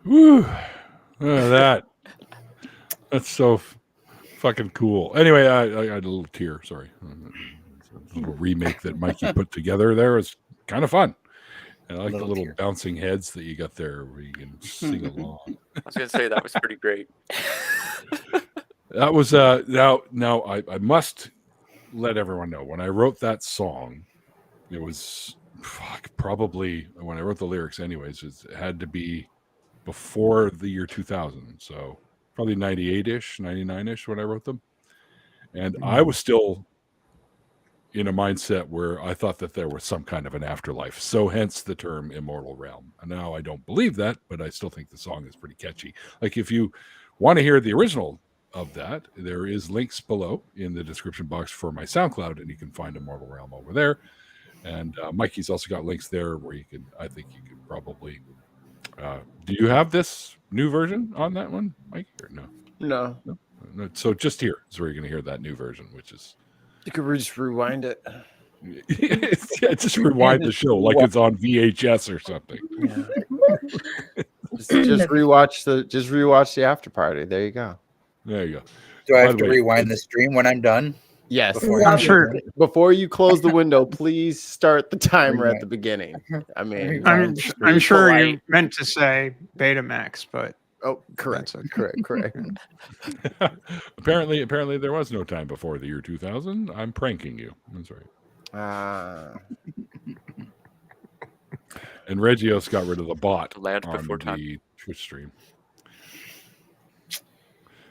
Whew. That's so fucking cool. Anyway, I had a little tear. Sorry, a little remake that Mikey put together. There is kind of fun. I like the little bouncing heads that you got there where you can sing along. I was gonna say that was pretty great. That was now I must let everyone know when I wrote that song, it was probably when I wrote the lyrics anyways, it had to be before the year 2000. So probably 98-ish, 99-ish when I wrote them. And I was still in a mindset where I thought that there was some kind of an afterlife. So hence the term immortal realm. And now I don't believe that, but I still think the song is pretty catchy. Like if you want to hear the original of that, there is links below in the description box for my SoundCloud, and you can find Immortal Realm over there. And Mikey's also got links there where you can, I think you could probably, do you have this new version on that one, Mike? Or No. No. So just here is where you're going to hear that new version, which is You could just rewind it. Yeah, just rewind the show like it's on VHS or something. Yeah. just rewatch the after party. There you go. There you go. Do I have to rewind the stream when I'm done? Yes. I'm sure. Before you close the window, please start the timer at the beginning. I mean, I'm sure you meant to say Betamax, but correct. Apparently there was no time before the year 2000. I'm pranking you. That's right. And Regios got rid of the bot Land on before time. the Twitch stream.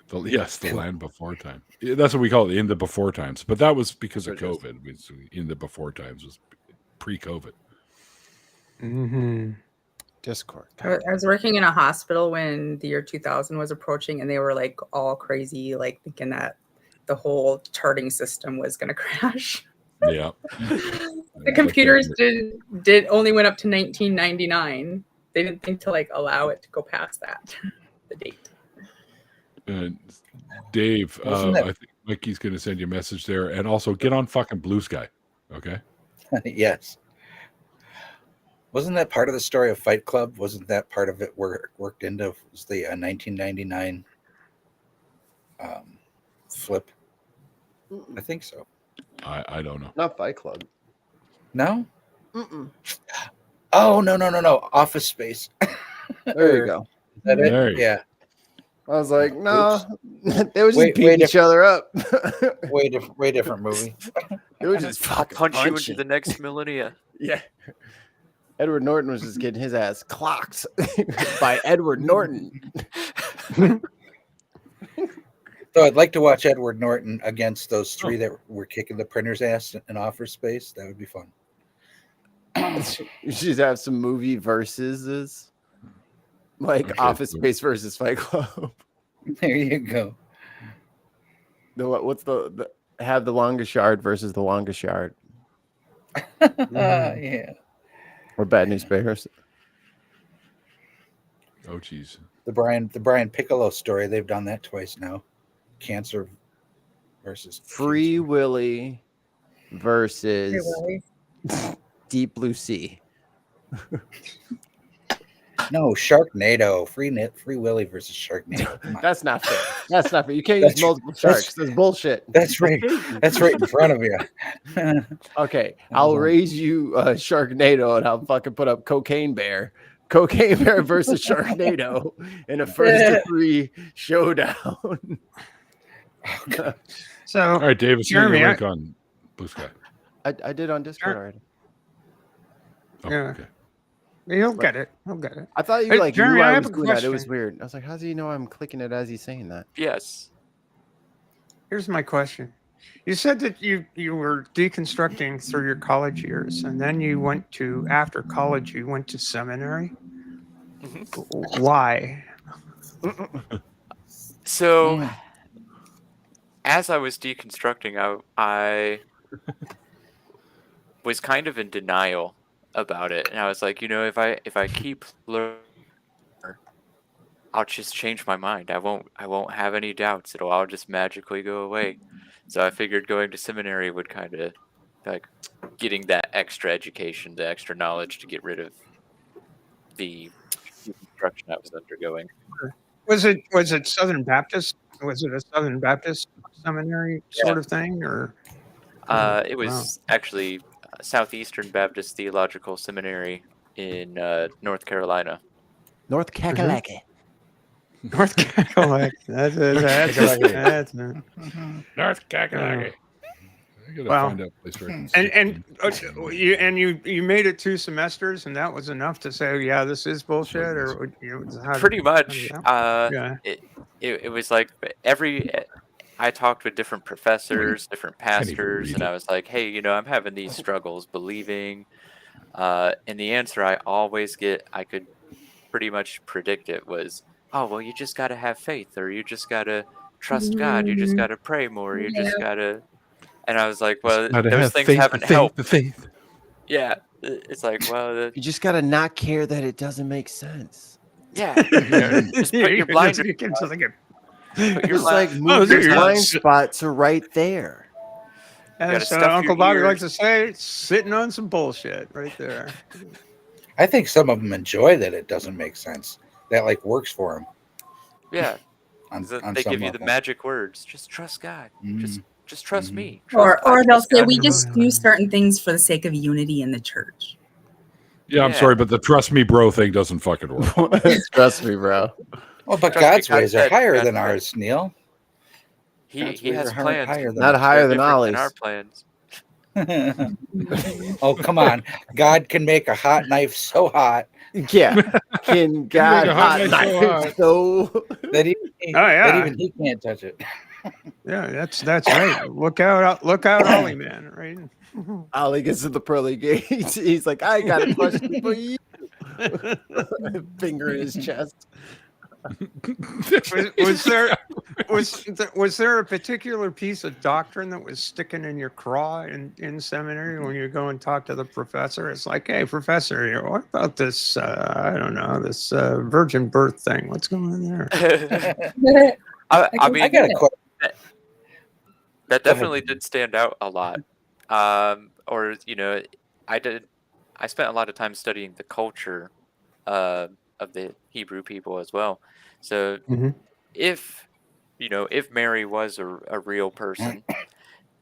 The land before time. That's what we call it, in the before times. But that was because of COVID. In the before times was pre-COVID. Mm-hmm. Discord. I was working in a hospital when the year 2000 was approaching, and they were like all crazy, like thinking that the whole charting system was going to crash. Yeah. The computers did only went up to 1999. They didn't think to like allow it to go past that, the date. Dave, I think Mikey's going to send you a message there, and also get on fucking Blue Sky, okay? Yes. Wasn't that part of the story of Fight Club? Wasn't that part of it worked into was the 1999 flip? I think so. I don't know. Not Fight Club. No? Mm-mm. Oh, no. Office Space. There you go. Is that it? There you go. Yeah. I was like, no, they would just beat each other up. way different movie. They would just fucking punch you punch into the next millennia. Yeah. Edward Norton was just getting his ass clocked by Edward Norton. So I'd like to watch Edward Norton against those three that were kicking the printer's ass in Office Space. That would be fun. You should have some movie verses, like Office Space versus Fight Club. There you go. What's the have the longest yard versus the longest yard? Yeah. Or Bad News Bears. Oh, geez. The Brian Piccolo story. They've done that twice now. Cancer versus Free Willy versus Deep Blue Sea. No, Sharknado. Free Willy versus Sharknado. That's not fair. That's not fair. You can't use multiple sharks. That's bullshit. That's right. That's right in front of you. Okay, I'll raise you Sharknado, and I'll fucking put up Cocaine Bear. Cocaine Bear versus Sharknado in a first to three showdown. So, all right, David, Jeremy, link on Blue Sky. I did on Discord already. Oh, yeah. okay. He'll get it. I thought you Hey, Jeremy, knew I I have was a doing that. It question. was weird. I was like, how does he know I'm clicking it as he's saying that? Yes. Here's my question. You said that you were deconstructing through your college years, and then you went to, after college, you went to seminary. Why? So, as I was deconstructing, I was kind of in denial about it, and I was like, if I keep learning, I'll just change my mind. I won't have any doubts. It'll all just magically go away. So I figured going to seminary would kind of like getting that extra education, the extra knowledge to get rid of the deconstruction I was undergoing. Was it Southern Baptist? Was it a Southern Baptist seminary sort of thing, or? It was actually Southeastern Baptist Theological Seminary in North Carolina. North Kakalaki. North Carolina. That's North Kakalaki. I gotta Well, find out a place where I can you made it 2 semesters, and that was enough to say, yeah, this is bullshit, or Pretty much. Yeah. It was like I talked with different professors, different Can't even pastors, read and it. I was like, hey, I'm having these struggles believing. And the answer I always get, I could pretty much predict it, was, oh, well, you just got to have faith, or you just got to trust God. You just got to pray more. You just got to. And I was like, well, Gotta those have things faith, haven't the faith, helped. the faith. Yeah. It's like, well, You just gotta not care that it doesn't make sense. yeah. Just put your blinders. It's like Oh, move your dude, blind it's- spot to right there. gotta As stuff your Uncle Bobby likes ears. to say, sitting on some bullshit right there. I think some of them enjoy that it doesn't make sense. That like works for them. Yeah. On They some give you the level. magic words. Just trust God. Just trust me. Or I they'll trust say God we for just most." do certain things for the sake of unity in the church. Yeah, I'm Yeah. sorry, but the trust me, bro thing doesn't fucking work. Trust me, bro. Well, but Trust me, God's God ways are said, higher God than said. ours, Neil. He God's has ways are plans. higher than Not ours. higher They're than different than our Ollie's. plans. Oh, come on. God can make a hot knife so hot Yeah. Can God a hot hot knife so knife hot. so that yeah. even he can't touch it. Yeah, that's right. Look out, Ollie, man! Right. Ollie gets to the pearly gates. He's like, I got a question for you. Finger in his chest. Was there a particular piece of doctrine that was sticking in your craw in seminary when you go and talk to the professor? It's like, hey, professor, what about this? I don't know, this virgin birth thing. What's going on there? I mean, I got a question. that Go ahead. definitely did stand out a lot. Or I spent a lot of time studying the culture of the Hebrew people as well. So Mhm. if Mary was a real person,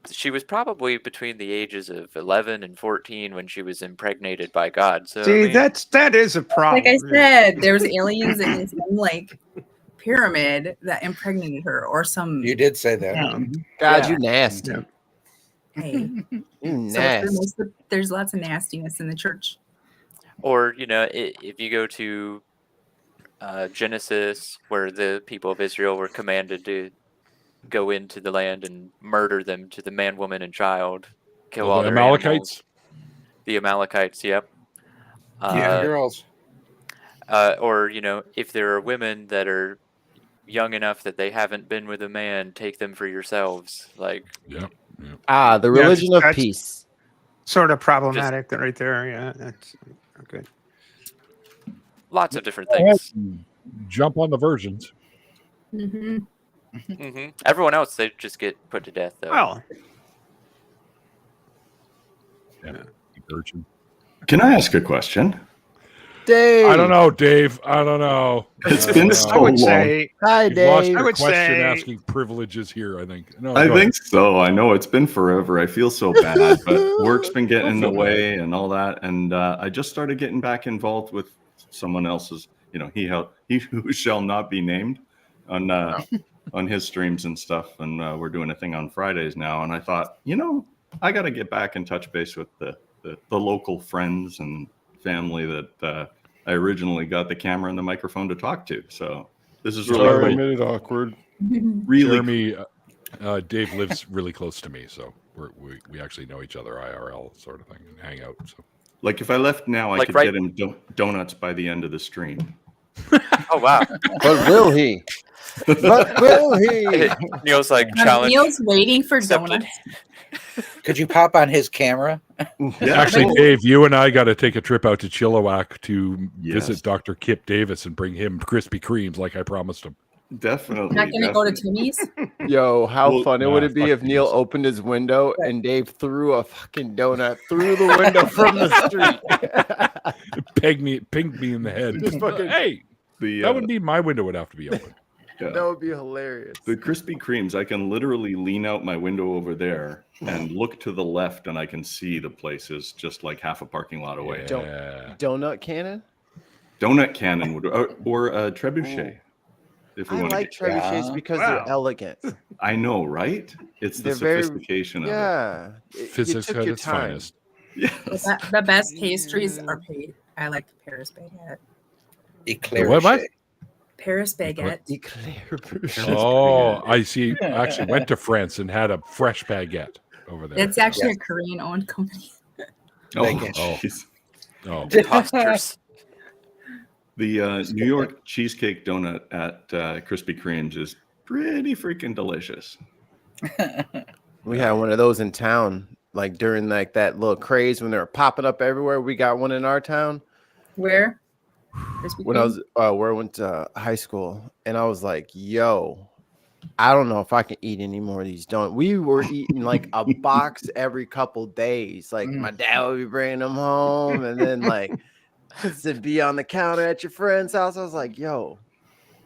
she was probably between the ages of 11 and 14 when she was impregnated by God. So See, I mean, that is a problem. Like I said, there's aliens in some like pyramid that impregnated her, or some. You did say that. thing. God, Yeah. you nasty. Yeah. Hey, You so nasty. there's lots of nastiness in the church. or if you go to Genesis, where the people of Israel were commanded to go into the land and murder them, to the man, woman, and child, kill all the their Amalekites. animals. The Amalekites, yep. Yeah. Girls. Or if there are women that are young enough that they haven't been with a man, take them for yourselves. Like, Yeah. Ah, the Yeah, religion of that's- peace. Sort of problematic right there. Yeah, that's okay. lots of different things. Jump on the virgins. Mm-hmm. Everyone else, they just get put to death, though. Well, Virgin. Can I ask a question? Dave. I don't know, Dave. I don't know. It's I been don't so know. I would long. say Hi, You've lost Dave. your I would question say- asking privileges here, I think. No, I go think so. I know it's been forever. I feel so bad, but work's been getting in the Don't feel way and all that. And I just started getting back involved with someone else's, he who shall not be named on his streams and stuff. And we're doing a thing on Fridays now. And I thought, I got to get back and touch base with the local friends and family that I originally got the camera and the microphone to talk to. So this is really Sorry, I cool. made it awkward. Really Jeremy, Dave lives really close to me, so we actually know each other IRL sort of thing and hang out. So like if I left now, I Like could right- get him donuts by the end of the stream. Oh, wow. But will he? But will he? Neil's like, challenge Neil's waiting for accepted. donuts. Could you pop on his camera? Yeah, actually, cool. Dave, you and I got to take a trip out to Chilliwack to Yes. visit Dr. Kip Davis and bring him Krispy Kremes like I promised him. Definitely. Not gonna go to definitely. Timmy's. Yo, how Well, fun it nah, would it be fuck if Neil these. opened his window and Dave threw a fucking donut through the window from the street? Pinged me in the head. Just fucking- Hey, The that would mean my window would have to be open. yeah. That would be hilarious. The Krispy Kremes, I can literally lean out my window over there and look to the left, and I can see the place is just like half a parking lot away. Don't- Yeah. Donut cannon? Donut cannon would, or trebuchet. If we I want like to trebuchets Yeah. because Wow. they're elegant. I know, right? It's the They're very- sophistication of it. Yeah. You Physics took at your its time. finest. Yes. The best pastries are paid. I like Paris baguette. Eclair. What, what? Paris baguette. Eclair. Oh, I see. I actually went to France and had a fresh baguette over there. It's actually a Korean-owned company. Oh, Bacon. jeez. Oh, Imposters. The New York cheesecake donut at Krispy Kreme's is pretty freaking delicious. We had one of those in town, like during like that little craze when they were popping up everywhere. We got one in our town Where? Krispy when I Kreme? was where I went to high school, and I was like, "Yo, I don't know if I can eat any more of these donuts." We were eating like a box every couple days. Like my dad would be bringing them home, and then like to be on the counter at your friend's house. I was like, "Yo,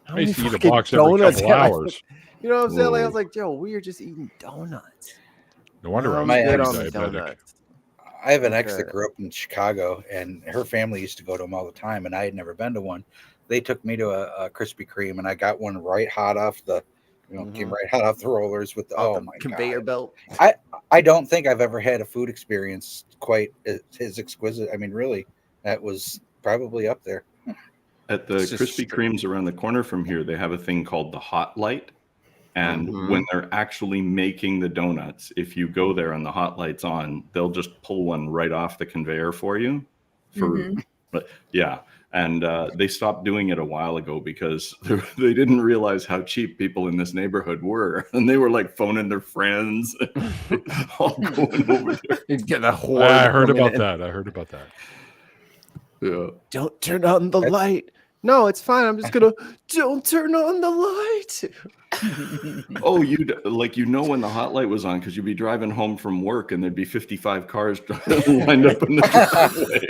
how I used to many eat a fucking box every donuts couple can I-" hours. You know what I'm saying? Like I was Whoa. like, "Yo, we are just eating donuts." No wonder I I'm was good good pretty on the diabetic. donuts. I have an ex Okay. that grew up in Chicago, and her family used to go to them all the time, and I had never been to one. They took me to a Krispy Kreme, and I got one right hot off the, came right hot off the rollers with the, Off oh the my conveyor god! belt. I don't think I've ever had a food experience quite as exquisite. I mean, really, that was probably up there. At the It's just Krispy straight- Kremes around the corner from here, they have a thing called the Hot Light. And Mhm. when they're actually making the donuts, if you go there and the hot light's on, they'll just pull one right off the conveyor for you. But yeah, and they stopped doing it a while ago because they didn't realize how cheap people in this neighborhood were, and they were like phoning their friends, all going over there. You get a horde I heard coming about in. that. I heard about that. Yeah. Don't turn on the light. No, it's fine. I'm just gonna don't turn on the light. Oh, like when the hot light was on because you'd be driving home from work and there'd be 55 cars lined up in the driveway.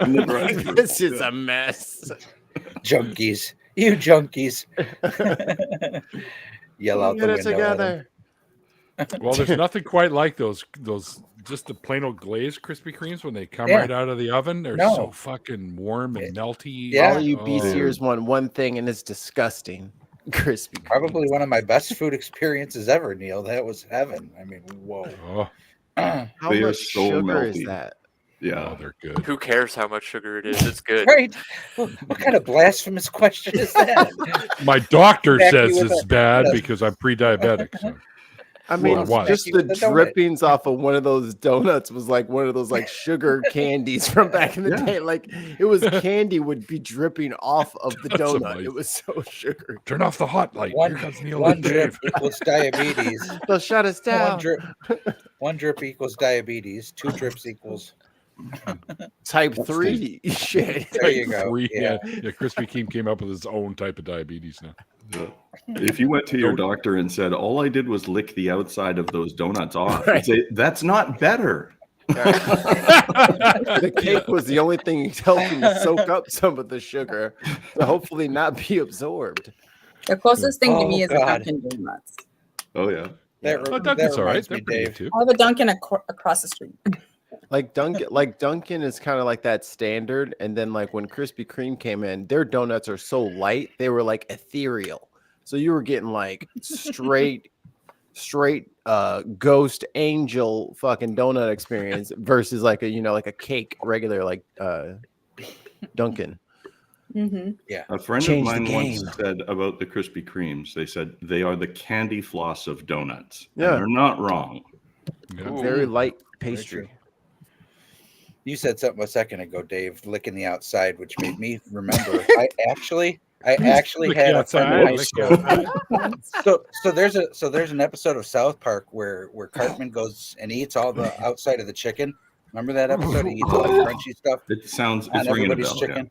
In the drive-thru. This is a mess. Junkies, you junkies! Yell out the Get it window. at 'em. together. Well, there's nothing quite like those just the plain old glazed Krispy Kremes when they come Yeah. right out of the oven. They're No. so fucking warm and melty. Yeah. All you Oh. BCers want one thing, and it's disgusting. Krispy Kreme. Probably one of my best food experiences ever, Neil. That was heaven. I mean, whoa. Oh, How They are much so sugar is melty. that? Yeah. oh, they're good. Who cares how much sugar it is? It's good. Right? What kind of blasphemous question is that? My doctor Exactly says what it's the- bad because I'm pre-diabetic. So. I mean, Well, it was. just Thank you the for the donut. drippings off of one of those donuts was like one of those like sugar candies from back in the Yeah. day. Like it was candy would be dripping off of the That's donut. amazing. It was so sugary. Turn off the hot light. One, Here comes Neil one and drip Dave. equals diabetes. They'll shut us down. One drip equals diabetes. 2 drips equals. Type 3 shit. There you go. Three, Yeah. yeah. Krispy Kreme came up with his own type of diabetes now. Yeah. If you went to your doctor and said, all I did was lick the outside of those donuts off, Right. he'd say, that's not better. The cake was the only thing helping to soak up some of the sugar to hopefully not be absorbed. The closest thing to Oh, me is God. a Dunkin' Donuts. Oh, yeah. That, Oh, Dunkin's all right. reminds They're me, pretty Dave. good too. I have a Dunkin' across the street. Like Dunkin' is kind of like that standard, and then like when Krispy Kreme came in, their donuts are so light they were like ethereal. So you were getting like straight ghost angel fucking donut experience versus like a cake regular like Dunkin'. Mm-hmm. A friend Change of the mine once game. said about the Krispy Kremes, they said they are the candy floss of donuts. And Yeah. they're not wrong. Yeah. Very light pastry. You said something a second ago, Dave, licking the outside, which made me remember. I actually Lick had the a friend outside, in high lick school. the outside. So there's an episode of South Park where Cartman goes and eats all the outside of the chicken. Remember that episode? He eats all the crunchy stuff It sounds, on it's ringing a everybody's bell. chicken.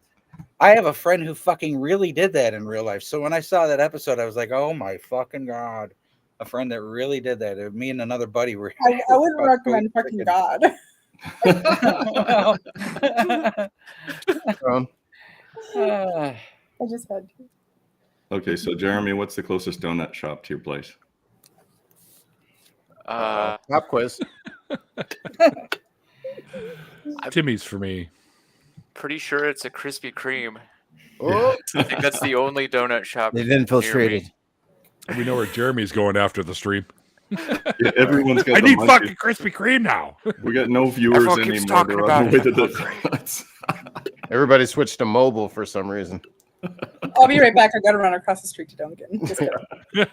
I have a friend who fucking really did that in real life. So when I saw that episode, I was like, "Oh my fucking god!" A friend that really did that. Me and another buddy were. I wouldn't recommend fucking God. I just had to. Okay, so Jeremy, what's the closest donut shop to your place? Pop quiz. Timmy's for me. Pretty sure it's a Krispy Kreme. Oh, I think that's the only donut shop. they've near me. infiltrated. We know where Jeremy's going after the stream. Yeah, everyone's got I the need munchies. fucking Krispy Kreme now. We got no viewers Everyone keeps anymore. talking They're on about the way it. to the I'm hungry. donuts. Everybody switched to mobile for some reason. I'll be right back. I gotta run across the street to Dunkin'. Just kidding. Yeah.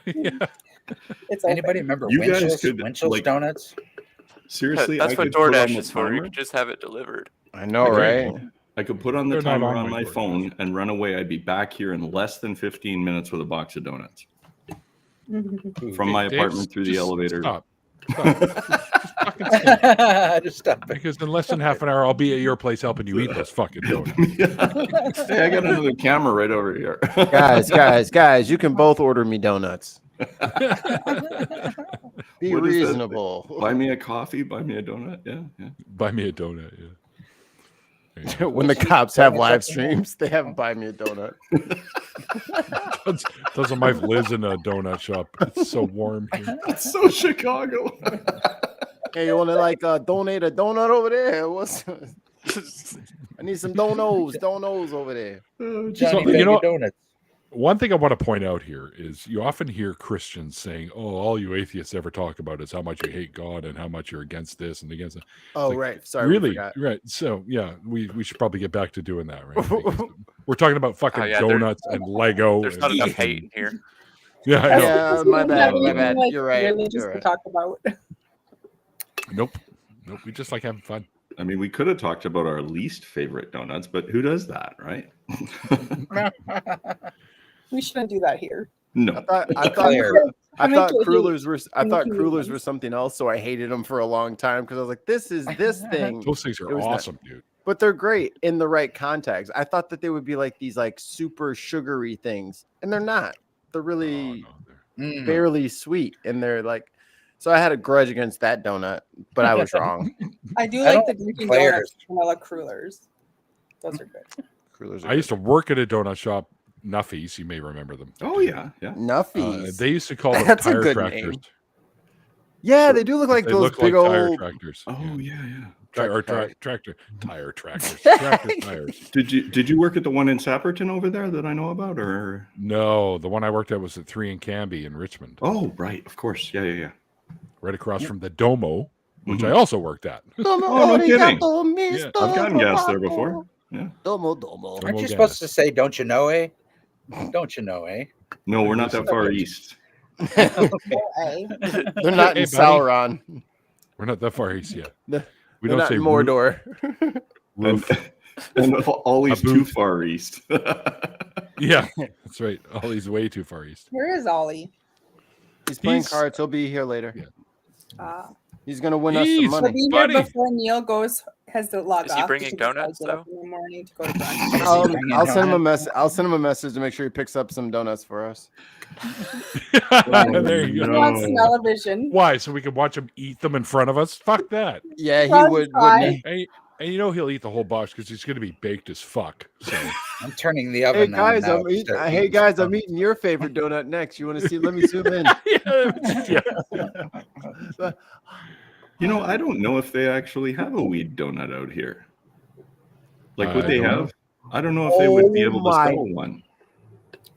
It's open. Anybody remember You guys Winchell's, could, Winchell's like- Donuts? Seriously, That's I what could put on DoorDash the is for. You timer. can just have it delivered. I know, Okay. right? I could put on the They're not timer on on my my DoorDash. phone and run away. I'd be back here in less than 15 minutes with a box of donuts from my Dave, apartment through the just elevator. Stop. Stop. Just stop it. Because in less than half an hour, I'll be at your place helping you eat those fucking donuts. Hey, I got another camera right over here. Guys, you can both order me donuts. Be What is that? reasonable. Buy me a coffee, buy me a donut. Yeah. Buy me a donut. Yeah. There you When the cops have live streams, they have buy me a donut. go. Doesn't my lives in a donut shop? It's so warm here. That's so Chicago. Hey, you want to donate a donut over there? What's? I need some donos over there. Johnny you Bag know- of Donuts. One thing I want to point out here is you often hear Christians saying, "Oh, all you atheists ever talk about is how much you hate God and how much you're against this and against that." Oh, Like, right. Sorry, we Really? forgot. Right. So, yeah, we should probably get back to doing that, right? Because we're talking about fucking yeah, donuts and Lego. There's and not enough fucking- hate in here. Yeah, I know. Yeah, my bad. Not My even, bad. like, You're right. Religious You're to right. talk about. Nope. We just like having fun. I mean, we could have talked about our least favorite donuts, but who does that, right? We shouldn't do that here. No. I Claire. thought make it crullers were comedians. something else, so I hated them for a long time because I was like, this is this thing. Those things It are was not- awesome, dude. But they're great in the right context. I thought that they would be like these like super sugary things, and they're not. They're really Oh, no, they're- barely sweet, and they're like. So I had a grudge against that donut, but I was wrong. I do I like the don't Dunkin' Claire's. Donuts vanilla crullers. Those are good. Crullers are I used to work at a donut shop, Nuffy's. You may remember them. Oh, yeah. Yeah. Nuffies. They used to call them That's a tire good tractors. name. Yeah, they do look like They those look big like tire old. tractors. Oh, yeah, yeah. Tire tractors. Tractor tires. Did you work at the one in Sapperton over there that I know about, or? No, the one I worked at was at 3 in Canby in Richmond, Oh, right. Of course. Yeah, yeah, yeah. right across from the Domo, which Mhm. I also worked at. Oh, no kidding. Yeah. I've gotten gas there before. Yeah. Domo. Domo Aren't you gas. supposed to say, "Don't you know, eh"? Don't you know, eh? No, we're not that far east. They're not Hey, in buddy. Sauron. We're not that far east yet. We They're don't not say in Mordor. roof. And Ollie's A too booth. far east. Yeah, that's right. Ollie's way too far east. Where is Ollie? He's playing He's- cards. He'll be here later. Yeah. He's gonna win us some He's- He'll money. be Buddy. here before Neil has to log Is he off. bringing because I donuts, get up though? in the morning to go to brunch. I'll send him a message. I'll send him a message to make sure he picks up some donuts for us. There you He go. wants smell-o-vision. Why? So we can watch him eat them in front of us? Fuck that. Yeah, he That's would. fine. Wouldn't he? And you know he'll eat the whole box because he's going to be baked as fuck. So I'm turning the Hey oven on guys, now I'm to eating. start Hey eating guys, some I'm eating your favorite donut next. You want to see? Let me zoom in. yeah. You know, I don't know if they actually have a weed donut out here. Like, would I they don't have? know. I don't know if they would be Oh able to my- sell one.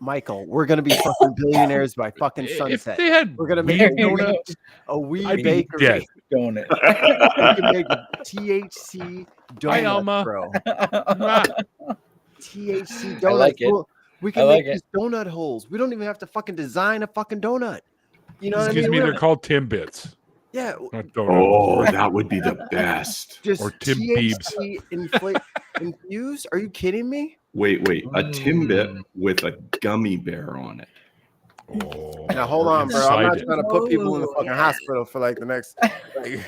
Michael, we're gonna be fucking billionaires by fucking If sunset. they had We're gonna make a weed donut, donuts, a weed I'd be bakery. dead. donut. We can make THC donuts, Alma. bro. Ah, THC donuts. I like it. We I can like make these donut holes. We don't even have to fucking design a fucking donut. You know what I excuse mean? me, We they're don't- called Timbits, Yeah, not donuts. Oh, that would be the best. just Or Tim THC infused. Are you kidding me? Wait, a Timbit with a gummy bear on it. Oh, Now hold on, bro. I'm not inside it. trying to put people in the Oh, fucking yeah. hospital for like the next. Like,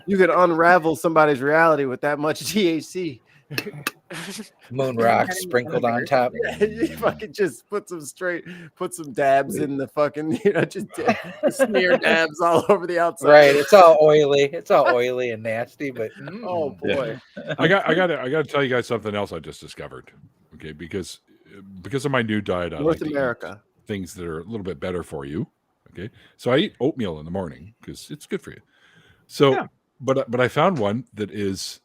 you could unravel somebody's reality with that much THC. Moon rock sprinkled on top. You fucking just put some dabs in the fucking, just smear dabs all over the outside. Right, it's all oily and nasty, but Oh boy. I gotta tell you guys something else I just discovered. Okay, because of my new diet, I North like to eat America. things that are a little bit better for you. Okay, so I eat oatmeal in the morning because it's good for you. So, Yeah. but I found one that is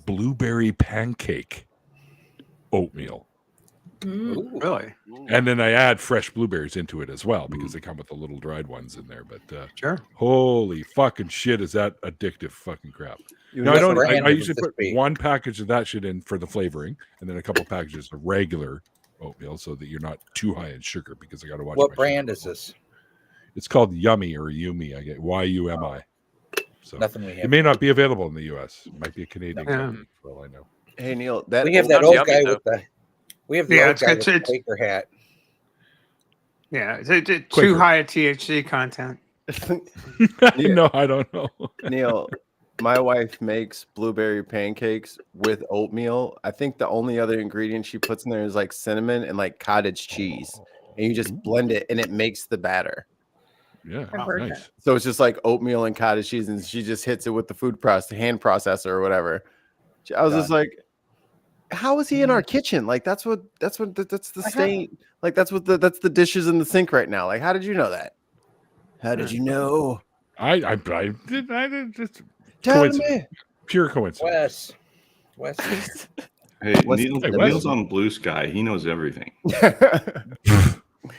blueberry pancake oatmeal, Mm. Really? and then I add fresh blueberries into it as well because they come with the little dried ones in there. But Sure. holy fucking shit, is that addictive fucking crap? You No, I what don't. brand I would usually this put be? one package of that shit in for the flavoring, and then a couple packages of regular oatmeal, so that you're not too high in sugar. Because I got to watch. What my brand sugar is this? It's called Yummy or Yumi. I get YUMI. So Nothing we it have. may not be available in the U.S. It might be a Canadian Yeah. company, for all I know. Hey Neil, that We have that Sounds old yummy, guy though. with the. We have the Yeah, old guy with the it's- Quaker hat. Yeah. It's Quicker. too high a THC content. Yeah. No, I don't know. Neil, my wife makes blueberry pancakes with oatmeal. I think the only other ingredient she puts in there is like cinnamon and like cottage cheese. And you just blend it and it makes the batter. Yeah, I've heard nice. So it's just like oatmeal and cottage cheese, and she just hits it with the hand processor or whatever. I was just Done. like, how is he in our kitchen? Like that's the stain. Like that's the dishes in the sink right now. Like, how did you know that? How did you know? I did just Tell coincidence. me. Pure coincidence. Wes. Hey, What's- Hey, Neil's Wes. on Blue Sky. He knows everything. He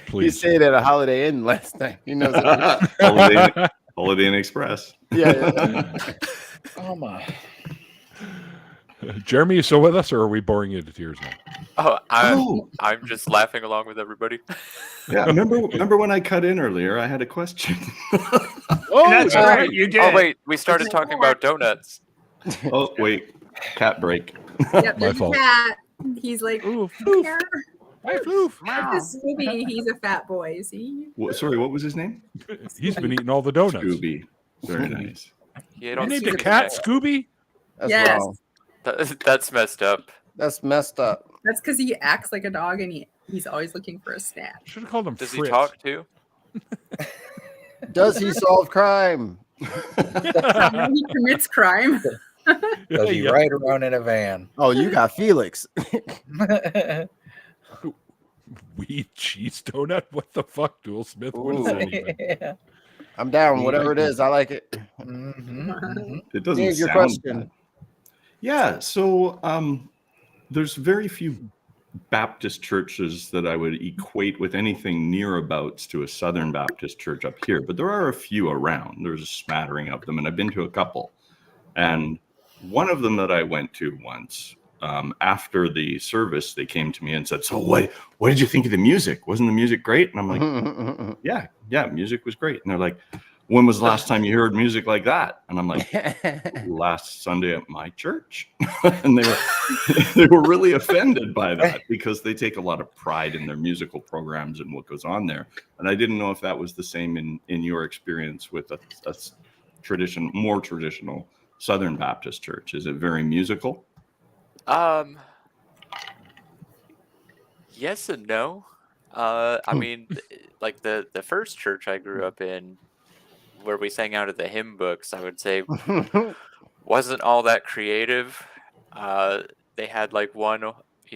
Please. stayed at a Holiday Inn last night. He knows it. Holiday Inn Express. Yeah. Oh my. Jeremy, you still with us, or are we boring you to tears now? Oh, Oh, I'm just laughing along with everybody. yeah. Remember when I cut in earlier? I had a question. Oh, That's right. You did. Oh wait, we started talking about donuts. Oh, wait. Cat break. Yep, My there's a fault. cat. He's like, Ooh, "Meow." Hi, Floof. Like this Scooby, he's a fat boy. See? Sorry, what was his name? He's been eating all the donuts. Scooby. Very nice. He ate You all named the a Scooby cat snacks. Scooby? That's Yes. wrong. That's messed up. That's messed up. That's because he acts like a dog and he's always looking for a snack. Should have called him Does Fritz. he talk too? Does he solve crime? He commits crime. Does he Yeah. ride around in a van? Oh, you got Felix. Weed cheese donut? What the fuck, Dual Smith? What is that even? Yeah. I'm down. Whatever it is, I like it. Mhm. It doesn't Dave, your sound question. bad. Yeah, so there's very few Baptist churches that I would equate with anything nearabouts to a Southern Baptist church up here, but there are a few around. There's a smattering of them, and I've been to a couple. And one of them that I went to once, after the service, they came to me and said, "So what did you think of the music? Wasn't the music great?" And I'm like, yeah, music was great. And they're like, "When was the last time you heard music like that?" And I'm like, "Last Sunday at my church." And they were really offended by that because they take a lot of pride in their musical programs and what goes on there. And I didn't know if that was the same in your experience with a more traditional Southern Baptist church. Is it very musical? Yes and no. I mean, like the first church I grew up in, where we sang out of the hymn books, I would say wasn't all that creative. They had like one,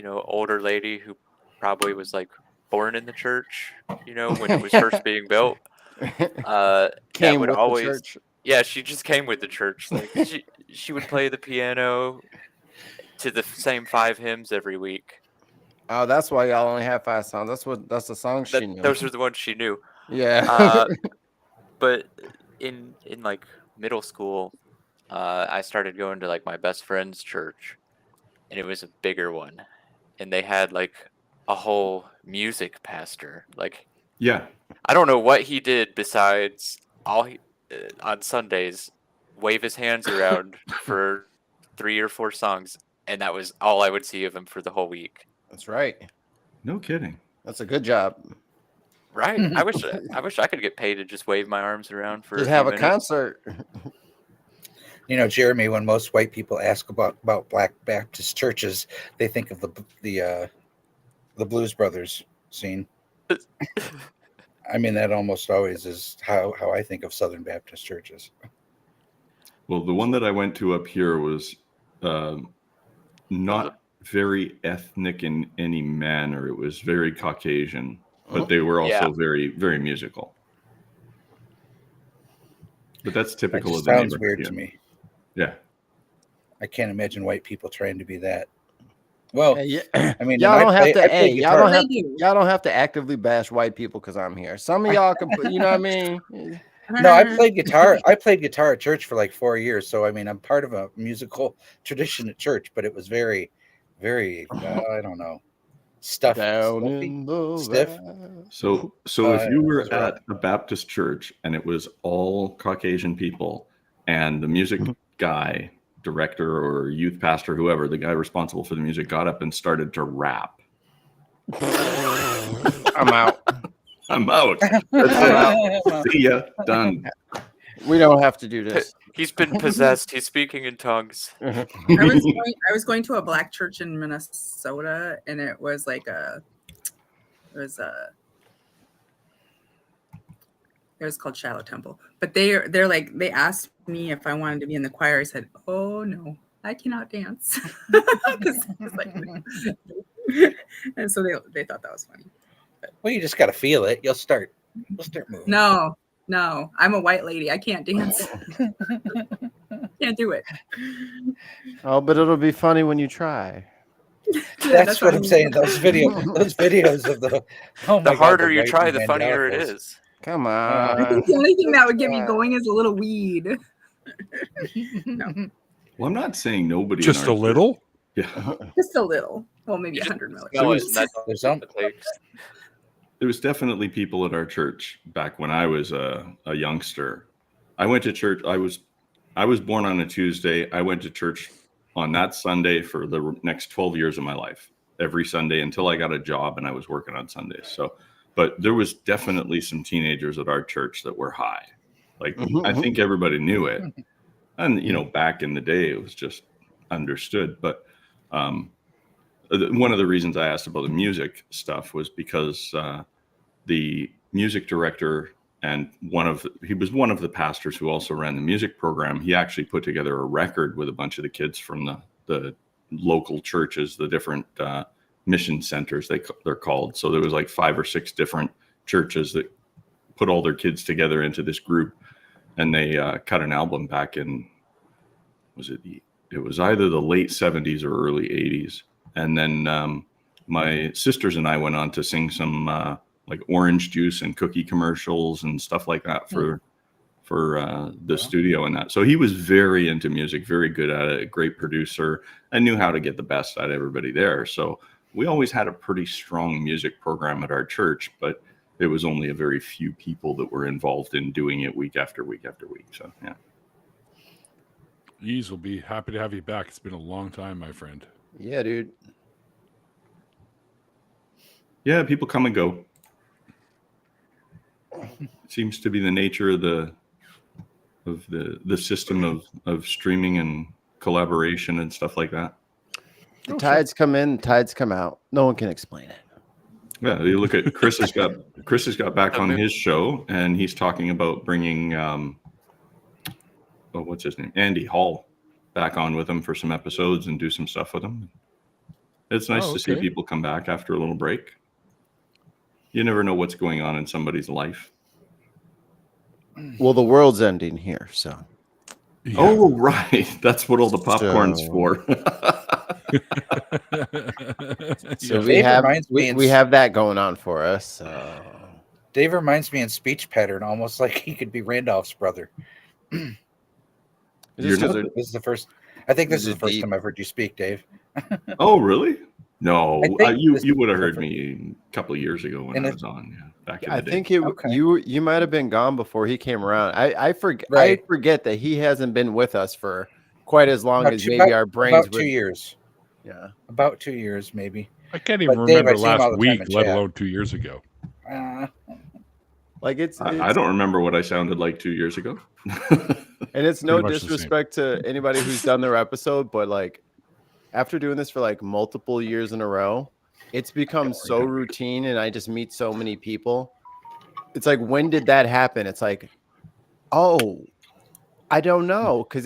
older lady who probably was like born in the church, when it was first being built. That Came would with always, the church. yeah, she just came with the church. Like she would play the piano to the same 5 hymns every week. Oh, that's why y'all only have 5 songs. That's the song she knew. Those are the ones she knew. Yeah. But in like middle school, I started going to like my best friend's church, and it was a bigger one, and they had like a whole music pastor. Like, Yeah. I don't know what he did besides on Sundays wave his hands around for 3 or 4 songs, and that was all I would see of him for the whole week. That's right. No kidding. That's a good job. Right? I wish I could get paid to just wave my arms around for Just a have few a minutes. concert. You know, Jeremy, when most white people ask about Black Baptist churches, they think of the Blues Brothers scene. I mean, that almost always is how I think of Southern Baptist churches. Well, the one that I went to up here was not very ethnic in any manner. It was very Caucasian, but they were also very, very musical. But that's typical That of the sounds neighborhood. weird to me. Yeah. I can't imagine white people trying to be that. Well, Yeah, I mean, y'all don't have to. Hey, y'all don't have. They do. Y'all don't have to actively bash white people because I'm here. Some of y'all can. You know what I mean? No, I played guitar. I played guitar at church for like 4 years. So I mean, I'm part of a musical tradition at church, but it was very, very. I don't know, stuffy, Down in the stiff. So if you were that's right. at a Baptist church and it was all Caucasian people, and the music guy, director or youth pastor, whoever, the guy responsible for the music, got up and started to rap, I'm out. I'm out. That's it. See ya. Done. We don't have to do this. He's been possessed. He's speaking in tongues. I was going to a black church in Minnesota, and it was like it was called Shallow Temple. But they're like, they asked me if I wanted to be in the choir. I said, "Oh no, I cannot dance." 'Cause it's like, no. And so they thought that was funny. Well, you just got to feel it. You'll start moving. No, I'm a white lady. I can't dance. Can't do it. Oh, but it'll be funny when you try. That's what I'm saying. Those videos of the. Oh my The harder God, you white try, the funnier it evangelicals. is. Come I on. think the only thing that would get me going is a little weed. No, Well, I'm not saying nobody. in Just our a little. Yeah. just a little. Well, maybe 100 Smell milligrams. it, and that's There's all some- it takes. There was definitely people at our church back when I was a youngster. I went to church. I was born on a Tuesday. I went to church on that Sunday for the next 12 years of my life, every Sunday until I got a job and I was working on Sundays. So, but there was definitely some teenagers at our church that were high. Like, I think everybody knew it. And, you know, back in the day, it was just understood. But one of the reasons I asked about the music stuff was because the music director and he was one of the pastors who also ran the music program. He actually put together a record with a bunch of the kids from the local churches, the different mission centers they're called. So there was like 5 or 6 different churches that put all their kids together into this group, and they cut an album back in, it was either the late 70s or early 80s. And then my sisters and I went on to sing some like orange juice and cookie commercials and stuff like that for the studio and that. So he was very into music, very good at it, a great producer, and knew how to get the best out of everybody there. So we always had a pretty strong music program at our church, but it was only a very few people that were involved in doing it week after week after week. So, yeah. Ease will be happy to have you back. It's been a long time, my friend. Yeah, dude. Yeah, people come and go. It seems to be the nature of the system of streaming and collaboration and stuff like that. The tides come in, tides come out. No one can explain it. Yeah, you look at Chris has got back on his show, and he's talking about bringing what's his name, Andy Hall, back on with him for some episodes and do some stuff with him. It's nice to see people come back after a little break. You never know what's going on in somebody's life. Well, the world's ending here, so. Yeah. Oh, right. That's what all the popcorn's for. So Yeah. we have that going on for us. So. Dave reminds me in speech pattern almost like he could be Randolph's brother. Is You're this 'cause not- they're- This is the first. I think this Is is it the first deep? time I've heard you speak, Dave. Oh, really? No, I think you this- would have heard me a couple of years ago when And I it- was on. Yeah, back in I the day. think Okay. you might have been gone before he came around. I forget Right. I forget that he hasn't been with us for quite as long About as two- maybe about- our brains about would. 2 years. Yeah. About 2 years, maybe. I can't even But Dave, remember I see him all last the time week, in let chat. alone 2 years ago. Like I don't remember what I sounded like 2 years ago. and it's no Pretty much the same. disrespect to anybody who's done their episode, but like after doing this for like multiple years in a row, it's become so routine, and I just meet so many people. It's like, when did that happen? It's like, oh, I don't know, because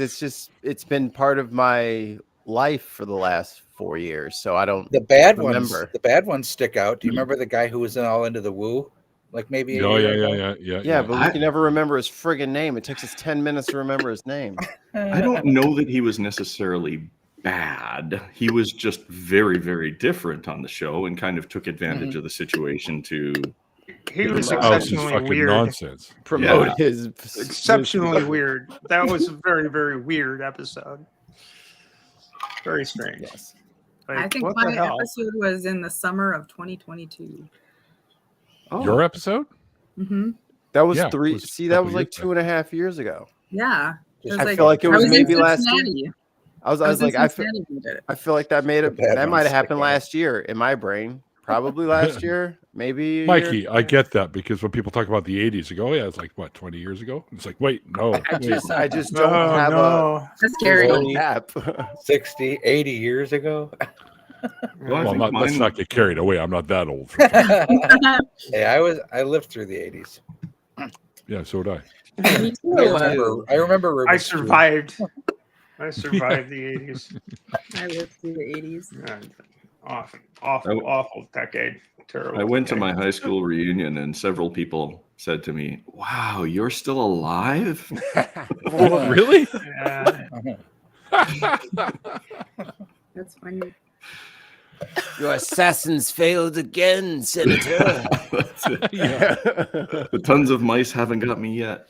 it's been part of my life for the last 4 years, so I don't. The bad remember. ones stick out. Do you remember the guy who was all into the woo? Like maybe. Oh, a year ago? Yeah, but we can never remember his friggin' name. It takes us 10 minutes to remember his name. I don't know that he was necessarily bad. He was just very, very different on the show and kind of took advantage of the situation to. He was Oh, it's just exceptionally fucking weird. nonsense. Promote his Exceptionally weird. That was a very, very weird episode. Very strange. Yes. Like, I think what my the hell? episode was in the summer of 2022. Oh, Your episode? Mm-hmm. That was Yeah, it three. was a See, that couple was like years 2.5 years ago. Yeah. It was I feel like it I was in maybe last year. Cincinnati. I was in like, I feel Cincinnati when we did it. I feel like that made it. The bad That ones might have stick happened out. last year in my brain. Probably last year, maybe a year. Mikey, I get that, because when people talk about the 80s, they go, oh, yeah, it's like, what, 20 years ago? It's like, wait, no. I just don't Oh, have no. That's scary. a gap. 60, 80 years ago. Well, I Well, think let's mine- not get carried away. I'm not that old. For Hey, I lived through the 80s. yeah, so did I. Me too. I remember I Rubik's Cube. survived. I survived the 80s. I lived through the 80s. Awful decade. Terrible. I went to decade. my high school reunion, and several people said to me, "Wow, you're still alive?" Oh, really? Yeah. That's funny. Your assassins failed again, Senator. That's it. The tons of mice haven't got me yet.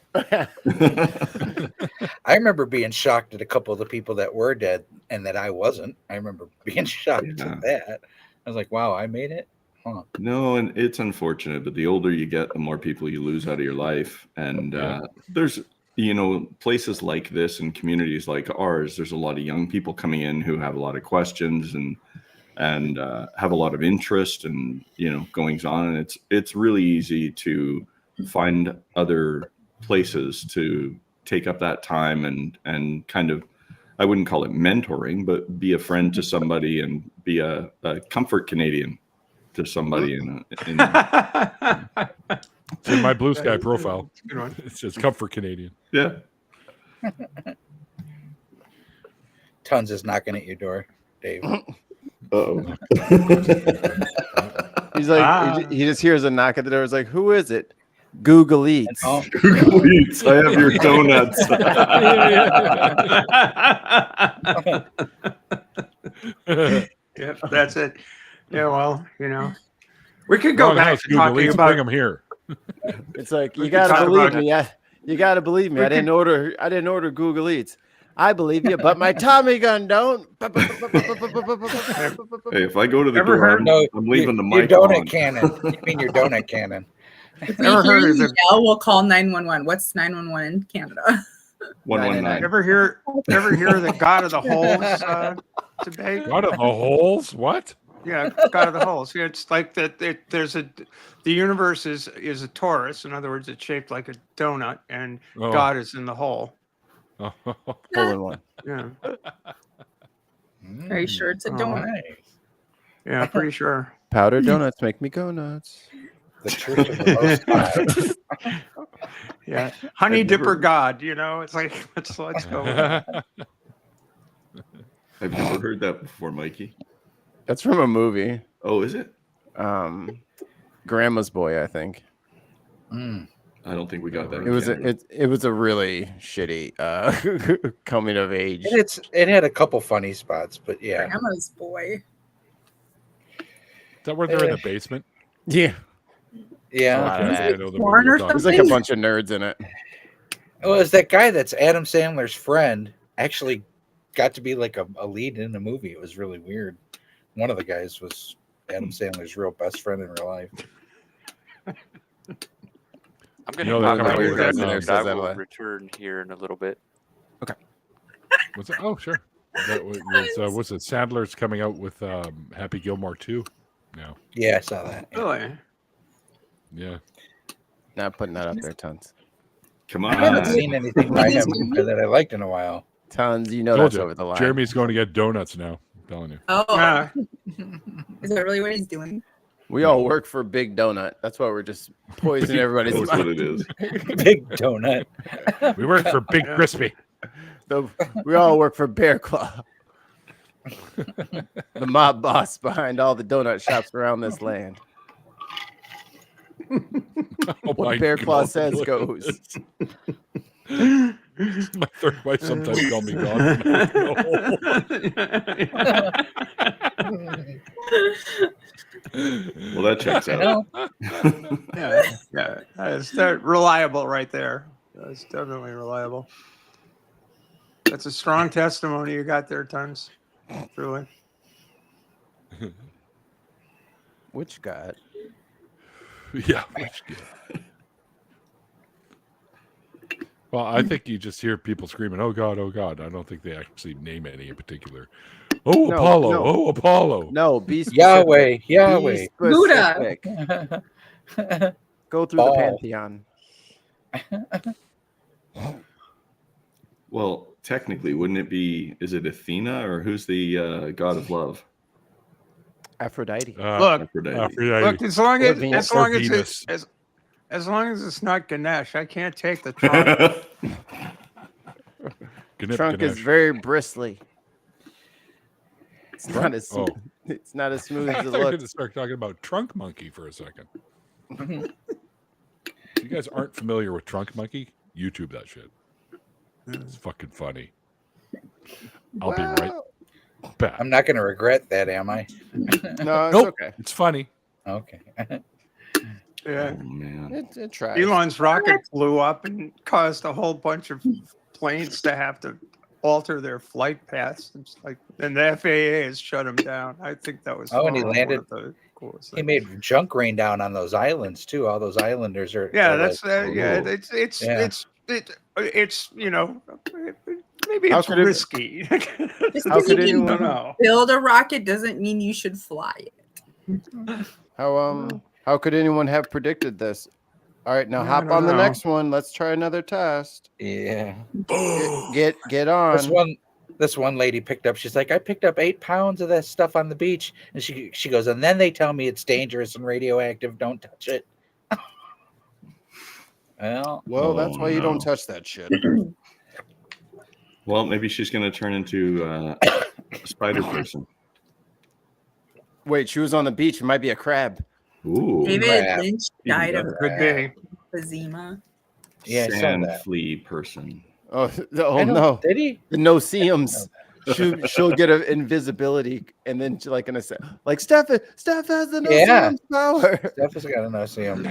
I remember being shocked at a couple of the people that were dead and that I wasn't. I remember being shocked Yeah. at that. I was like, wow, I made it? Huh. No, and it's unfortunate, but the older you get, the more people you lose out of your life. And there's, places like this and communities like ours, there's a lot of young people coming in who have a lot of questions and have a lot of interest and, goings on. And it's really easy to find other places to take up that time and kind of, I wouldn't call it mentoring, but be a friend to somebody and be a comfort Canadian to somebody in It's in my Blue Sky profile. Good one. It says Comfort Canadian. yeah. Tons is knocking at your door, Dave. Uh-oh. He's like, he just hears a knock at the door. He's like, who is it? Google Eats. Oh, Google Eats. I have your donuts. Yep, that's it. Yeah, well, we could go Wrong back house, to Google talking Eats, about. bring them here. It's like, We you can gotta talk believe about me. You gotta believe me. I didn't order Google Eats. I believe you, but my Tommy gun don't. Hey, if I go to the Ever door, heard- I'm leaving the your mic donut on. cannon. You mean your donut cannon? If we Ever hear heard of you the- yell, we'll call 911. What's 911 in Canada? 119. Ever hear the God of the Holes debate? God of the holes? What? Yeah, God of the Holes. Yeah, it's like that. The universe is a torus. In other words, it's shaped like a donut, and Oh. God is in the hole. Oh. Hole in one. Yeah, Are you sure it's a Oh. donut? Nice. yeah, pretty sure. Powdered donuts make me go nuts. The Church of the Most High. Yeah, Honey I've Dipper never- God. It's like let's go. With it. I've never heard that before, Mikey. That's from a movie. Oh, is it? Grandma's Boy, I think. Mm. I don't think we got that. It was a really shitty coming of age. And it had a couple funny spots, but yeah. Grandma's boy. Is that where they're in the basement? Yeah, Yeah. lot of Okay, that. I know the Porn movie or you're talking there's like a bunch of nerds in it. Well, it's that guy that's Adam Sandler's friend actually got to be like a lead in the movie. It was really weird. One of the guys was Adam Sandler's real best friend in real life. I'm going You know to that talk kind of about weird that, ass and I says that will way. return here in a little bit. What's that? Oh, sure. That was what's it? Sandler's coming out with Happy Gilmore 2 now. Yeah, I saw that. Really? Yeah. Not putting that up there, Tons. Come I haven't on. seen anything by him that I liked in a while. Tons, you know Told that's you. over the line. Jeremy's going to get donuts now. I'm telling you. Oh, Ah, is that really what he's doing? We all work for Big Donut. That's why we're just poisoning Big everybody's That's what mind. it is. Big donut. We work for Big Yeah. Crispy. We all work for Bear Claw. The mob boss behind all the donut shops around this land. Oh What my Bear Claw God, says look goes. at this. My third wife sometimes called me God. When I Well, that checks out. No, yeah. It's that reliable right there. That's definitely reliable. That's a strong testimony you got there, Tons. Truly. Which God? Yeah. Which, well, I think you just hear people screaming, "Oh God, oh God." I don't think they actually name any in particular. Oh, No, Apollo. no. Oh, Apollo. No, be specific. Yahweh, Be Yahweh. Buddha. specific. Go through Ball. the pantheon. Well, technically, wouldn't it be? Is it Athena or who's the god of love? Aphrodite. Look, Aphrodite. Aphrodite. look. As long as Venus. Venus. as long as it's not Ganesh, I can't take the trunk. Gnip, Trunk is Ganesh. very bristly. It's not as Oh. it's not as smooth I as thought it you were going to looks. start talking about Trunk Monkey for a second. If you guys aren't familiar with Trunk Monkey, YouTube that shit. It's fucking funny. I'll be right back. I'm not going to regret that, am I? No, it's Nope. okay. It's funny. Okay. Yeah. Oh man. It tries. Elon's rocket blew up and caused a whole bunch of planes to have to alter their flight paths. It's like, and the FAA has shut them down. I think that was Oh, and he one landed- of the coolest He things. made junk rain down on those islands too. All those islanders are. Yeah, are that's like, yeah. oh. It's you know, maybe How it's could it- risky. Just How because could you I anyone- don't can know. build a rocket doesn't mean you should fly it. How could anyone have predicted this? All right, now I hop don't on the know. next one. Let's try another test. yeah. Get on. This one lady picked up. She's like, I picked up 8 pounds of that stuff on the beach, and she goes, and then they tell me it's dangerous and radioactive. Don't touch it. Well, That's Oh, why you don't no. touch that shit. Well, maybe she's going to turn into a spider person. Wait, she was on the beach. It might be a crab. Ooh. David crap. Lynch Even died of better. Could be. emphysema. yeah, I saw Sand that. flea person. Oh, I oh don't- no, Did he? the no-see-ums. She'll get an invisibility, and then she's like gonna say, like Steph has the no-see-ums power. Steph has got to see him.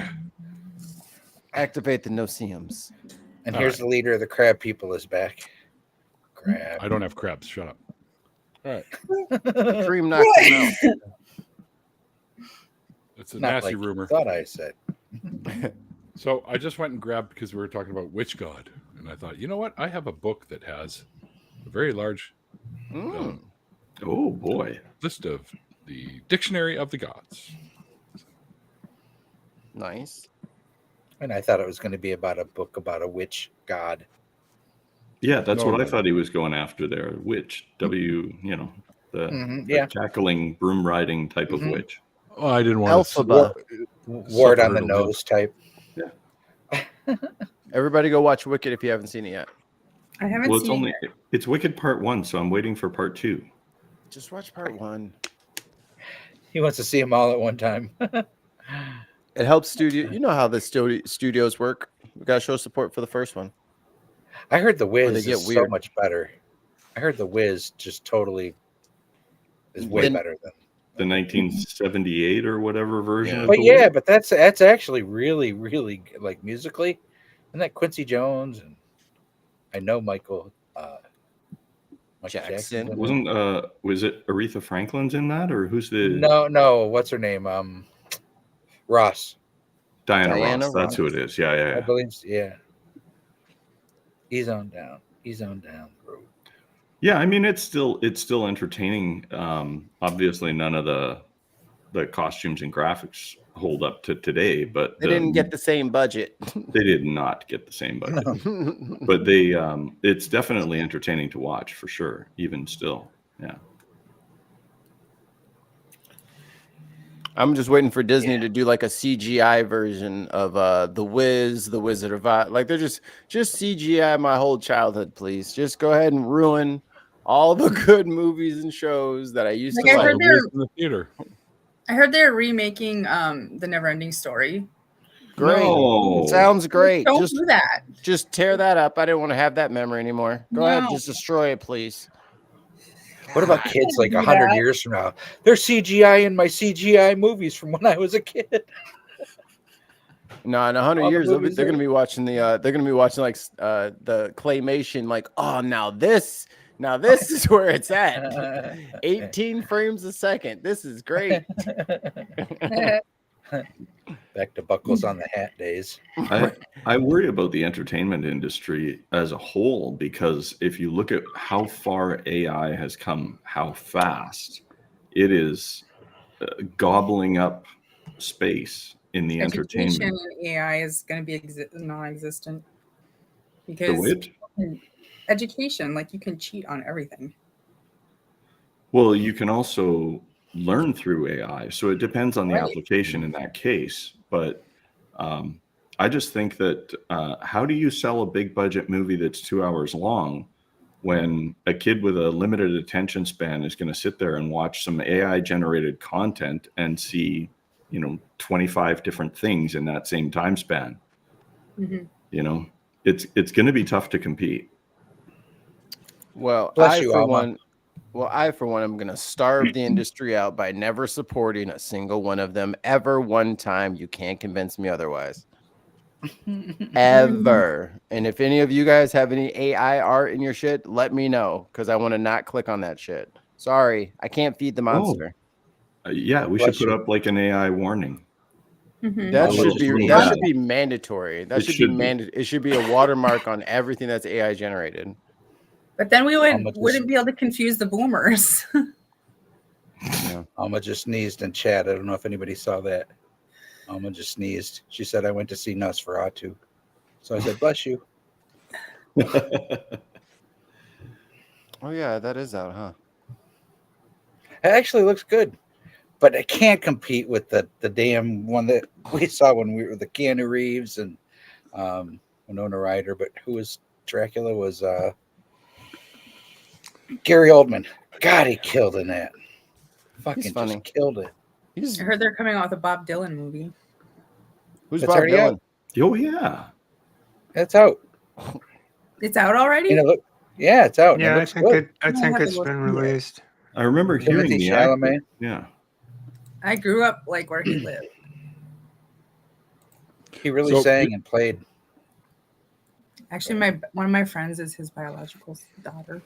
Activate the no-see-ums. And All here's the leader of the crab people is back. Crab. I don't have crabs. Shut up. All right. Cream knocked him out. It's a Not nasty like you rumor. thought I said. So I just went and grabbed, because we were talking about witch god, and I thought, you know what? I have a book that has a very large Mm. Oh boy. list of the Dictionary of the Gods. Nice. And I thought it was going to be about a book about a witch god. Yeah, that's No, what I no. thought he was going after there. Witch. The Mhm, the yeah. cackling broom riding type of Mhm. witch. Oh, I didn't want to. Alphaba. Ward on the Suffered a little. nose type. Everybody go watch Wicked if you haven't seen it yet. I haven't Well, it's seen only it's Wicked Part 1, so I'm waiting for Part 2. Just watch part 1. He wants to see them all at one time. It helps studio. You know how the studios work. We gotta show support for the first one. I heard the they Wiz get is so weird. much better. I heard the Wiz just totally is way Then- better than. The 1978 or whatever version. Yeah. of But the yeah, Wiz. but that's actually really, really good, like musically, and that Quincy Jones and I know Michael Jackson. Jackson. Was it Aretha Franklin's in that, or who's the No, what's her name? Ross, Diana Diana Ross? That's who it is. Yeah, yeah, I yeah. believe. Yeah, he's on down. He's on down, bro. Yeah, I mean it's still entertaining. Obviously, none of the costumes and graphics hold up to today, but They didn't get the same budget. they did not get the same budget. But it's definitely entertaining to watch for sure, even still. Yeah. I'm just waiting for Disney to do like a CGI version of The Wiz, The Wizard of Oz. Like they're just CGI my whole childhood, please. Just go ahead and ruin all the good movies and shows that I used to I like. heard they're in the theater. I heard they're remaking the Neverending Story. Great. No. Sounds great. Don't do that. Just tear that up. I didn't want to have that memory anymore. Go ahead, No. just destroy it, please. What about kids like do 100 that. years from now? They're CGI in my CGI movies from when I was a kid. No, in 100 All the years, movies they're are- gonna be watching the like the claymation. Like, oh, now this is where it's at. 18 frames a second. This is great. Back to buckles on the hat days. I worry about the entertainment industry as a whole, because if you look at how far AI has come, how fast it is gobbling up space in the Education entertainment. in AI is going to be non-existent The because wit? education, like you can cheat on everything. Well, you can also learn through AI. So it depends on the Right. application in that case. But I just think that how do you sell a big budget movie that's 2 hours long when a kid with a limited attention span is going to sit there and watch some AI generated content and see, 25 different things in that same time span? Mm-hmm. It's going to be tough to compete. Well, Bless you, Alma. I for one am gonna starve the industry out by never supporting a single one of them ever one time. You can't convince me otherwise. Ever. And if any of you guys have any AI art in your shit, let me know, because I want to not click on that shit. Sorry, I can't feed the monster. Yeah, we Bless should put you. up like an AI warning. Mhm. That Oh, should just be little that bad. should be mandatory. That It should should be be. mandatory. It should be a watermark on everything that's AI generated. But then we Alma just- wouldn't be able to confuse the boomers. Alma just sneezed in chat. I don't know if anybody saw that. Alma just sneezed. She said, I went to see Nosferatu. So I said, bless you. Oh yeah, that is out, huh? It actually looks good, but it can't compete with the damn one that we saw when we were the Keanu Reeves and Winona Ryder. But who was Dracula was Gary Oldman. God, he killed in that. Fucking funny. just killed it. He's I heard they're coming out with a Bob Dylan movie. who's That's Bob already Dylan? out. Oh, yeah. That's out. It's out already? And it look, yeah, it's out. and Yeah, it I looks think good. I I'll think have to it's go been see it. released. I remember hearing Timothy the actor. Chalamet. Yeah. I grew up like where he lived. He really So- sang and played. Actually, one of my friends is his biological daughter.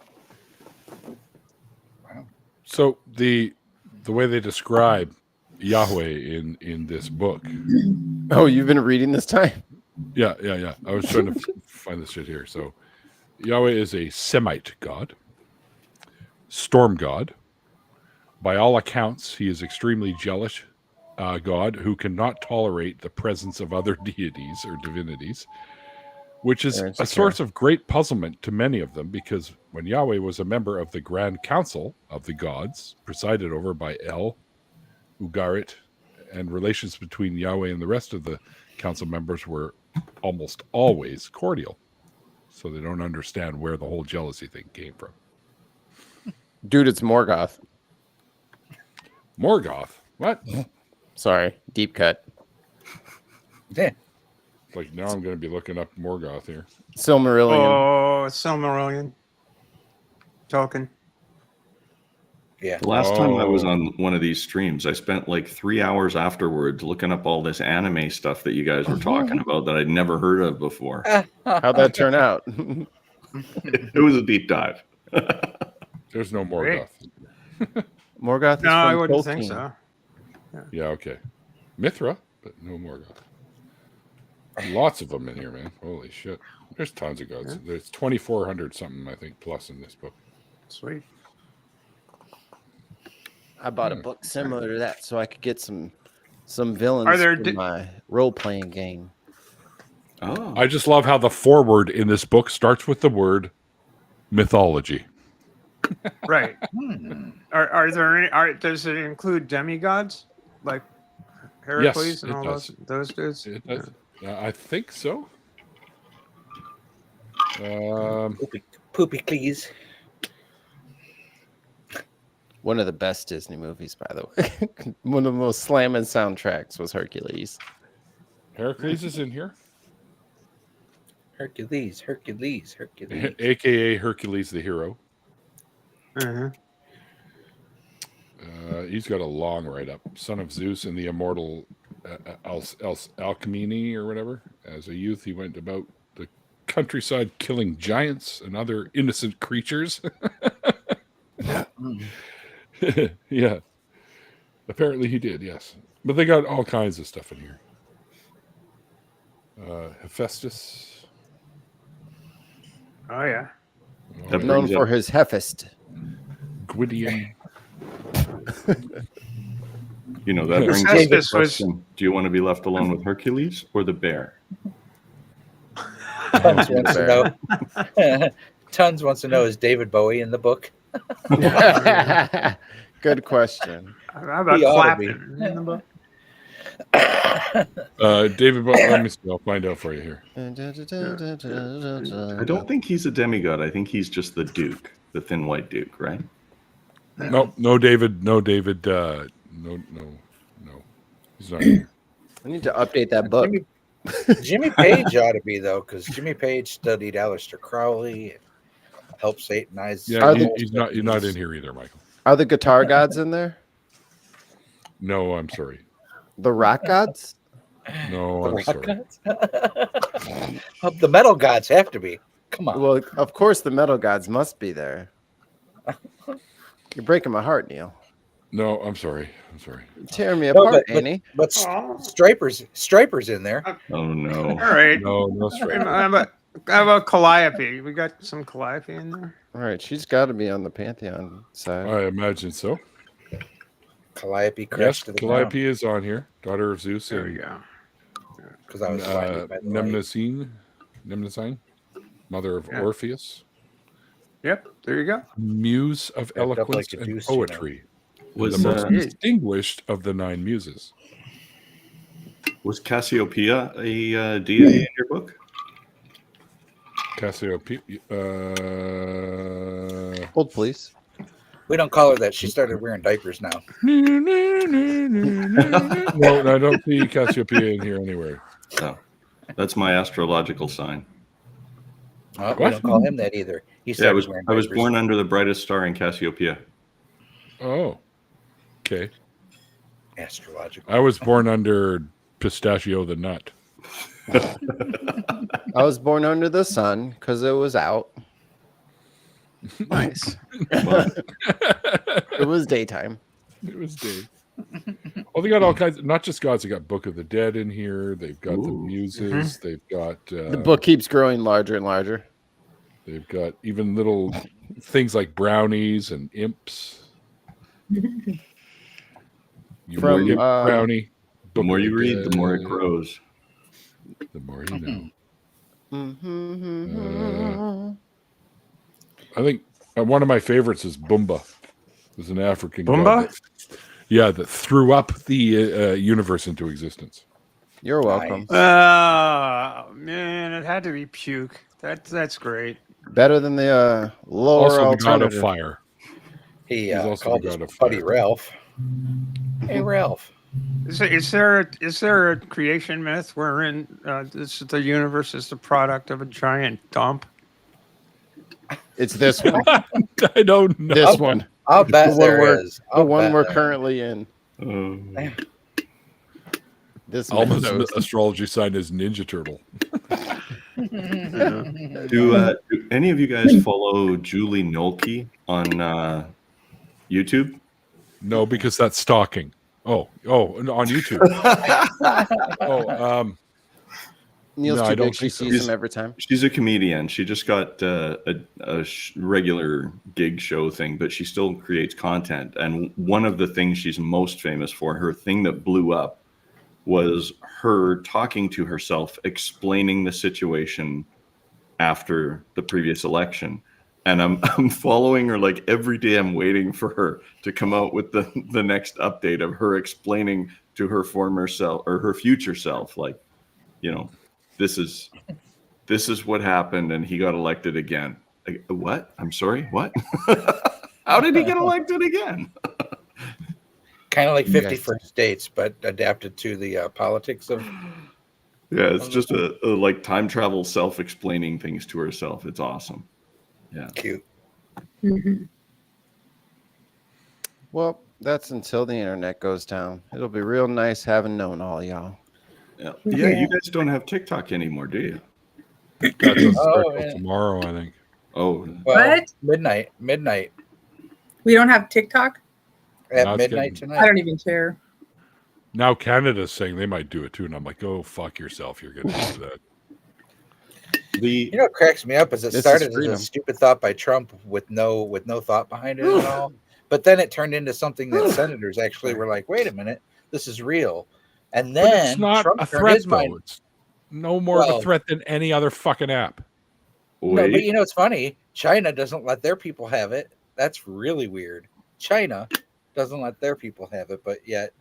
So the way they describe Yahweh in this book, Oh, you've been reading this time? yeah. I was trying to find this shit here. So Yahweh is a Semite god, storm god. By all accounts, he is extremely jealous god who cannot tolerate the presence of other deities or divinities, which is Very a insecure. source of great puzzlement to many of them, because when Yahweh was a member of the Grand Council of the gods, presided over by El, Ugarit, and relations between Yahweh and the rest of the council members were almost always cordial. So they don't understand where the whole jealousy thing came from. Dude, it's Morgoth. Morgoth? What? Sorry, deep cut. Yeah. Like, now I'm going to be looking up Morgoth here. Silmarillion. Oh, Silmarillion. Tolkien. Yeah. The last time I was Oh. on one of these streams, I spent like 3 hours afterwards looking up all this anime stuff that you guys were talking about that I'd never heard of before. How'd that turn out? It was a deep dive. There's no Great. Morgoth. Morgoth is No, I from wouldn't think Tolkien. so. Yeah, okay. Mithra, but no Morgoth. Lots of them in here, man. Holy shit. There's tons of gods. Yeah. There's 2,400 something, I think, plus in this book. Sweet. I bought a book similar to that so I could get some some villains Are there in my role-playing game. Oh, I just love how the foreword in this book starts with the word mythology. Right. Hmm. Are there any? Does it include demigods like Heracles and it all does. those dudes? It does. I think so. Poopy please. One of the best Disney movies, by the way. One of the most slamming soundtracks was Hercules. Heracles is in here, Hercules. aka Hercules the hero. Uh-huh. He's got a long write-up. Son of Zeus and the immortal Alcmene or whatever. As a youth, he went about the countryside killing giants and other innocent creatures. Yeah. Apparently he did, yes. But they got all kinds of stuff in here. Hephaestus. Oh yeah. That Known brings for up- his Hephaest. Gwydion. you know, that brings up Hephaestus the was- question, do you want to be left alone with Hercules or the bear? Tons wants to know. Tons wants to know, is David Bowie in the book? Good question. How about He ought to be. Clapton in the book? David, let me see. I'll find out for you here. I don't think he's a demigod. I think he's just the Duke, the thin white Duke, right? No, David. No. He's not here. I need to update that book. Jimmy Page ought to be, though, because Jimmy Page studied Aleister Crowley and helped Satanize. Yeah, the- he's not in here either, Michael. Are the guitar gods in there? No, I'm sorry. The rock gods? No, I'm sorry. The metal gods have to be. Come on. Well, of course the metal gods must be there. You're breaking my heart, Neil. No, I'm sorry. You're tearing me No, apart, but- Annie. But Oh. Striper's in there. Oh no. All right. No strike. How about Calliope? We got some Calliope in there. All right, she's got to be on the Pantheon side. I imagine so. Calliope Yes, crashed to the ground. Calliope is on here. Daughter of Zeus There we and go. Because I was blinded by the light. Mnemosyne, mother of Yeah. Orpheus, Yep. There you go. muse of Wrapped up eloquence like a and deuce, you know. poetry, Was the most Yeah. distinguished of the 9 muses. was Cassiopeia a deity in your book? Cassiopeia. Hold, please. We don't call her that. She started wearing diapers now. No, I don't see Cassiopeia in here anywhere. No. That's my astrological sign. We What? don't call him that either. He Yeah, started wearing I was diapers. born under the brightest star in Cassiopeia. Oh, okay. Astrological. I was born under Pistachio the Nut. I was born under the sun because it was out. Nice. Well, It was daytime. It was Dave. Oh, they got all kinds. Not just gods. They got Book of the Dead in here. They've got the Ooh. muses. They've got. The book keeps growing larger and larger. They've got even little things like brownies and imps. You From, imp brownie. the Book more of you read, the more it Dead, grows. The more you know. Mm-hmm. I think one of my favorites is Bumba. There's an African god Bumba? that threw up the universe into existence. You're welcome. Oh man, it had to be puke. That's great. Better than the lower Also the god of alternative. fire. He He's also called the his god of buddy fire. Ralph. Hey, Ralph. Is there a creation myth wherein the universe is the product of a giant dump? It's this one. I don't know. This one. I'll bet one there we're- is. The I'll one bet we're there is. currently in. This Almost mythos. astrology sign is Ninja Turtle. Do any of you guys follow Julie Nolke on YouTube? No, because that's stalking. Oh, on YouTube. Neil's No, I too don't big. She think so. sees him every time. She's a comedian. She just got a regular gig show thing, but she still creates content. And one of the things she's most famous for, her thing that blew up, was her talking to herself, explaining the situation after the previous election. And I'm following her like every day. I'm waiting for her to come out with the next update of her explaining to her former self or her future self, like, you know, this is what happened and he got elected again. Like, what? I'm sorry, what? How did he get elected again? Kind of like You 50 guys- First Dates, but adapted to the politics of. Yeah, it's just a like time travel self-explaining things to herself. It's awesome. Yeah. Cute. Mhm. Well, that's until the internet goes down. It'll be real nice having known all y'all. Yeah. Yeah, you guys don't have TikTok anymore, do you? That doesn't start Oh, till yeah. tomorrow, I think. Oh, Well, What? midnight We don't have TikTok. at Now it's midnight getting- I tonight. don't even care. Now Canada's saying they might do it too, and I'm like, go fuck yourself. You're going to do that. You know what cracks me up is it This is started as freedom. a stupid thought by Trump with no thought behind it at all. But then it turned into something that senators actually were like, wait a minute, this is real. And But then it's not Trump a turned threat, his though. mind. It's no more of Well- a threat than any other fucking app. No, but wait. you know it's funny. China doesn't let their people have it. That's really weird. China doesn't let their people have it, but yet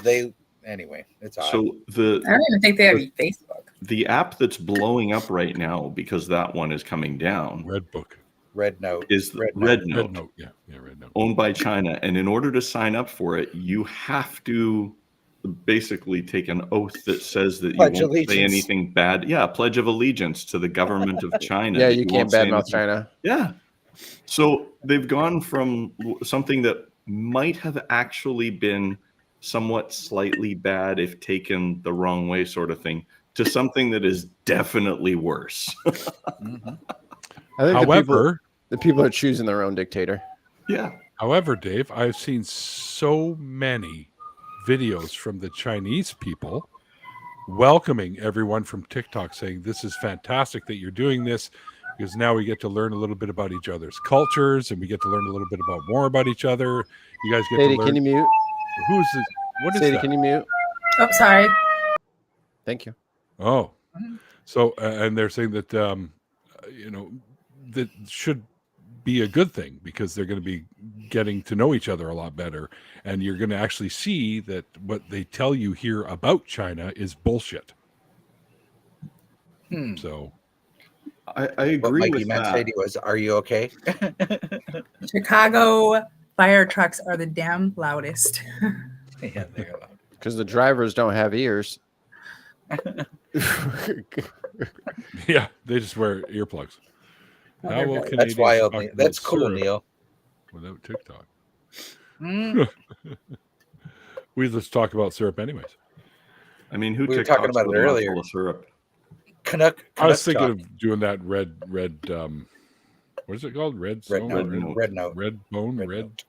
they anyway. It's odd. So I don't even think they have Facebook. the app that's blowing up right now because that one is coming down Red Book. Red Note is Red Red Red Note, Note. Yeah, Red Note. owned by China. And in order to sign up for it, you have to basically take an oath that says that you Pledge won't say allegiance. anything bad. Yeah, Pledge of Allegiance to the government of China. Yeah, that you can't won't say badmouth anything- China. Yeah. So they've gone from something that might have actually been somewhat slightly bad if taken the wrong way, sort of thing, to something that is definitely worse. Mhm. I think However, the people are choosing their own dictator. Yeah. however, Dave, I've seen so many videos from the Chinese people welcoming everyone from TikTok, saying this is fantastic that you're doing this because now we get to learn a little bit about each other's cultures and we get to learn a little bit about more about each other. You guys get Sadie, to learn can you mute? who's this, what is Sadie, that? can you mute? Oh, sorry. Thank you. Oh, Mhm. so and they're saying that you know that should be a good thing because they're going to be getting to know each other a lot better, and you're going to actually see that what they tell you here about China is bullshit. Hmm. So I What agree Mikey with meant that. Sadie was, "Are you okay?" Chicago fire trucks are the damn loudest. Yeah, they're allowed. Because the drivers don't have ears. yeah, they just wear earplugs. Oh, How they're will very- Canadians That's wild. talk Neil. about That's cool, syrup Neil. without TikTok? Mm. We just talk about syrup anyways. I mean, who We were talking TikToks about it with a mouthful earlier. of syrup? Canuck. I was Canuck thinking talk. of doing that red what is it called? Red Red zone? Note. Note. Red Note. Red bone? Red Red Note.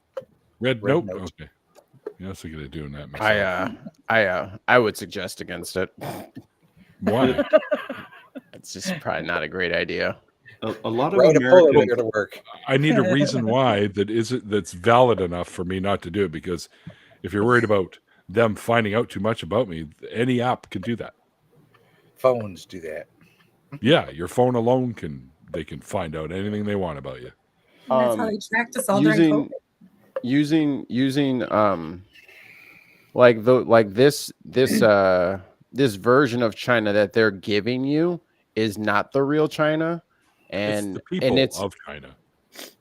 Red Red note? Note. Okay. Yeah, I was thinking of doing that myself. I would suggest against it. Why? It's just probably not a great idea. A lot of Ride a polar Americans. bear to work. I need a reason why that's valid enough for me not to do it, because if you're worried about them finding out too much about me, any app can do that. Phones do that. Yeah, your phone alone can find out anything they want about you. And that's how they tracked us all during COVID. using this version of China that they're giving you is not the real China, and it's the people and it's of China. It's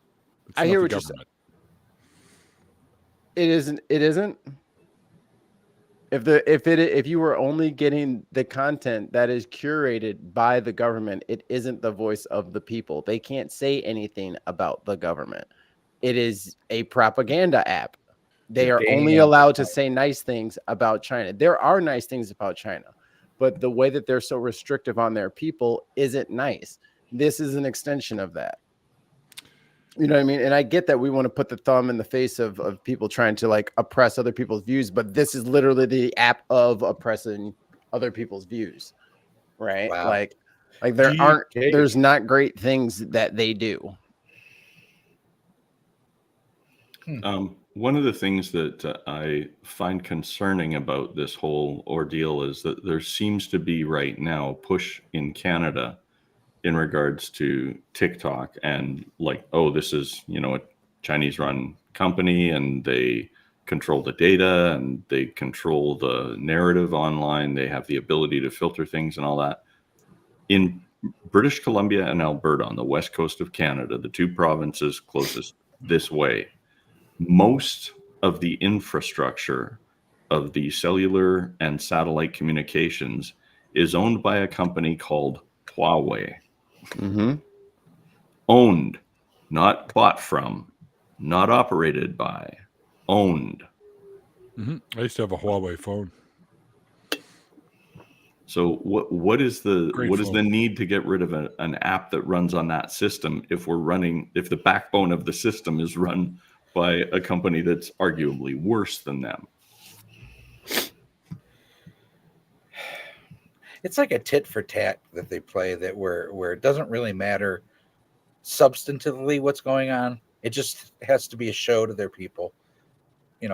I not hear the what you're saying. government. It isn't. If you were only getting the content that is curated by the government, it isn't the voice of the people. They can't say anything about the government. It is a propaganda app. They are only Damn. allowed to say nice things about China. There are nice things about China, but the way that they're so restrictive on their people isn't nice. This is an extension of that. You know what I mean? And I get that we want to put the thumb in the face of people trying to like oppress other people's views, but this is literally the app of oppressing other people's views, right? Wow. Like Okay. there's not great things that they do. One of the things that I find concerning about this whole ordeal is that there seems to be right now push in Canada in regards to TikTok and like, oh, this is, a Chinese run company and they control the data and they control the narrative online. They have the ability to filter things and all that. In British Columbia and Alberta on the west coast of Canada, the two provinces closest this way, most of the infrastructure of the cellular and satellite communications is owned by a company called Huawei. Mm-hmm. Owned, not bought from, not operated by, owned. I used to have a Huawei phone. So what is the Great the phone. need to get rid of an app that runs on that system if the backbone of the system is run by a company that's arguably worse than them? It's like a tit for tat that they play that where it doesn't really matter substantively what's going on. It just has to be a show to their people.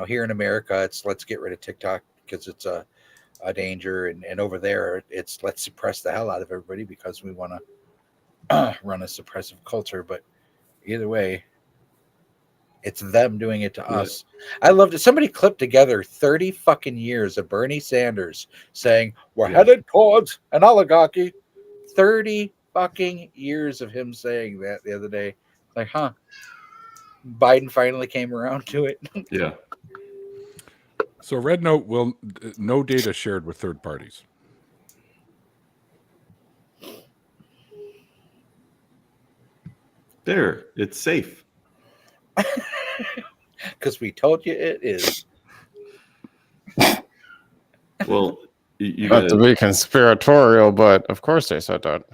Here in America, it's let's get rid of TikTok because it's a danger, and over there it's let's suppress the hell out of everybody because we want to run a suppressive culture. But either way, it's them doing it to us. I loved it. Somebody clipped together 30 fucking years of Bernie Sanders saying we're headed towards an oligarchy. 30 fucking years of him saying that the other day. Like, huh? Biden finally came around to it. Yeah. So Red Note will no data shared with third parties. There, it's safe. Because we told you it is. Well, you Not to be conspiratorial, but of course they said that.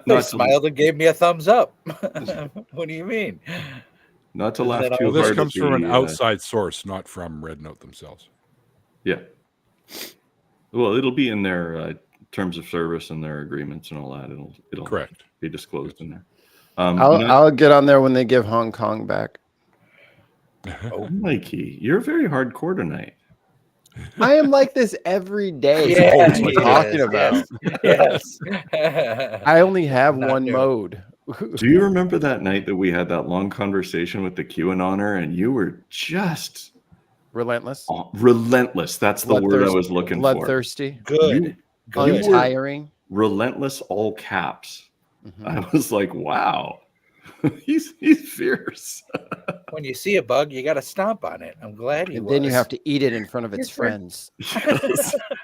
They smiled and gave me a thumbs up. What do you mean? Not to Isn't laugh that too Well, hard. this at comes from an the, outside source, not from Red Note themselves. Yeah. Well, it'll be in their terms of service and their agreements and all that. It'll Correct. be disclosed in there. I'll get on there when they give Hong Kong back. Oh, Mikey, you're very hardcore tonight. I am like this every day. Yeah, What are you talking about? Yes. I only have Not one new. mode. Do you remember that night that we had that long conversation with the QAnoner and you were just Relentless. relentless? That's the word I was looking for. Bloodthirsty. Good. Good. Untiring. Relentless, all caps. Mhm. I was like, wow, he's fierce. When you see a bug, you got to stomp on it. I'm glad he And was. then you have to eat it in front of its friends.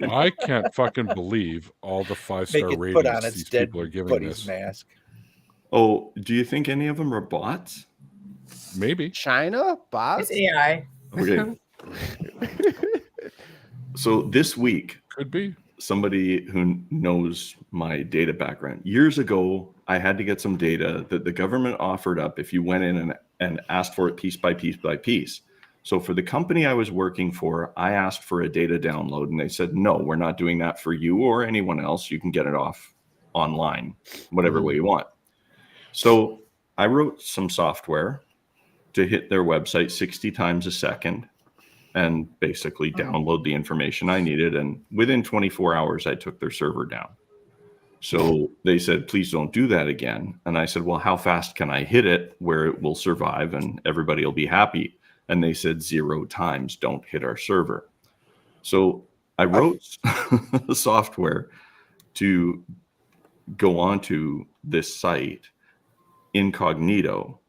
I can't fucking believe all the 5-star make it ratings put on its these dead people are giving buddy's this. mask. Oh, do you think any of them are bots? Maybe. China? Bots? It's AI. Okay. So this week, Could be. somebody who knows my data background, years ago, I had to get some data that the government offered up if you went in and asked for it piece by piece by piece. So for the company I was working for, I asked for a data download and they said, no, we're not doing that for you or anyone else. You can get it off online, whatever way you want. So I wrote some software to hit their website 60 times a second and basically download the information I needed. And within 24 hours, I took their server down. So they said, please don't do that again. And I said, well, how fast can I hit it where it will survive and everybody will be happy? And they said 0 times, don't hit our server. So I wrote the software to go onto this site incognito.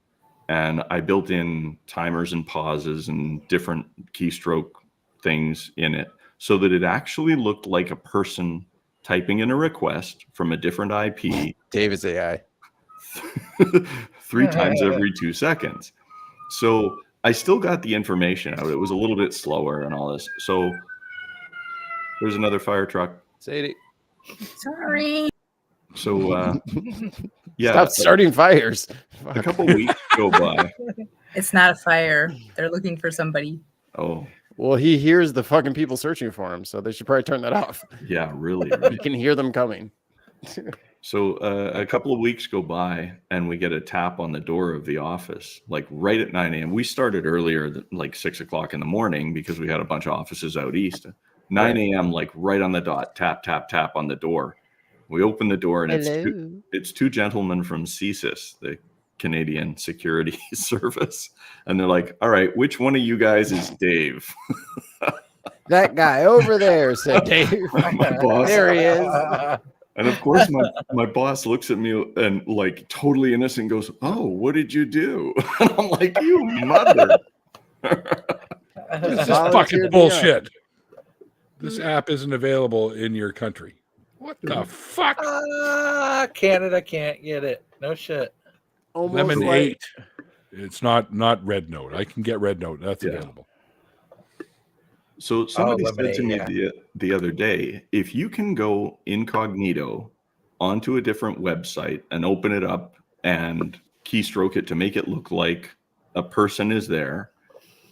And I built in timers and pauses and different keystroke things in it so that it actually looked like a person typing in a request from a different IP David's AI. 3 times every 2 seconds. So I still got the information out. It was a little bit slower and all this. So there's another fire truck. Sadie. Sorry. So yeah, Stop starting fires. a couple weeks go by. It's not a fire. They're looking for somebody. Oh, Well, he hears the fucking people searching for him, so they should probably turn that off. yeah, really. You can hear them coming. So a couple of weeks go by, and we get a tap on the door of the office, like right at 9 a.m. We started earlier, like 6 o'clock in the morning, because we had a bunch of offices out east. 9 a.m., like right on the dot, tap, tap, tap on the door. We open the door, and it's two gentlemen from CSIS, the Canadian Security Service. And they're like, all right, which one of you guys is Dave? That guy over there, said Dave. My boss. There he is. And of course, my boss looks at me and like totally innocent goes, "Oh, what did you do?" And I'm like, "You mother." This is fucking bullshit. This app isn't available in your country. What the fuck? Canada can't get it. No shit. Lemon 8. It's not Red Note. I can get Red Note. That's available. So somebody said to me Lemonade, the other day, if you can go incognito onto a different website and open it up and keystroke it to make it look like a person is there,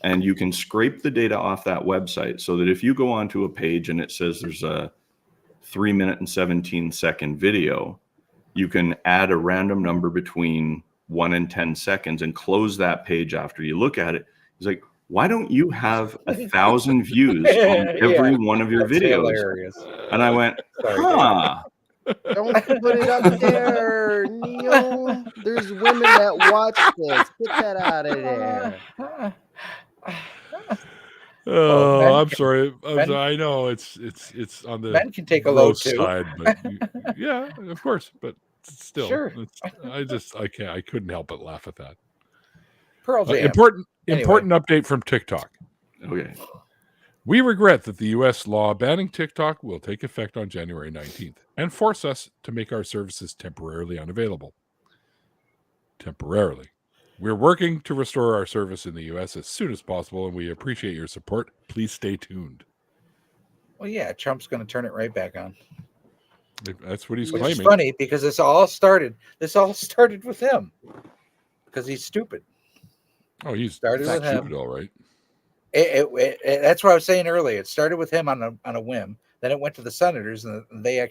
and you can scrape the data off that website so that if you go onto a page and it says there's a 3-minute and 17-second video, you can add a random number between 1 and 10 seconds and close that page after you look at it. It's like, why don't you have 1,000 views on every one of your videos? Hilarious. And I went, Sorry, huh. Don't put it up there, Neil. There's women that watch this. Get that out of there. Oh, men I'm can- sorry. men- I know it's on the Men can take a load gross too. side, but yeah, of course. But still, Sure. I can't. I couldn't help but laugh at that. Pearl Jam. Important update from TikTok. Okay. We regret that the U.S. law banning TikTok will take effect on January 19th and force us to make our services temporarily unavailable. Temporarily. We're working to restore our service in the U.S. as soon as possible, and we appreciate your support. Please stay tuned. Well, yeah, Trump's going to turn it right back on. That's what he's Which is claiming. funny because this all started with him because he's stupid. Oh, he's Started with him. stupid, all right. That's what I was saying earlier. It started with him on a whim. Then it went to the senators, and they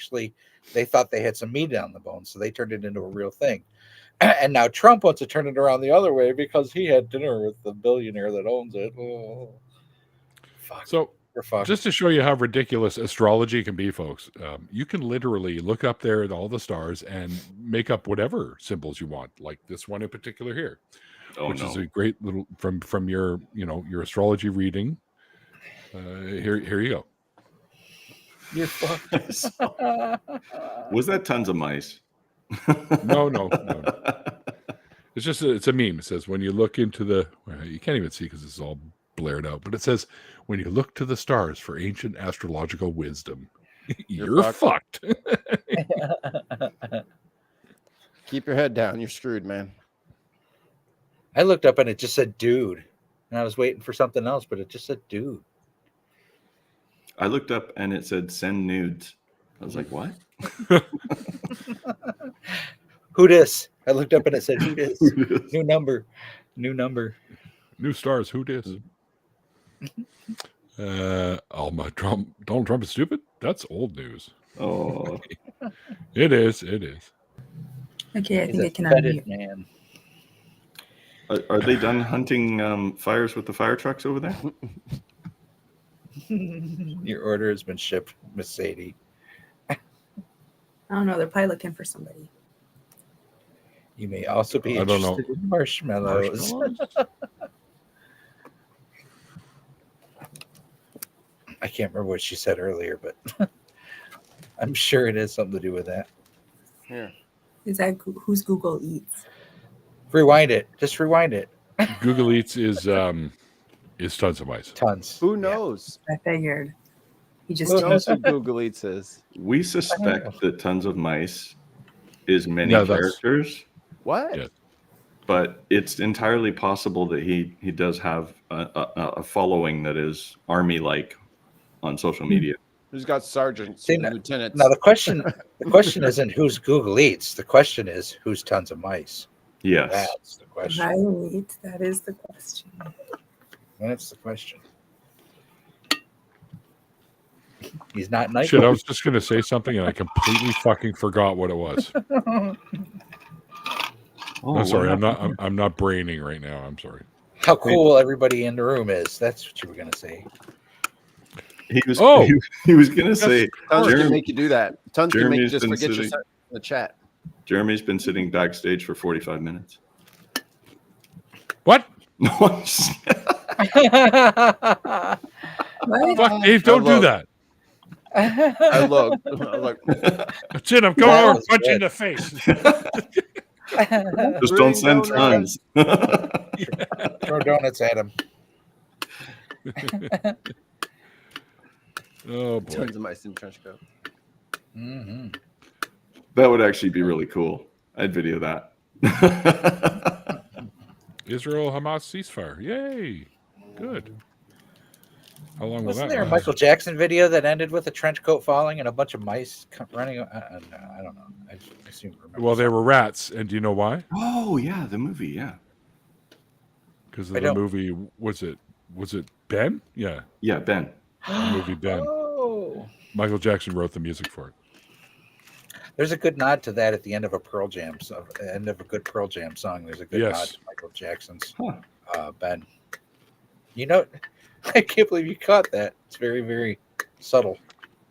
thought they had some meat on the bone, so they turned it into a real thing. And now Trump wants to turn it around the other way because he had dinner with the billionaire that owns it. Oh, fuck. So, We're fucked. just to show you how ridiculous astrology can be, folks, you can literally look up there at all the stars and make up whatever symbols you want, like this one in particular here. Oh, which no. is a great little from your your astrology reading. Here you go. You're fucked. Was that tons of mice? No. It's just it's a meme. It says when you look into the you can't even see because it's all blared out, but it says when you look to the stars for ancient astrological wisdom, you're fucked. Keep your head down. You're screwed, man. I looked up and it just said dude. And I was waiting for something else, but it just said dude. I looked up and it said send nudes. I was like, what? Who dis? I looked up and it said who dis? New number. New stars. Who dis? Donald Trump is stupid. That's old news. Oh, It is. Okay, I He's think a I can fetid unmute. man. are they done hunting fires with the fire trucks over there? Your order has been shipped, Miss Sadie. I don't know. They're probably looking for somebody. You may also be I don't know. interested in marshmallows. I can't remember what she said earlier, but I'm sure it has something to do with that. Here. Is that who's Google Eats? Rewind it. Just rewind it. Google Eats is tons of mice. Tons. Who knows? I figured. He just Who knows who Google Eats is? We suspect that tons of mice is many Yeah, that's- characters, What? Yeah. but it's entirely possible that he does have a following that is army-like on social media. Who's got sergeants See, and lieutenants? Now the question isn't who's Google Eats. The question is who's tons of mice. Yes. That's the question. right. That is the question. That's the question. He's not nice. Shit, I was just going to say something and I completely fucking forgot what it was. Oh, I'm sorry. what I'm not braining right now. I'm sorry. How cool everybody in the room is. That's what you were gonna say. He was. Oh. He was gonna say. Tons can Jeremy- make you do that. Tons can make you Jeremy's just been forget sitting- your in the chat. Jeremy's been sitting backstage for 45 minutes. What? No, I'm just- What? Fuck, Dave, don't do look. that. I looked. I was like, That's it. I'm going That over was punch in good. the face. just don't send tons. Throw donuts at him. Oh, boy. tons of mice in trench coat. Mm-hmm. That would actually be really cool. I'd video that. Israel Hamas ceasefire. Yay. Good. How long will Wasn't that there a last? Michael Jackson video that ended with a trench coat falling and a bunch of mice running? I don't know. I just seem to remember. Well, they were rats. And do you know why? Oh yeah, the movie. Yeah, Because of I the don't- movie. Was it Ben? Yeah. yeah. Ben. The movie Ben. Oh, Michael Jackson wrote the music for it. there's a good nod to that at the end of a Pearl Jam. So, end of a good Pearl Jam song. There's a good nod Yes. to Michael Jackson's Huh. Ben. You know, I can't believe you caught that. It's very, very subtle.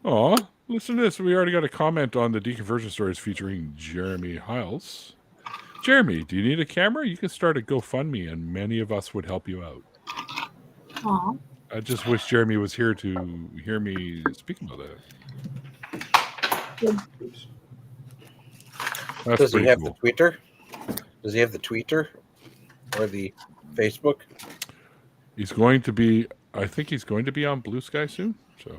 Oh, listen to this. We already got a comment on the deconversion stories featuring Jeremy Hiles. Jeremy, do you need a camera? You can start a GoFundMe and many of us would help you out. Aw. I just wish Jeremy was here to hear me speak about that. That's Does he pretty have cool. the Twitter? Does he have the Twitter or the Facebook? He's going to be, I think he's going to be on Blue Sky soon. So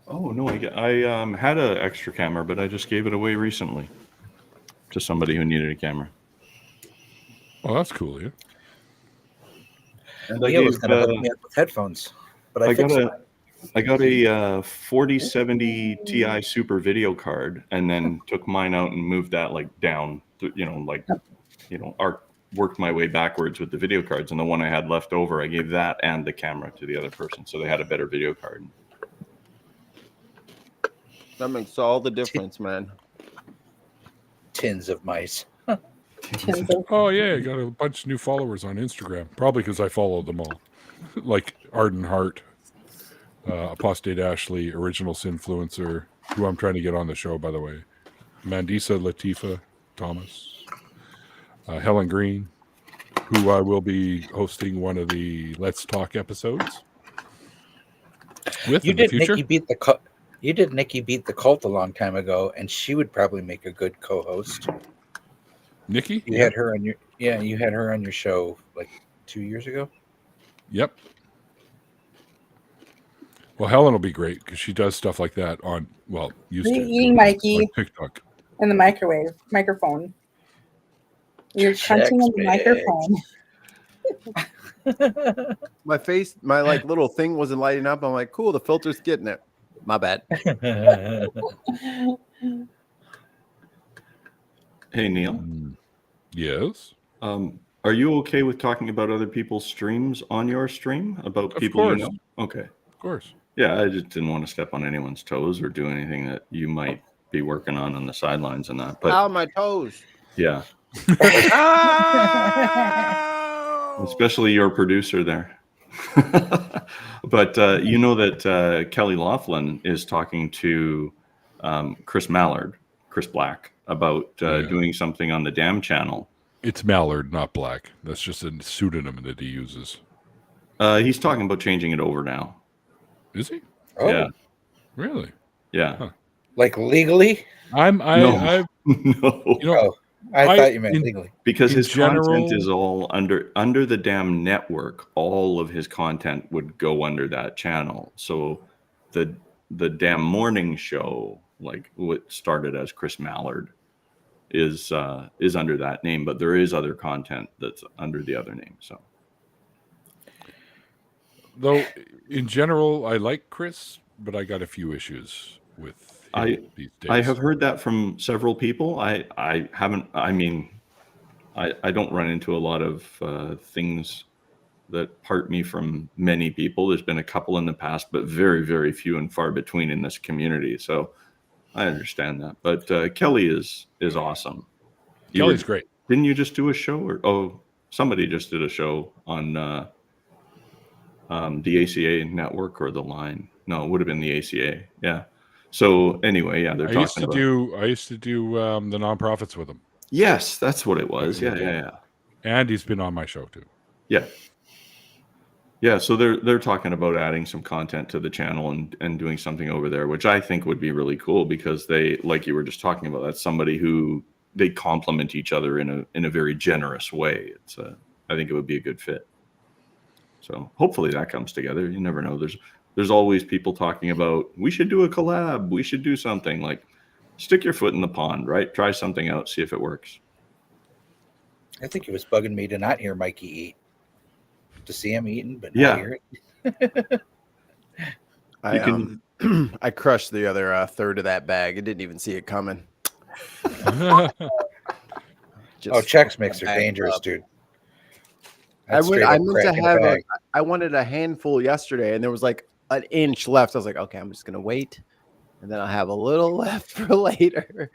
Oh no, I had an extra camera, but I just gave it away recently to somebody who needed a camera. oh, that's cool, yeah. And I Neil was gave, going to hook me up with headphones, but I fixed it. I got a 4070 Ti Super video card, and then took mine out and moved that like down, worked my way backwards with the video cards, and the one I had left over, I gave that and the camera to the other person, so they had a better video card. That makes all the difference, man. Tins of mice. Oh, yeah. I got a bunch of new followers on Instagram. Probably because I followed them all. Like Arden Hart, Apostate Ashley, Original Sinfluencer, who I'm trying to get on the show, by the way. Mandisa Latifa Thomas. Helen Green, who I will be hosting one of the Let's Talk episodes with You in the did future. Nikki beat the cult. You did Nikki beat the cult a long time ago, and she would probably make a good co-host. Nikki? You had her on your you had her on your show like 2 years ago. Yep. Well, Helen will be great because she does stuff like that on, well, used to Eating Mikey on TikTok. in the microphone. You're crunching on the microphone. My face, my like little thing wasn't lighting up. I'm like, cool, the filter's getting it. My bad. Hey Neil, Yes. are you okay with talking about other people's streams on your stream about Of people course. you know? Okay. Of course. Yeah, I just didn't want to step on anyone's toes or do anything that you might be working on the sidelines and that. But Ow, my toes. yeah, Ow! especially your producer there. But you know that Kelly Laughlin is talking to Chris Black, about doing something on the Damn channel. It's Mallard, not Black. That's just a pseudonym that he uses. He's talking about changing it over now. Is he? Oh, Yeah, Really? yeah. Huh. like legally? No. No. You know, Oh, I I- thought you meant in- legally. Because In his content general- is all under the Damn network. All of his content would go under that channel. So the Damn morning show, like what started as Chris Mallard, is under that name, but there is other content that's under the other name. So though, in general, I like Chris, but I got a few issues with him these days. I have heard that from several people. I haven't. I mean, I don't run into a lot of things that part me from many people. There's been a couple in the past, but very, very few and far between in this community. So I understand that. But Kelly is awesome. Kelly's great. Didn't you just do a show? Or somebody just did a show on the ACA network or the Line. No, it would have been the ACA. Yeah. So anyway, yeah, they're I used to do the nonprofits with him. Yes, that's what it was. Yeah. And he's been on my show too. Yeah. Yeah, so they're talking about adding some content to the channel and doing something over there, which I think would be really cool because they, like you were just talking about, that's somebody who they complement each other in a very generous way. I think it would be a good fit. So hopefully that comes together. You never know. There's always people talking about we should do a collab, we should do something. Like stick your foot in the pond, right? Try something out, see if it works. I think it was bugging me to not hear Mikey eat. To see him eating, but not hear it. I crushed the other third of that bag. I didn't even see it coming. Chex Mix are dangerous, dude. I wanted a handful yesterday, and there was like an inch left. I was like, okay, I'm just gonna wait, and then I'll have a little left for later.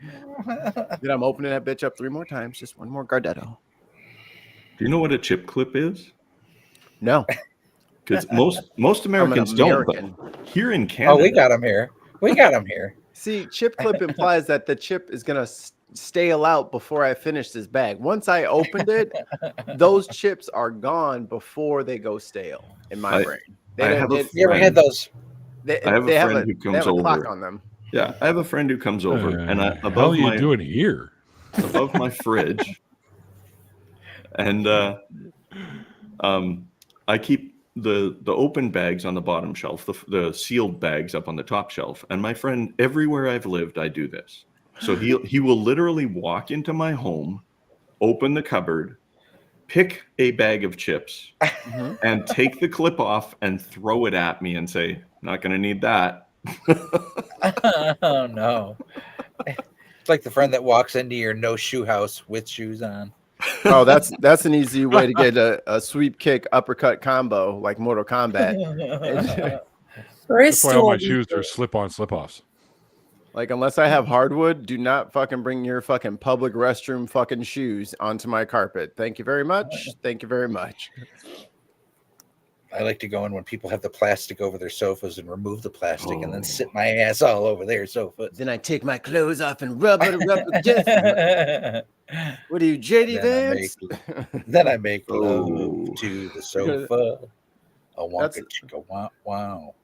Then I'm opening that bitch up 3 more times, just one more Gardetto. Do you know what a chip clip is? No, because most Americans don't. But here in Canada, we got them here. See, chip clip implies that the chip is gonna stale out before I finish this bag. Once I opened it, those chips are gone before they go stale in my brain. You ever had those? I have a friend who comes over. Clock on them. Yeah, I have a friend who comes over, and above my doing here, above my fridge, and I keep the open bags on the bottom shelf, the sealed bags up on the top shelf. And my friend, everywhere I've lived, I do this. So he will literally walk into my home, open the cupboard, pick a bag of chips, and take the clip off and throw it at me and say, "Not going to need that." Oh no! It's like the friend that walks into your no shoe house with shoes on. Oh, that's an easy way to get a sweep kick uppercut combo like Mortal Kombat. That's why all my shoes are slip-on, slip-offs. Like, unless I have hardwood, do not fucking bring your fucking public restroom fucking shoes onto my carpet. Thank you very much. Thank you very much. I like to go in when people have the plastic over their sofas and remove the plastic and then sit my ass all over their sofa. Then I take my clothes off and rub it. What are you, JD Vance? Then I make love to the sofa. A wonka chicka wow.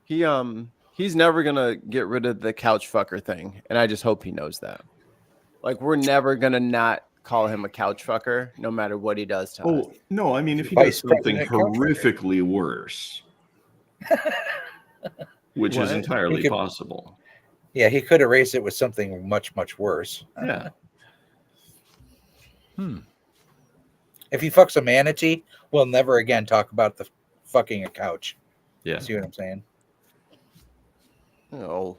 He's never gonna get rid of the couch fucker thing, and I just hope he knows that. Like, we're never gonna not call him a couch fucker, no matter what he does to us. No, I mean, if he does something horrifically worse, which is entirely possible. Yeah, he could erase it with something much, much worse. Yeah. If he fucks a manatee, we'll never again talk about the fucking a couch. Yeah. See what I'm saying? Oh.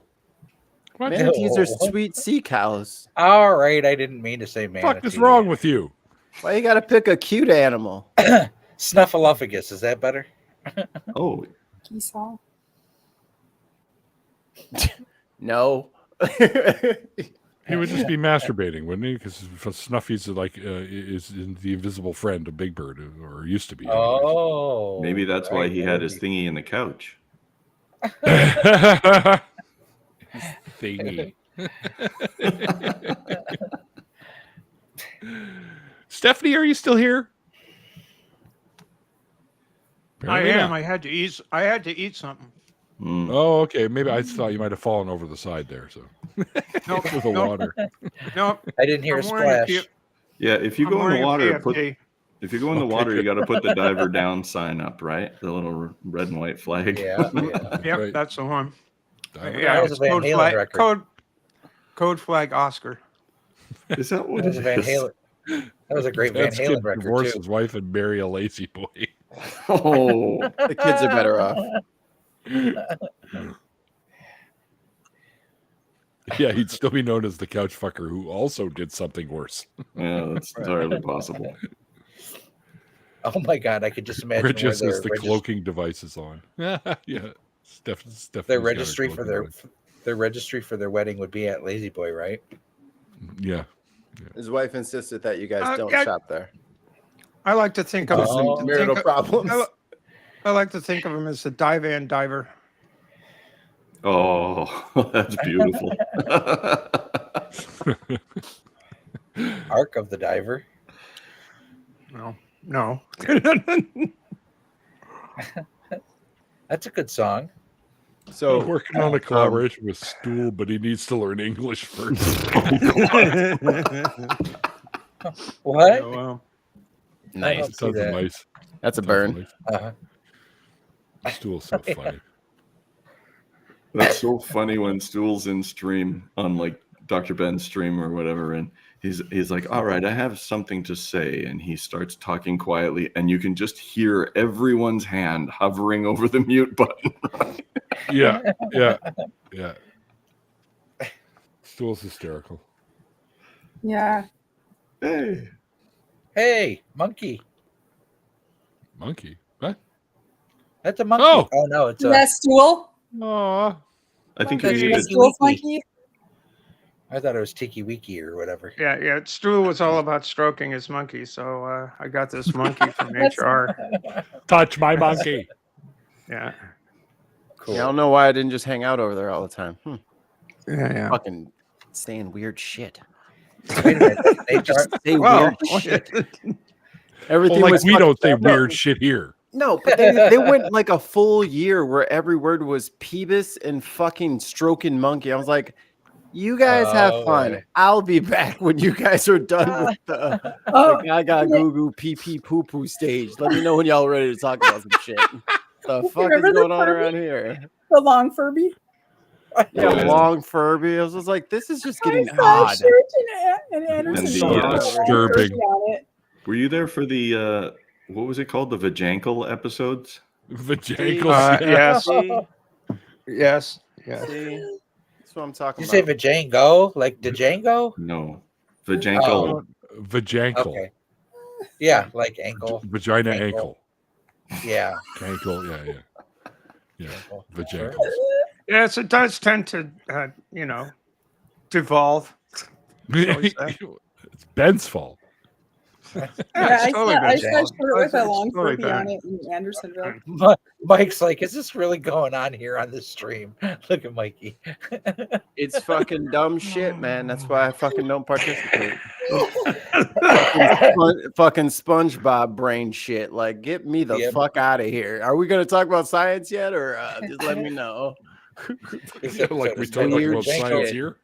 Manatees are sweet sea cows. All right, I didn't mean to say manatee. What the fuck is wrong with you? Why you gotta pick a cute animal? Snuffleupagus, is that better? Oh. Seesaw. No. He would just be masturbating, wouldn't he? Because Snuffy's like is the invisible friend of Big Bird, or used to be. Anyways. Oh, maybe that's why he had his thingy in the couch. Thingy. Stephanie, are you still here? Apparently I am. not. I had to eat something. Oh, okay. Maybe I thought you might have fallen over the side there. So Nope, with the water. No, I didn't hear a splash. Yeah, if you go in the water, if you go in the water, you got to put the diver down sign up, right? The little red and white flag. Yeah. Yep, Right. that's the one. Yeah, that was a Van Halen record. Code flag Oscar. Is that what That was a Van Halen. That was a great Van Halen record Divorce too. his wife and marry a lazy boy. Oh, The kids are better off. Yeah, he'd still be known as the couch fucker who also did something worse. yeah, that's entirely possible. Oh my God, I could just imagine Or where just as the their cloaking device is on. Yeah. Stephanie's got a registry for cloaking their registry for their wedding would be at Lazy Boy, right? device. Yeah. His wife insisted that you guys don't yeah. shop there. I like to think of Oh. Marital problems. I like to think of him as the dive-in diver. Oh, that's beautiful. Ark of the Diver. No. That's a good song. So I'm working on a collaboration with Stool, but he needs to learn English first. What? Well, nice. It sounds that. nice. That's a burn. Uh-huh. Stool's so funny. That's so funny when Stool's in stream on like Dr. Ben's stream or whatever, and he's like, all right, I have something to say, and he starts talking quietly, and you can just hear everyone's hand hovering over the mute button. Yeah. Stool's hysterical. Yeah. Hey, monkey. Monkey. What? That's a monkey. Oh. Oh no, it's a. That stool? Aw. I think That's he The needed, stool's monkey? I thought it was Tiki Wiki or whatever. yeah. Stu was all about stroking his monkey, so I got this monkey from That's- HR. Touch my monkey. Yeah. Cool. Yeah, I don't know why I didn't just hang out over there all the time. Yeah. Fucking saying weird shit. Wait a minute. They Just say Well, weird shit. Everything Well, like was we fucking- don't say No, weird shit here. No, but they went like a full year where every word was Peebus and fucking stroking monkey. I was like, you guys have fun. Oh. I'll be back when you guys are done with the Oh, gaga goo goo pee pee poo poo stage. Let me know when y'all are ready to talk about some shit. The fuck remember is the going on Furby? around here? the long Furby. Yeah, Yeah. long Furby. I was just like, this is just getting I saw a odd. shirt and Anderson And the, wrote uh, disturbing. Furby on it. were you there for the what was it called? The Vajankle episodes? Vajankles. Yes. See? Yes. See? That's what I'm talking You say about. Vajango? Like Django? No. Vajankle. Vajankle. Okay. Yeah, like ankle. Vagina Ankle. ankle. Yeah. Ankle. Yeah. Ankle. Vajankles. Yes, it does tend to, devolve. It's Ben's fault. Yeah, it's I totally saw a been shirt with it's a long totally Furby on been. it in Andersonville. Mike's like, is this really going on here on this stream? Look at Mikey. It's fucking dumb shit, man. That's why I fucking don't participate. Fucking SpongeBob brain shit. Like, get me the Yep. fuck out of here. Are we gonna talk about science yet, or just let me know? This Yeah, like episode we is talk weird about science shit. here.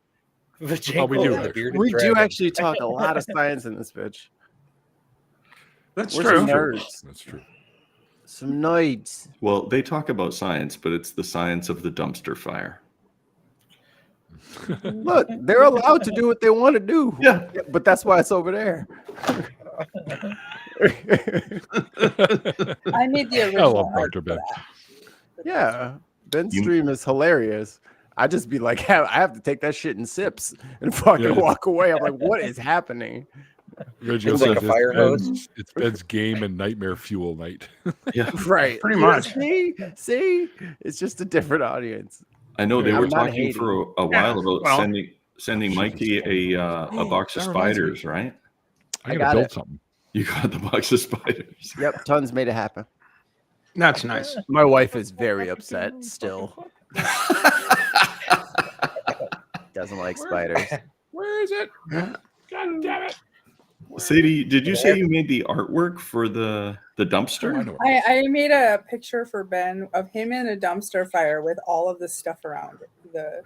Vajango Oh, we do, and the actually. bearded We do dragon. actually talk a lot of science in this bitch. That's We're true. some nerds, That's true. some nerds. Well, they talk about science, but it's the science of the dumpster fire. Look, they're allowed to do what they want to do. Yeah. But that's why it's over there. I made the I original. love art Dr. for Ben. that. Yeah, Ben's You- stream is hilarious. I just be like, I have to take that shit in sips and fucking Yeah. walk away. I'm like, what is happening? Reggie It's says like a fire hose. It's Ben's game and nightmare fuel night. Yeah. Right, Pretty Yeah, much. See, it's just a different audience. I know they I'm were not talking for a Yeah, while about well- sending Mikey a box of That reminds me. spiders, right? I got gotta build it. something. You got the box of spiders. Yep, tons made it happen. That's nice. My wife is very upset still. Doesn't like spiders. Where is it? God damn it. Sadie, did you say you made the artwork for the I dumpster? know. I made a picture for Ben of him in a dumpster fire with all of the stuff around it. It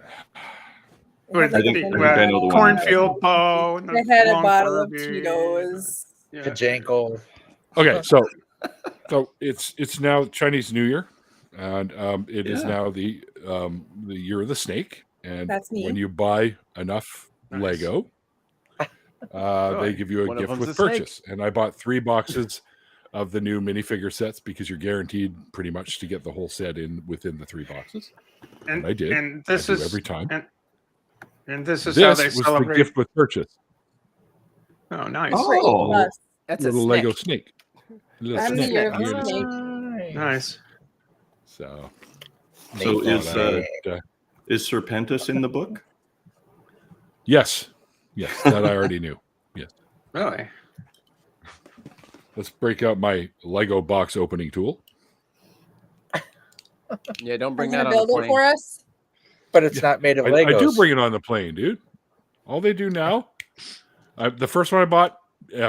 With had I think a I know the one. cornfield bow. And It had a long bottle of Furby. Cheetos. Yeah. Vajango. Okay, so it's now Chinese New Year, and it is Yeah. now the year of the snake. And That's me. when you buy enough Nice. Lego, they give you a One of gift them's with a snake. purchase. And I bought 3 boxes of the new minifigure sets because you're guaranteed pretty much to get the whole set in within the 3 boxes. And I did. And this I do is every time. And this is how This they was the celebrate. gift with purchase. Oh, nice. Oh. Yes. That's a Little snake. Lego snake. Little I'm the snake. year of the Here. snake. Nice. So So thought I would, is Serpentis in the book? yes, that I already knew. Yes. Really? Let's break out my Lego box opening tool. Yeah, don't Are bring you that gonna on the build it plane. for us? But it's not made of I Legos. do bring it on the plane, dude. All they do now, the first one I bought,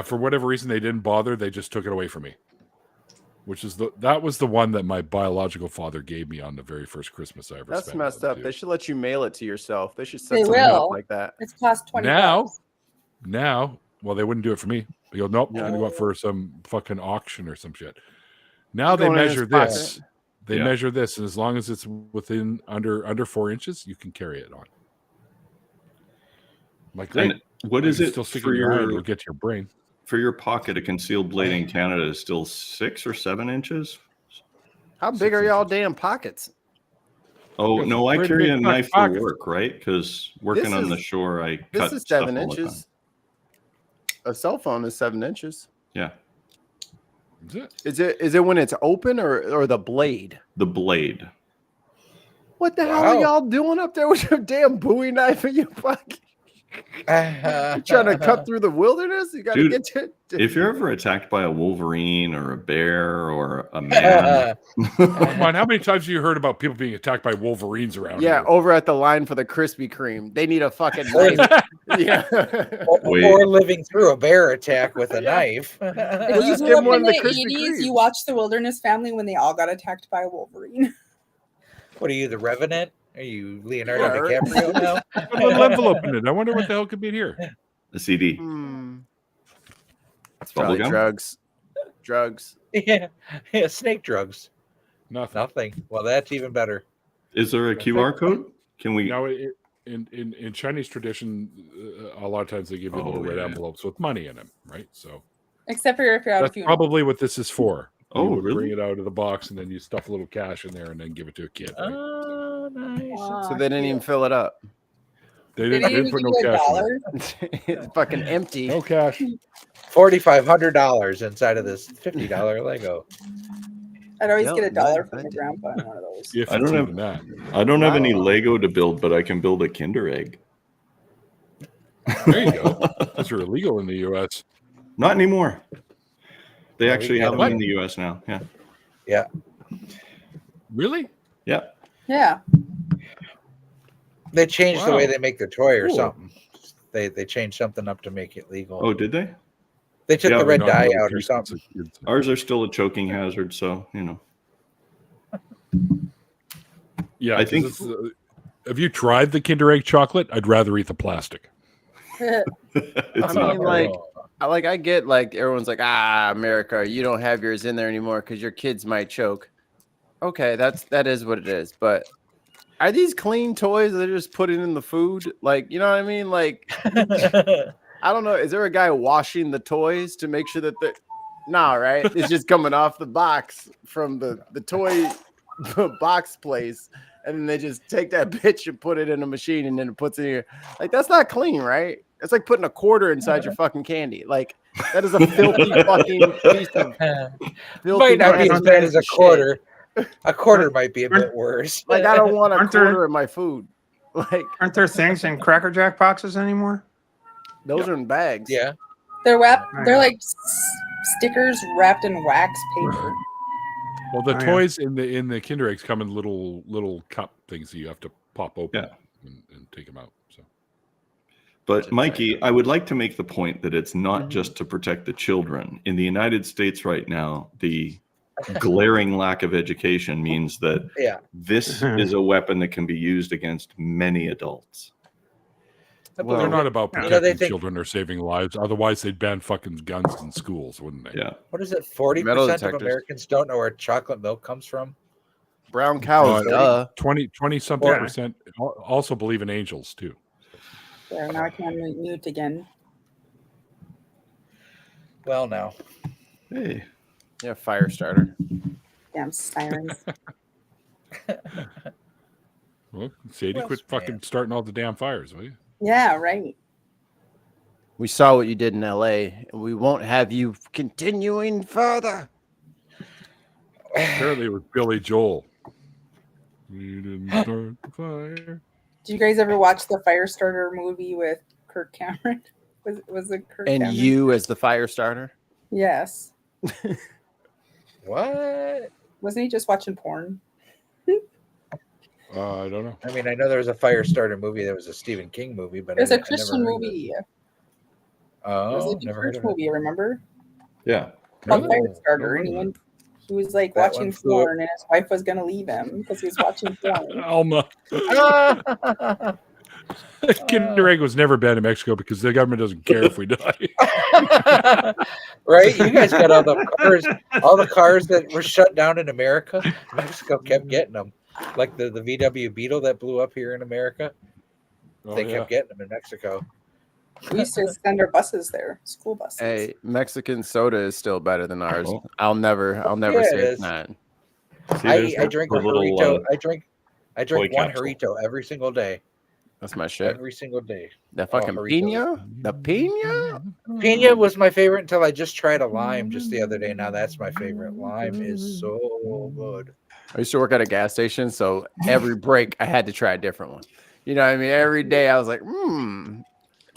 for whatever reason, they didn't bother. They just took it away from me. That was the one that my biological father gave me on the very first Christmas I ever That's spent. messed with him, up. too. They should let you mail it to yourself. They should set They something up will. like that. It's cost $20. Now, well, they wouldn't do it for me. They go, nope, Yeah. I'm gonna go up for some fucking auction or some shit. Now they Going in his measure pocket. this. They Yeah. measure this, and as long as it's within under 4 inches, you can carry it on. Like, great. And what You is can it still stick it for in your eye and your it'll get to your brain. for your pocket? A concealed blade in Canada is still 6 or 7 inches. How big 6 are y'all inches. damn pockets? Oh Yeah, no, I pretty carry big a knife for pockets. work, right? Because working This on the is- shore, I This cut is stuff 7 all the time. inches. A cell phone is 7 inches. Yeah, Is it? Is it when it's open or the blade? the blade. What the hell are Wow. y'all doing up there with your damn Bowie knife in your pocket? You trying to cut through the wilderness? You got to Dude, get to. If you're ever attacked by a wolverine or a bear or a man, Come on, how many times have you heard about people being attacked by wolverines around Yeah, here? over at the line for the Krispy Kreme, they need a fucking knife. Yeah. Wait. or living through a bear attack with a knife. If We'll you just grew give up one in of the the Krispy 80s, you Kremes. watched The Wilderness Family when they all got attacked by a Wolverine. What are you, the Revenant? Are you Leonardo Yeah, right. DiCaprio now? Put a little envelope in it. I wonder what the hell could be in here. a CD, Hmm. bubble Probably gum. drugs. Yeah, snake drugs. Nothing. Nothing. Well, that's even better. Is there a QR code? Can we? Now, in Chinese tradition, a lot of times they give you little red yeah. envelopes with money in them, right? So Except for if you're out of that's funeral. probably what this is for. Oh, You would really? Bring it out of the box and then you stuff a little cash in there and then give it to a kid. Right? Oh, nice. So they didn't even fill it up. They They didn't didn't put even no give you a cash in dollar. It's fucking empty. there. No cash. $4,500 inside of this $50 Lego. I'd always Yep, get a dollar nice. from my grandpa in one of those. If I it's don't have- even that. I don't have any Wow. Lego to build, but I can build a Kinder Egg. There you go. Those are illegal in the U.S. Not anymore. They actually have them What? in the U.S. now. Yeah. Yeah. Really? Yeah. Yeah. They changed the way Wow. they make their toy or Cool. something. They changed something up to make it legal. Oh, did they? They took yeah, the red Not dye little out or pieces something. of kids. Ours are still a choking hazard, so you know. Yeah, I 'cause think- it's, have you tried the Kinder Egg chocolate? I'd rather eat the plastic. It's I not mean, like, Oh. I get like everyone's like, America, you don't have yours in there anymore because your kids might choke. Okay, that is what it is. But are these clean toys that they're just putting in the food? Like, you know what I mean? Like, I don't know. Is there a guy washing the toys to make sure that they're no, right? It's just coming off the box from the toy box place, and then they just take that bitch and put it in a machine, and then it puts it in here. Like, that's not clean, right? It's like putting a quarter inside your fucking candy. Like, that is a filthy fucking piece of filthy Might not be as nasty bad as a shit. quarter. A quarter might be a bit worse. Like, I don't want a Aren't there- quarter in my food. Like, Aren't there things in Cracker Jack boxes anymore? those are in bags. Yeah. They're Right. They're like stickers wrapped in wax paper. Well, the Oh, yeah. toys in the Kinder Eggs come in little cup things that you have to pop open and take them out. So But Mikey, I would like to make the point that it's not just to protect the children. In the United States right now, the glaring lack of education means that Yeah. this is a weapon that can be used against many adults. Well, they're not about You know, protecting they think- children or saving lives. Otherwise, they'd ban fucking guns in schools, wouldn't they? Yeah. What is it? Metal 40% of detectors. Americans don't know where chocolate milk comes from. Brown cows, duh. 20 something Yeah. percent also believe in angels too. There, now I can mute again. Well, now. Hey. Yeah, fire starter. Damn sirens. Well, Sadie, Well, quit fucking man. starting all the damn fires, will you? Yeah, right. We saw what you did in LA, and we won't have you continuing further. Apparently, it was Billy Joel. We didn't start the fire. Did you guys ever watch the Firestarter movie with Kirk Cameron? Was it Kirk And Cameron? you as the fire starter? Yes. What? Wasn't he just watching porn? I don't know. I mean, I know there was a Firestarter movie. There was a Stephen King movie, but There's I a never Christian heard of it. movie. It Oh, was like a never heard church of it. movie, remember? Yeah. Called Really? Firestarter. And he was like That watching one flew up. porn, and his wife was going to leave him because he was watching porn. Alma. Kinder Egg was never banned in Mexico because the government doesn't care if we die. Right? You guys got all the cars that were shut down in America. Mexico kept getting them. Like the VW Beetle that blew up here in America. Oh, They yeah. kept getting them in Mexico. We used to send our buses there, school buses. Hey, Mexican soda is still better than ours. Oh. I'll never Yeah, say it it's is. not. See, there's I drink a the little, Jarrito. I toy drink one capsule. Jarrito every single day. That's my shit. Every single day. The fucking Jarritos. pina? The pina? Pina was my favorite until I just tried a lime just the other day. Now that's my favorite. Lime is so good. I used to work at a gas station, so every break I had to try a different one. You know what I mean? Every day I was like,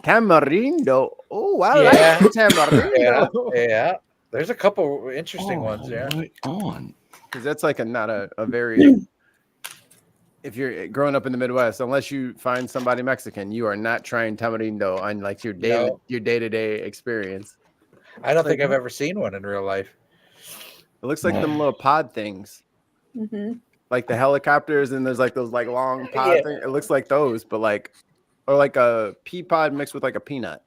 tamarindo. Oh, I Yeah. like tamarindo. Yeah. There's a couple interesting ones, yeah. Right on. Because that's like not a very, if you're growing up in the Midwest, unless you find somebody Mexican, you are not trying tamarindo on like your No. day-to-day experience. I don't think I've ever seen one in real life. It looks like them little pod things, Mm-hmm. like the helicopters, and there's like those like long pod Yeah. things. It looks like those, but like, or like a pea pod mixed with like a peanut,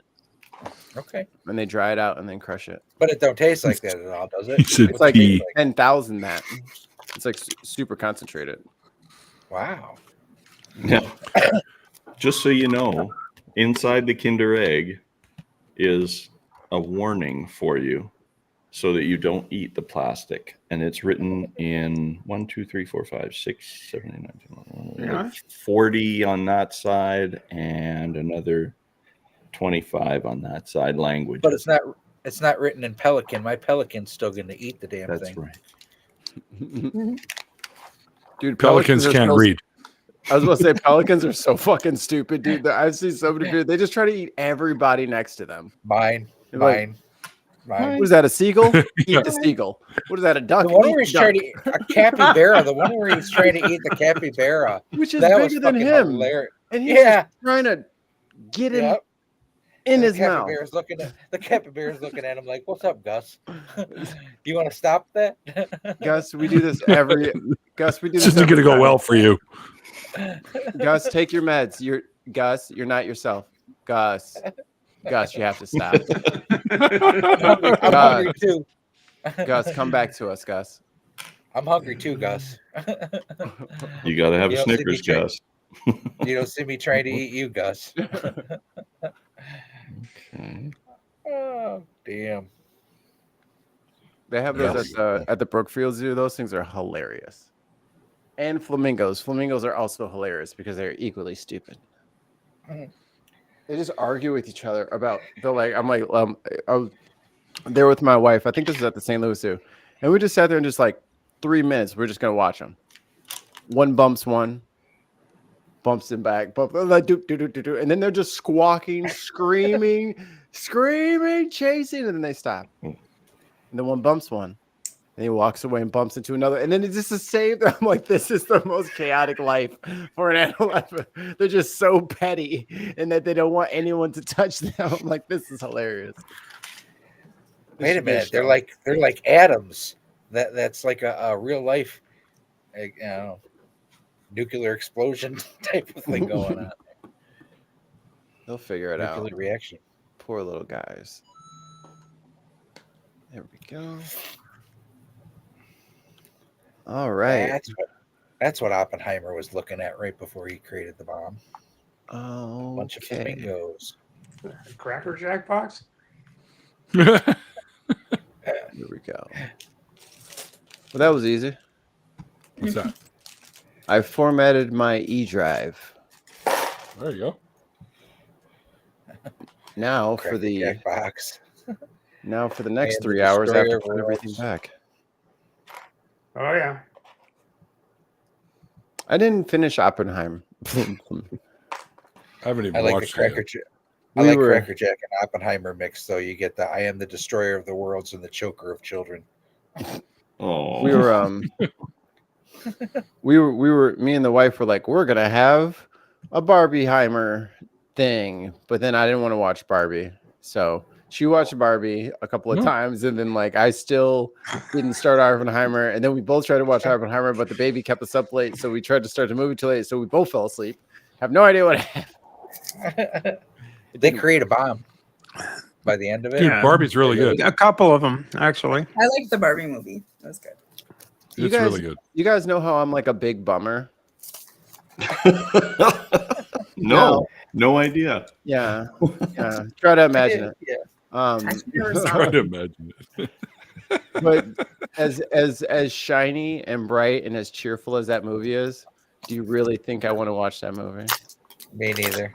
Okay. and they dry it out and then crush it. But it don't taste like that at all, does it? He said It's like pea. 10,000 that. It's like super concentrated. Wow. Now, just so you know, inside the Kinder Egg is a warning for you so that you don't eat the plastic. And it's written in 1, 2, 3, 4, 5, 6, 7, 8, 9, 10, 11, 40 on that side and another 25 on that side language. But it's not written in Pelican. My Pelican's still gonna eat the damn That's thing. right. Dude, Pelicans are can't so- read. I was going to say, pelicans are so fucking stupid, dude. I've seen so many people, they just try to eat everybody next to them. Mine. They're like, Mine. what is that, a seagull? Eat Yeah. the seagull. What is that, a duck? The one Eat where the he's duck. trying to eat a capybara, the one where he's trying to eat the capybara. Which is That was bigger than fucking him. hilarious. And he's Yeah. just trying to get him Yep. in The his mouth. capybara's looking at him like, "What's up, Gus? You want to stop that?" Gus, we do this every. Gus, we do This this. isn't going every to go time. well for you. Gus, take your meds. Gus, you're not yourself. Gus, you have to stop. I'm hungry too. Gus, come back to us, Gus. I'm hungry too, Gus. You got to have You a don't see me Snickers, try- Gus. You don't see me trying to eat you, Gus. Okay. Oh, damn. They have those at the Brookfield Zoo. Those things are hilarious. And flamingos. Flamingos are also hilarious because they're equally stupid. Mhm. They just argue with each other about. They're like, I'm like, I was there with my wife. I think this was at the St. Louis Zoo, and we just sat there and just like 3 minutes. We're just gonna watch them. One bumps one, bumps him back, bump like do, and then they're just squawking, screaming, chasing, and then they stop. And then one bumps one, and he walks away and bumps into another, and then it's just the same. I'm like, this is the most chaotic life for an animal ever. They're just so petty, and that they don't want anyone to touch them. I'm like, this is hilarious. Wait a minute. They're like atoms. That's like a real life, nuclear explosion type of thing going on. They'll figure it out. Nuclear reaction. Poor little guys. There we go. All right. That's what Oppenheimer was looking at right before he created the bomb. Oh, A bunch of flamingos. Cracker Jack box? Here we go. Well, that was easy. What's that? I formatted my E drive. There you go. Now Cracker for the Jack box. next And the 3 hours, I have to Destroyer put everything Worlds. back. Oh yeah. I didn't finish Oppenheimer. I haven't even I like the watched it. Cracker. Yet. I We like were- Cracker Jack and Oppenheimer mix. Though you get the I am the destroyer of the worlds and the choker of children. Oh, we were me and the wife were like, we're gonna have a Barbieheimer thing, but then I didn't want to watch Barbie, so she watched Barbie a couple of No. times, and then like I still didn't start Oppenheimer, and then we both tried to watch Oppenheimer, but the baby kept us up late, so we tried to start the movie too late, so we both fell asleep. Have no idea what happened. They create a bomb by the end of it. Dude, Yeah. Barbie's really good. A couple of them actually. I like the Barbie movie. That was good. You It's guys- really good. You guys know how I'm like a big bummer. no idea. Yeah, try to imagine it. Yeah. I actually never saw Try it. to imagine it. But as shiny and bright and as cheerful as that movie is, do you really think I want to watch that movie? Me neither.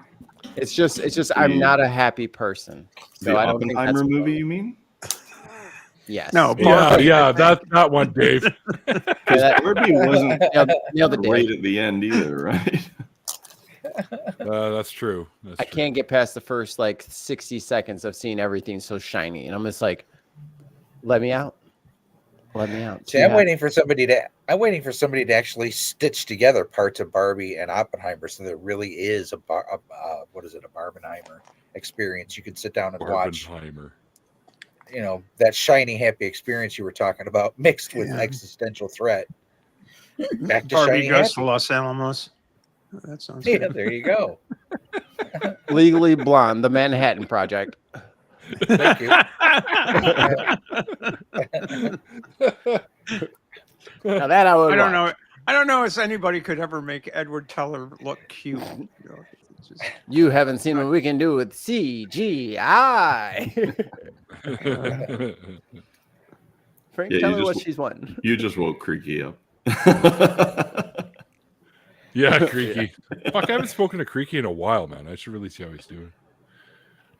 It's just I'm not a happy person. So The I don't think that's Oppenheimer movie, you mean? Yes. No, Yeah, that one, Dave. Because that- Barbie wasn't Nailed it, right Dave. at the end either, right? That's true. I can't get past the first like 60 seconds of seeing everything so shiny, and I'm just like, let me out. Let me out. See, I'm waiting for somebody to actually stitch together parts of Barbie and Oppenheimer, so there really is a Barbenheimer experience. You could sit down and watch. Barbenheimer. You know, that shiny, happy experience you were talking about, mixed with existential threat. Back to Barbie shiny, goes happy. to Los Alamos. That sounds Yeah, good. there you go. Legally Blonde, the Manhattan Project. Thank you. Now that I would. I don't watch. know. I don't know if anybody could ever make Edward Teller look cute. You know, it's just- You haven't seen what we can do with CGI. Frank, Yeah, tell you her what just- she's won. You just woke Creaky up. Yeah, Creaky. Fuck, I haven't spoken to Creaky in a while, man. I should really see how he's doing.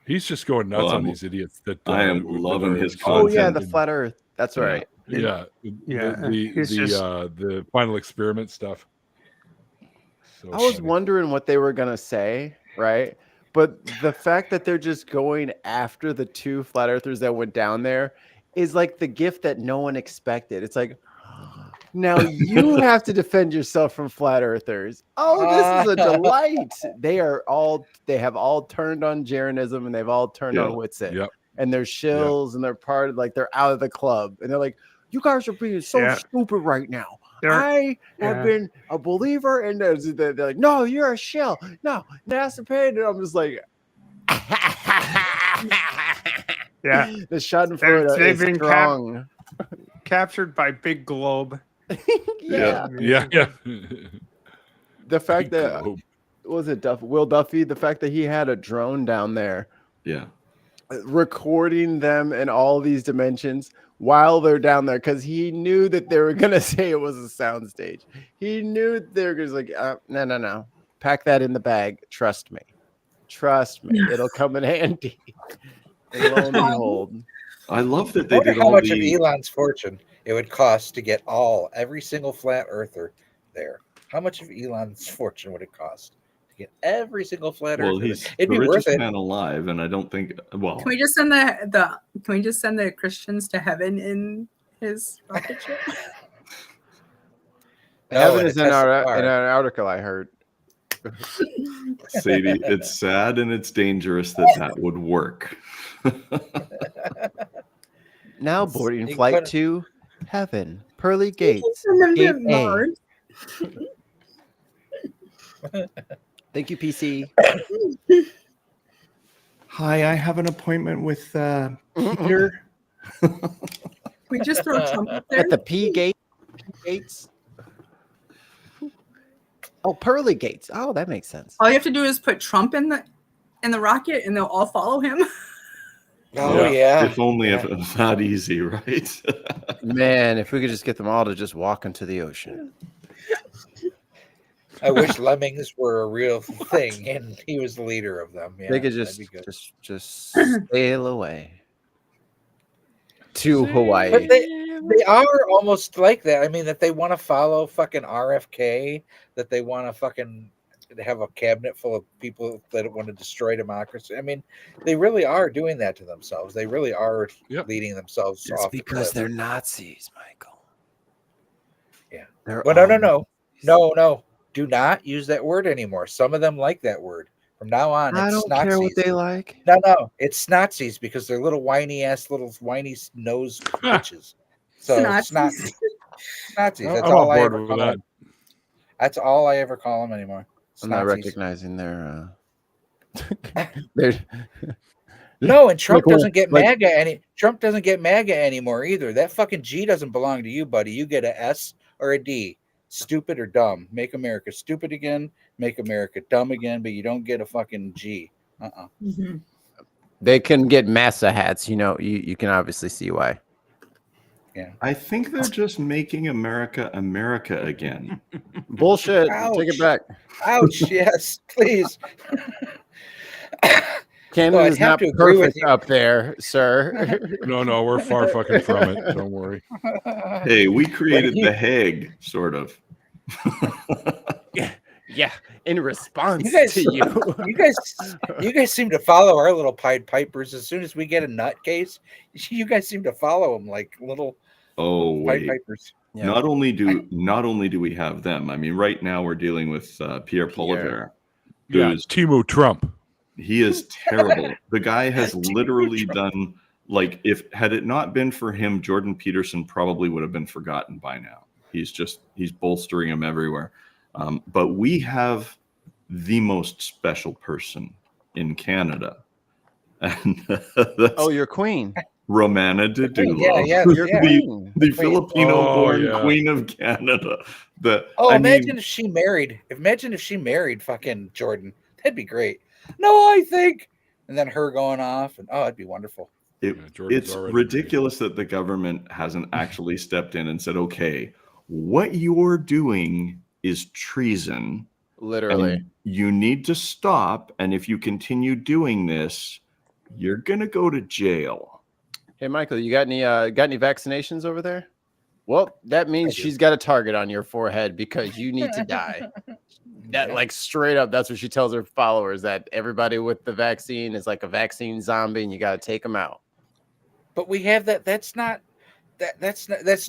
He's just going nuts Well, on I'm- these idiots. That I am that loving are- his Oh yeah, content. the flat Earth. That's Yeah. right. Yeah, Yeah, The he's just- the final experiment stuff. So I was funny. wondering what they were gonna say, right? But the fact that they're just going after the two flat earthers that went down there is like the gift that no one expected. It's like, now you have to defend yourself from flat earthers. Oh, this is a delight. They have all turned on Jeranism and they've all turned on Witsit. Yep. And they're shills and they're part of, like, they're out of the club. And they're like, you guys are being so Yeah. stupid right now. They're- I have yeah. been a believer, and they're like, no, you're a shill. No, NASA paid. And I'm just like, Yeah, the Schadenfreude they've is been strong. captured by Big Globe. Yeah. Yeah. The fact that Globe. was it Will Duffy? The fact that he had a drone down there Yeah. recording them in all these dimensions while they're down there, because he knew that they were gonna say it was a soundstage. He knew they were just like, no, pack that in the bag. Trust me, it'll come in handy. And lo and behold, I love that I they wonder did how all much of the. Elon's fortune it would cost to get every single flat earther there. How much of Elon's fortune would it cost to get every single flat Well, earther? he's there? It'd the be worth richest it. man alive, and I don't think. Well, Can we just send the Christians to heaven in his rocket ship? No, heaven in a is in Tesla car. an article I heard. Sadie, it's sad and it's dangerous that would work. Now boarding You flight put- to heaven, pearly gates. Send them Gate to A. Mars. Thank you, PC. Hi, I have an appointment with Peter We just throw Trump up there. at the P gate. Gates. Oh, pearly gates. Oh, that makes sense. All you have to do is put Trump in the rocket, and they'll all follow him. Oh yeah. If only if it was that easy, right? Man, if we could just get them all to just walk into the ocean. I wish lemmings were a real thing, and he was the leader of them. Yeah, They could that'd be good. just sail away to Hawaii. But they are almost like that. I mean, that they want to follow fucking RFK, that they want to fucking have a cabinet full of people that want to destroy democracy. I mean, they really are doing that to themselves. They really are leading themselves It's off the because cliff. they're Nazis, Michael. Yeah. They're Well, all no. Do not use that word anymore. Some of them like that word. From now on, I it's don't care what Nazis. they like. No, it's Nazis because they're little whiny nose bitches. So it's not Snotzies. Nazis. That's I'm all on I board ever with call that. them. That's all I ever call them anymore. I'm not Snotzies. recognizing their. They're No, and Trump Like, doesn't get like- MAGA Trump doesn't get MAGA anymore either. That fucking G doesn't belong to you, buddy. You get a S or a D. Stupid or dumb. Make America stupid again. Make America dumb again. But you don't get a fucking G. Mhm. They can get massa hats. You know, you can obviously see why. I think they're just making America America again. Bullshit. Ouch. Take it back. Ouch. Yes, please. Canada Well, I'd is have not to agree with perfect you. up there, sir. No, we're far fucking from it. Don't worry. Hey, we created the Hague, sort of. Yeah, in response You guys- to you. You guys seem to follow our little Pied Pipers. As soon as we get a nutcase, you guys seem to follow them like little Oh Pied wait. Pipers. Yeah. Not only do we have them. I mean, right now we're dealing with Pierre Poilievre. Yeah, who's- Timo Trump. He is terrible. The guy has literally done if had it not been for him, Jordan Peterson probably would have been forgotten by now. He's bolstering him everywhere. But we have the most special person in Canada, and that's Your queen. Romana Dadulov, Yeah, Your yeah. queen. the Filipino-born yeah. Queen of Canada. Imagine if she married. Imagine if she married fucking Jordan. That'd be great. No, I think. And then her going off, and it'd be wonderful. Jordan's It's already ridiculous that the government hasn't actually stepped in and said, okay, what you're doing is treason. Literally. And you need to stop. And if you continue doing this, you're going to go to jail. Hey, Michael, you got any vaccinations over there? Well, that means she's got a target on your forehead because you need to die. That straight up, that's what she tells her followers, that everybody with the vaccine is like a vaccine zombie and you got to take them out. But we have that. That's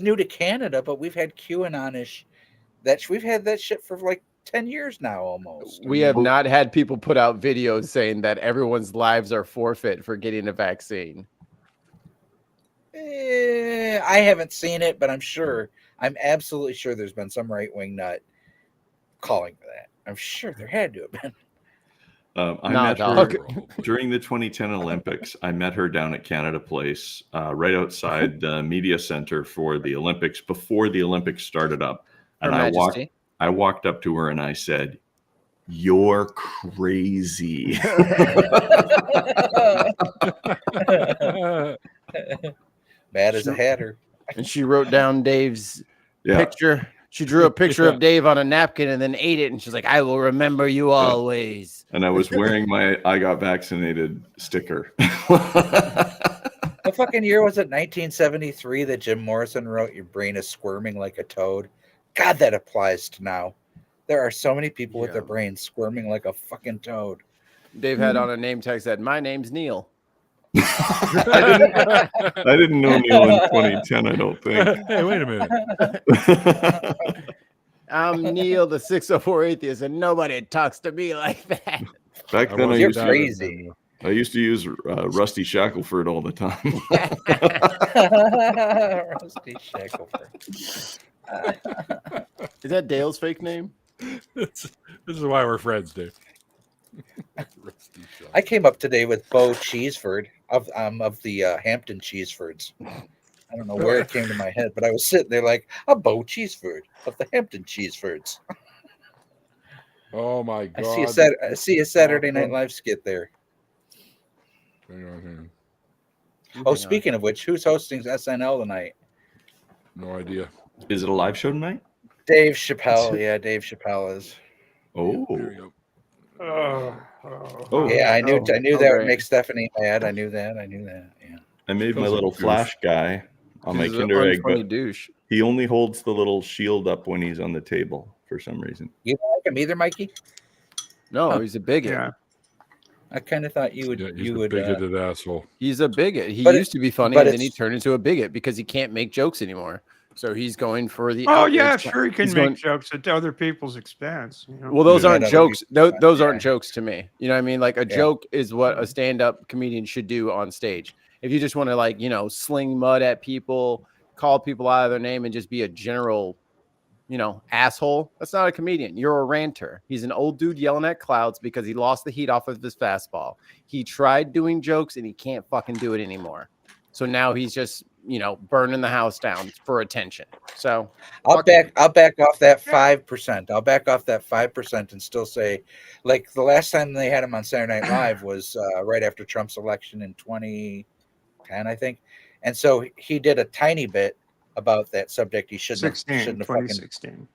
new to Canada. But we've had QAnon-ish. We've had that shit for like 10 years now, almost. We have not had people put out videos saying that everyone's lives are forfeit for getting a vaccine. I haven't seen it, but I'm absolutely sure there's been some right-wing nut calling for that. I'm sure there had to have been. I met her during the 2010 Olympics. I met her down at Canada Place, right outside the media center for the Olympics before the Olympics started up. And I walked up to her and I said, "You're crazy." Mad as a hatter. And she wrote down Dave's picture. She drew a picture of Dave on a napkin and then ate it. And she's like, "I will remember you always." And I was wearing my "I got vaccinated" sticker. What fucking year was it? 1973 that Jim Morrison wrote, "Your brain is squirming like a toad." God, that applies to now. There are so many people with their brains squirming like a fucking toad. Dave had on a name tag said, "My name's Neil." I didn't know Neil in 2010, I don't think. Hey, wait a minute. I'm Neil, the 604 atheist, and nobody talks to me like that. Back then, You're crazy. I used to use Rusty Shackelford all the time. Rusty Shackelford. Is that Dale's fake name? This is why we're friends, Dave. I came up today with Bo Cheeseford of the Hampton Cheesefords. I don't know where it came to my head, but I was sitting there like, a Bo Cheeseford of the Hampton Cheesefords. Oh my God! I see a Saturday Night Live skit there. Oh, speaking of which, who's hosting SNL tonight? No idea. Is it a live show tonight? Dave Chappelle. Yeah, Dave Chappelle is. Oh, There we go. Oh. Yeah, I knew Oh, that would great. make Stephanie mad. I knew that. Yeah. I made my Feels like little a goof. flash guy on my He's an Kinder Egg, unfunny but douche. he only holds the little shield up when he's on the table for some reason. You don't like him either, Mikey? No, Huh. he's a bigot. Yeah. I kind of thought you would. Yeah, he's you a would. bigoted asshole. He's a bigot. He But it- used to be funny, but and then he it's- turned into a bigot because he can't make jokes anymore. So he's going for the. Oh yeah, outrage. sure. He can He's make going- jokes at other people's expense. You know? Well, those Yeah. aren't Other jokes. people's Those fun, aren't jokes to me. You know what I mean? Like a joke is what a stand-up comedian should do on stage. If you just want to like, sling mud at people, call people out of their name and just be a general, asshole, that's not a comedian. You're a ranter. He's an old dude yelling at clouds because he lost the heat off of his fastball. He tried doing jokes and he can't fucking do it anymore. So now he's just, burning the house down for attention. So I'll fuck him. back off that 5%. I'll back off that 5% and still say, like the last time they had him on Saturday Night Live was right after Trump's election in 2010, I think. And so he did a tiny bit about that subject. He shouldn't have fucking 2016.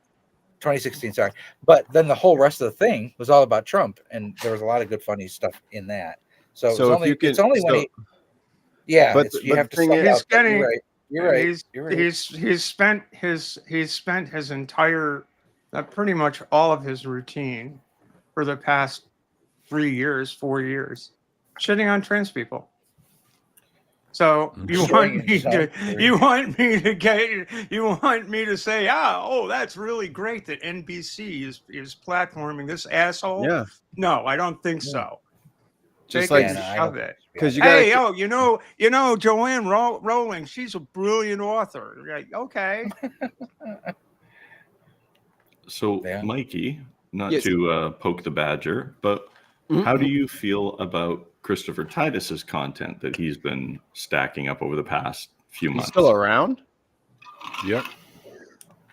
2016, sorry. But then the whole rest of the thing was all about Trump, and there was a lot of good, funny stuff in that. So, So if you it's only when so- he, yeah, but- you but have the to thing sum it is- up. But You're right. You're right. You're right. He's spent his entire pretty much all of his routine for the past 4 years shitting on trans people. So you want me to say, that's really great that NBC is platforming this asshole? Yeah. No, I don't think so. Just Take like- it and shove it. Because you got Hey, Joanne Rowling, she's a brilliant author. Like, okay. So, Yeah. Mikey, not Yes. to poke the badger, but how do you feel about Christopher Titus's content that he's been stacking up over the past few He's months? still around? Yep.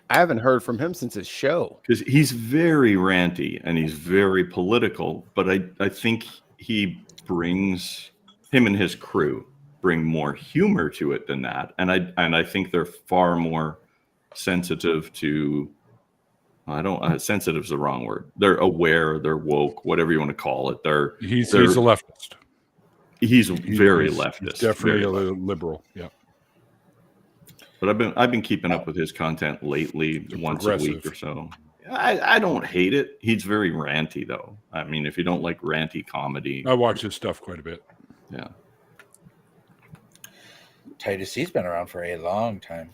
I haven't heard from him since his show. Because he's very ranty and he's very political, but I think he brings, him and his crew bring more humor to it than that, and I think they're far more sensitive to. Sensitive is the wrong word. They're aware. They're woke. Whatever you want to call it. He's a they're leftist. He's very leftist. He's definitely very a leftist. liberal. Yeah. But I've been keeping up with his content lately, once a week progressive. or so. I don't hate it. He's very ranty though. I mean, if you don't like ranty comedy, I watch his stuff quite a bit. yeah. Titus, he's been around for a long time.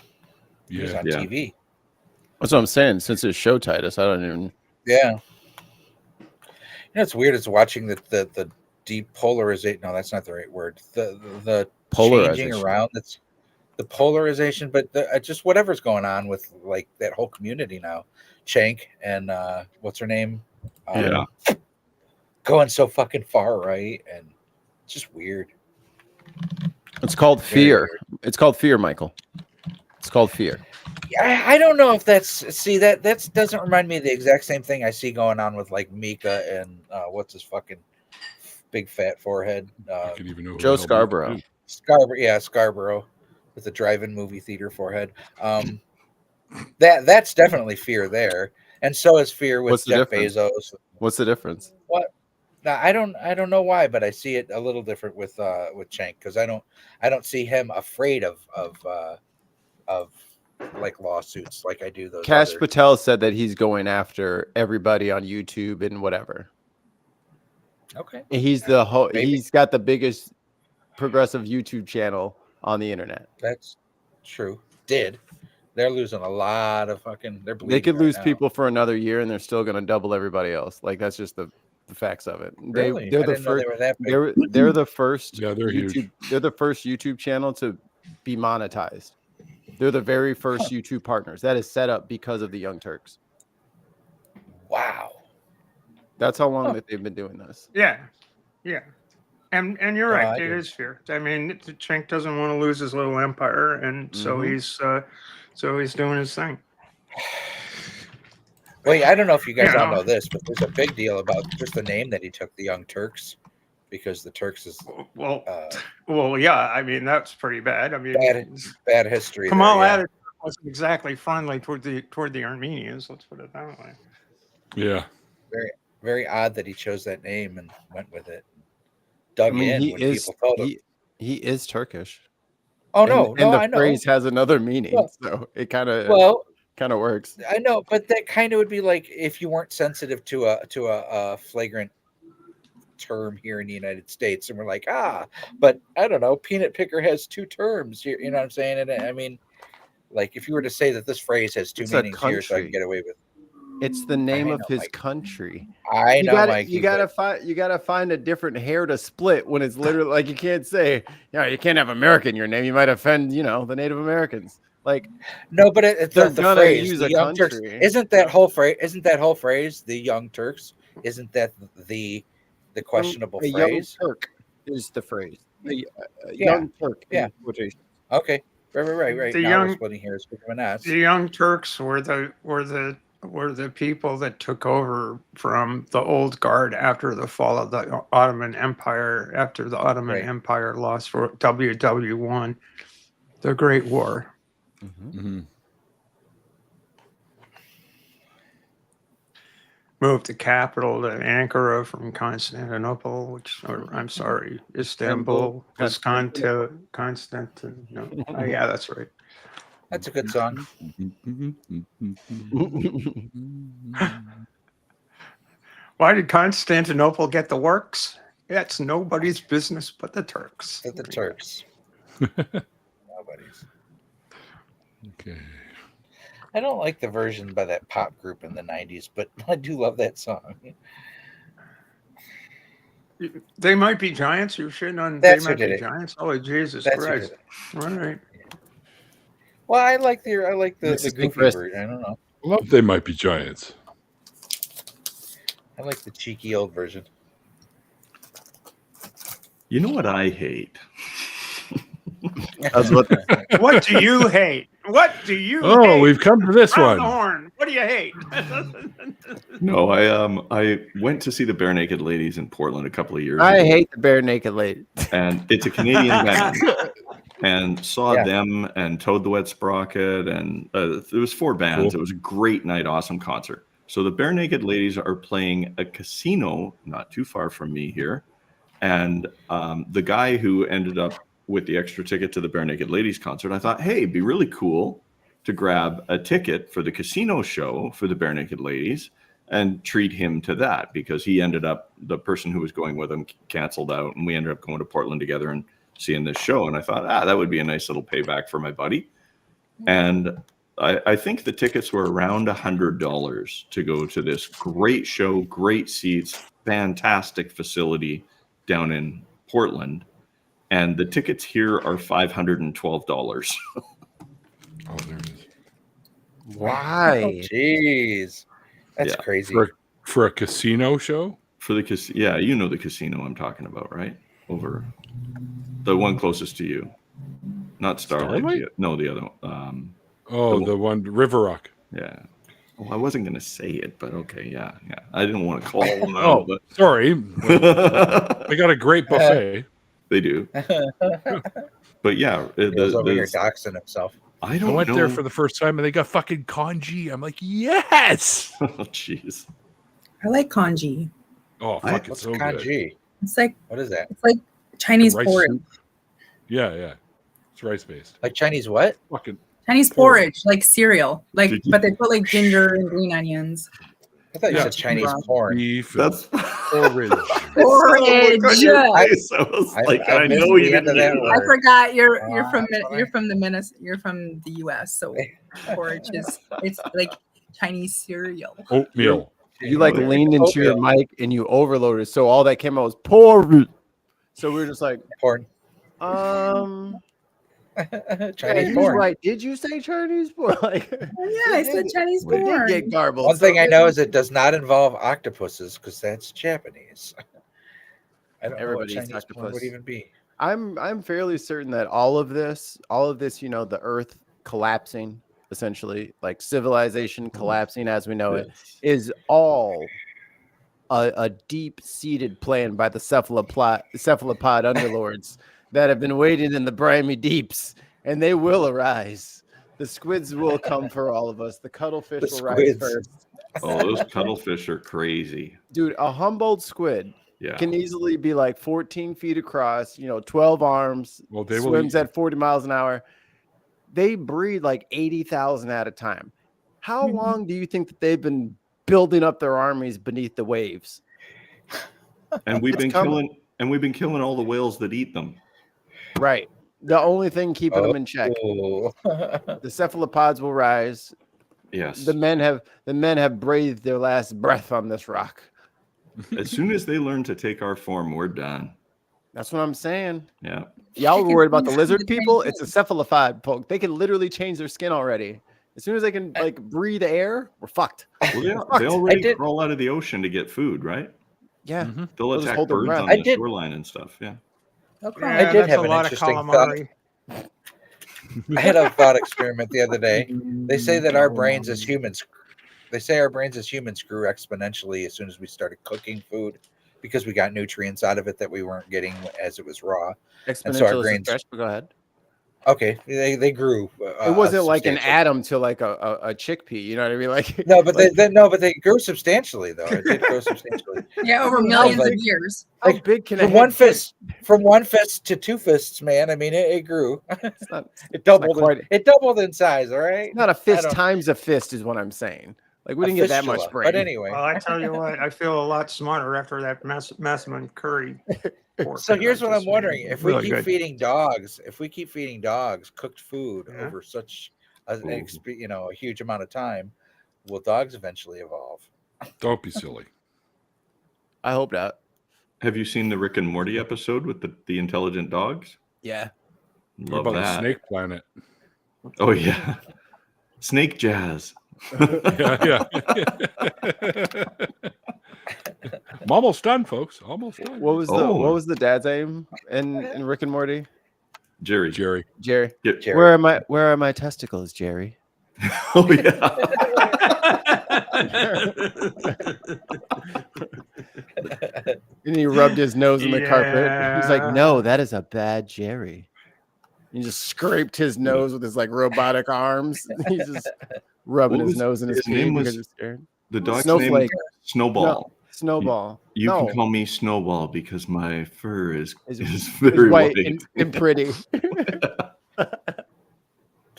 He was Yeah. on Yeah. TV. That's what I'm saying. Since his show, Titus, I don't even. Yeah. It's weird. It's watching the depolarization. No, that's not the right word. The changing Polarization. around. That's the polarization, but just whatever's going on with like that whole community now. Chank and what's her name? Yeah. Going so fucking far right, and it's just weird. It's called Very fear. weird. It's called fear, Michael. It's called fear. I don't know if that's that doesn't remind me of the exact same thing I see going on with like Mika and what's his fucking big fat forehead I could even know who Joe the hell Scarborough. Mika is. Scarborough with the drive-in movie theater forehead. That's definitely fear there, and so is fear with What's the Jeff difference? Bezos. What's the difference? Now, I don't know why, but I see it a little different with Cenk, because I don't see him afraid of like lawsuits like I do those. Cash other- Patel said that he's going after everybody on YouTube and whatever. Okay. And he's Maybe. he's got the biggest progressive YouTube channel on the internet. That's true. They're losing a lot of fucking. They're bleeding They could right lose now. people for another year and they're still going to double everybody else. Like that's just the facts of it. Really? They're I the didn't know first. they were that big. They're the first. Yeah, they're YouTube. huge. They're the first YouTube channel to be monetized. They're the very first YouTube partners. That is set up because of the Young Turks. Wow. That's how long that they've been doing this. Yeah. And you're No, right. I It do. is fear. I mean, Cenk doesn't want to lose his little empire, and so he's doing his thing. Wait, I don't know if you guys all Yeah. know this, but there's a big deal about just the name that he took, the Young Turks, because the Turks is Well, uh, well, yeah. I mean, that's pretty bad. I mean, bad history. Kamal there, yeah. Atatürk wasn't exactly friendly toward the Armenians. Let's put it that way. Yeah. very odd that he chose that name and went with it. Dug I mean, in he when is people told him. he is Turkish. Oh And, no, and the I know. phrase has another meaning, Well- so it kind of Well, works. I know, but that kind of would be like if you weren't sensitive to a flagrant term here in the United States, and we're like, but I don't know, peanut picker has two terms here. You know what I'm saying? And I mean, like if you were to say that this phrase has two It's a meanings here, so I can country. get away with. It's the name I of know, his Mike. country. I know, Mikey, you gotta find a different hair to split when it's literally like you can't say, you can't have American in your name. You might offend, the Native Americans. Like, no, but they're the gonna phrase, use the a Young Turks, country. isn't that whole phrase, the Young Turks? Isn't that the questionable a phrase? young Turk is the phrase. A Yeah. young Turk. Yeah. In quotation. Okay, right. The Now young- we're splitting hairs between us. The Young Turks were the people that took over from the old guard after the fall of the Ottoman Empire, after the Ottoman Right. Empire lost for WW1, the Great War. Mhm. Moved the capital to Ankara from Constantinople, I'm sorry, Istanbul, Constantine. No. Oh, yeah, that's right. That's a good song. Why did Constantinople get the works? That's nobody's business but the Turks. The Turks. Nobody's. Okay. I don't like the version by that pop group in the 90s, but I do love that song. They might be giants. You're shitting on. That's They who might did be it. giants. Oh, Jesus That's who Christ! did it. All right. Well, I like the This is goofy interesting. version. I don't know. Well, they might be giants. I like the cheeky old version. You know what I hate? That's what What do you hate? What do you? Oh, hate? we've come to this Round the one. horn. What do you hate? No, I went to see the Bare Naked Ladies in Portland a couple of years ago. I hate the bare naked lady. And it's a Canadian band. And saw Yeah. them and Toad the Wet Sprocket, and there was 4 bands. Cool. It was a great night, awesome concert. So the Bare Naked Ladies are playing a casino not too far from me here, and the guy who ended up with the extra ticket to the Bare Naked Ladies concert, I thought, hey, it'd be really cool to grab a ticket for the casino show for the Bare Naked Ladies and treat him to that, because he ended up, the person who was going with him canceled out, and we ended up going to Portland together and seeing this show. And I thought, that would be a nice little payback for my buddy. And I think the tickets were around $100 to go to this great show, great seats, fantastic facility down in Portland. And the tickets here are $512. Oh, there it is. Why? Jeez, that's Yeah. crazy. For a casino show? For the casino, yeah, you know the casino I'm talking about, right? Over the one closest to you, not Starlight. Starlight? No, the other one. Oh, the one, River Rock. Yeah. Well, I wasn't going to say it, but okay, yeah. I didn't want to call them Oh, out, sorry. but They got a great buffet. they do. But yeah, Bill's over here doxing himself. I I don't went know. there for the first time and they got fucking congee. I'm like, yes. Oh, jeez. I like congee. Oh, fuck, it's What's so good. kanji? It's like What is that? Chinese Rice porridge. soup. Yeah. It's rice based. Like Chinese what? Fucking Chinese porridge, like cereal, Did you- but they put like ginger and green onions. I thought you Yeah. said Chinese Wow. porn. beef. That's porridge. Porridge. I was like, I missed know the you end of didn't. that get I that. forgot you're Ah, from that's you're fine. from the you're from the U.S. So porridge it's like Chinese cereal. Oatmeal. You like Oatmeal. leaned into your mic and you overloaded, so all that came out was porridge. So we were just like, Porn. Chinese yeah, he's porn. right. Did you say Chinese porn? Like, Oh, yeah, I said Chinese we did porn. get garbled. One thing so I know is it does not involve octopuses because that's Japanese. I don't know what Everybody's Chinese porn octopus. would even be. I'm fairly certain that all of this, the Earth collapsing, essentially, like civilization collapsing as we know it, is all a deep-seated plan by the cephalopod underlords that have been waiting in the briny deeps, and they will arise. The squids will come for all of us. The cuttlefish The will rise squids. first. Oh, those cuttlefish are crazy. Dude, a Humboldt squid Yeah. can easily be like 14 feet across, 12 arms, Well, they will swims eat- at 40 miles an hour. They breed like 80,000 at a time. How long do you think that they've been building up their armies beneath the waves? And we've It's been coming. killing all the whales that eat them. Right. The only thing keeping them in check. Oh. The cephalopods will rise. Yes. The men have breathed their last breath on this rock. As soon as they learn to take our form, we're done. That's what I'm saying. Yeah. Y'all were worried about the They can lizard change the people. same It's a cephalopod poke. They can literally change their skin already. As soon as they can like breathe air, we're fucked. Well, they already did- crawl out of the ocean to get food, right? Yeah. Mhm. They'll They'll just attack hold their birds breath. on I the did- shoreline and stuff. Yeah. Okay. Yeah, I did that's have a an lot of interesting calamari. I had a thought experiment the other day. They say that our brains as humans, grew exponentially as soon as we started cooking food because we got nutrients out of it that we weren't getting as it was raw. And so our Exponential is grains- stretch, but go ahead. Okay, they grew. It wasn't like an substantially. atom to like a chickpea. You know what I mean? Like No, but they grew substantially though. It did grow substantially. Yeah, over I was millions like- of years. how like, big can From a one head fist to 2 fists, man. I mean, it grew. It's not, It doubled. quite- It doubled in size. All right. it's not a fist don't- times a fist, is what I'm saying. Like we A didn't get that much fistula. brain. But anyway, Well, I tell you what, I feel a lot smarter after that Massman curry. pork so that here's I what I'm just wondering: made. if we Really keep good. feeding dogs, cooked food Yeah. over such a huge amount of time, will dogs eventually evolve? Don't be silly. I hope not. Have you seen the Rick and Morty episode with the intelligent dogs? Yeah. What Love about the that. snake planet? Oh yeah. Snake jazz. Yeah. I'm almost done, folks. Almost done. What was Oh. what was the dad's name in Rick and Morty? Jerry. Jerry? Jerry. Yeah. Jerry. Where are my testicles, Jerry? Oh yeah. And he rubbed his nose in the carpet. He's like, Yeah. no, that is a bad Jerry. He just scraped his nose with his like robotic arms. He's just rubbing What his was- nose in his his name feet because was- he's scared. The dog's Snowflake. name Snowball. No, Snowball. You no, can call me Snowball because my fur is Is- is it's very white white. and pretty.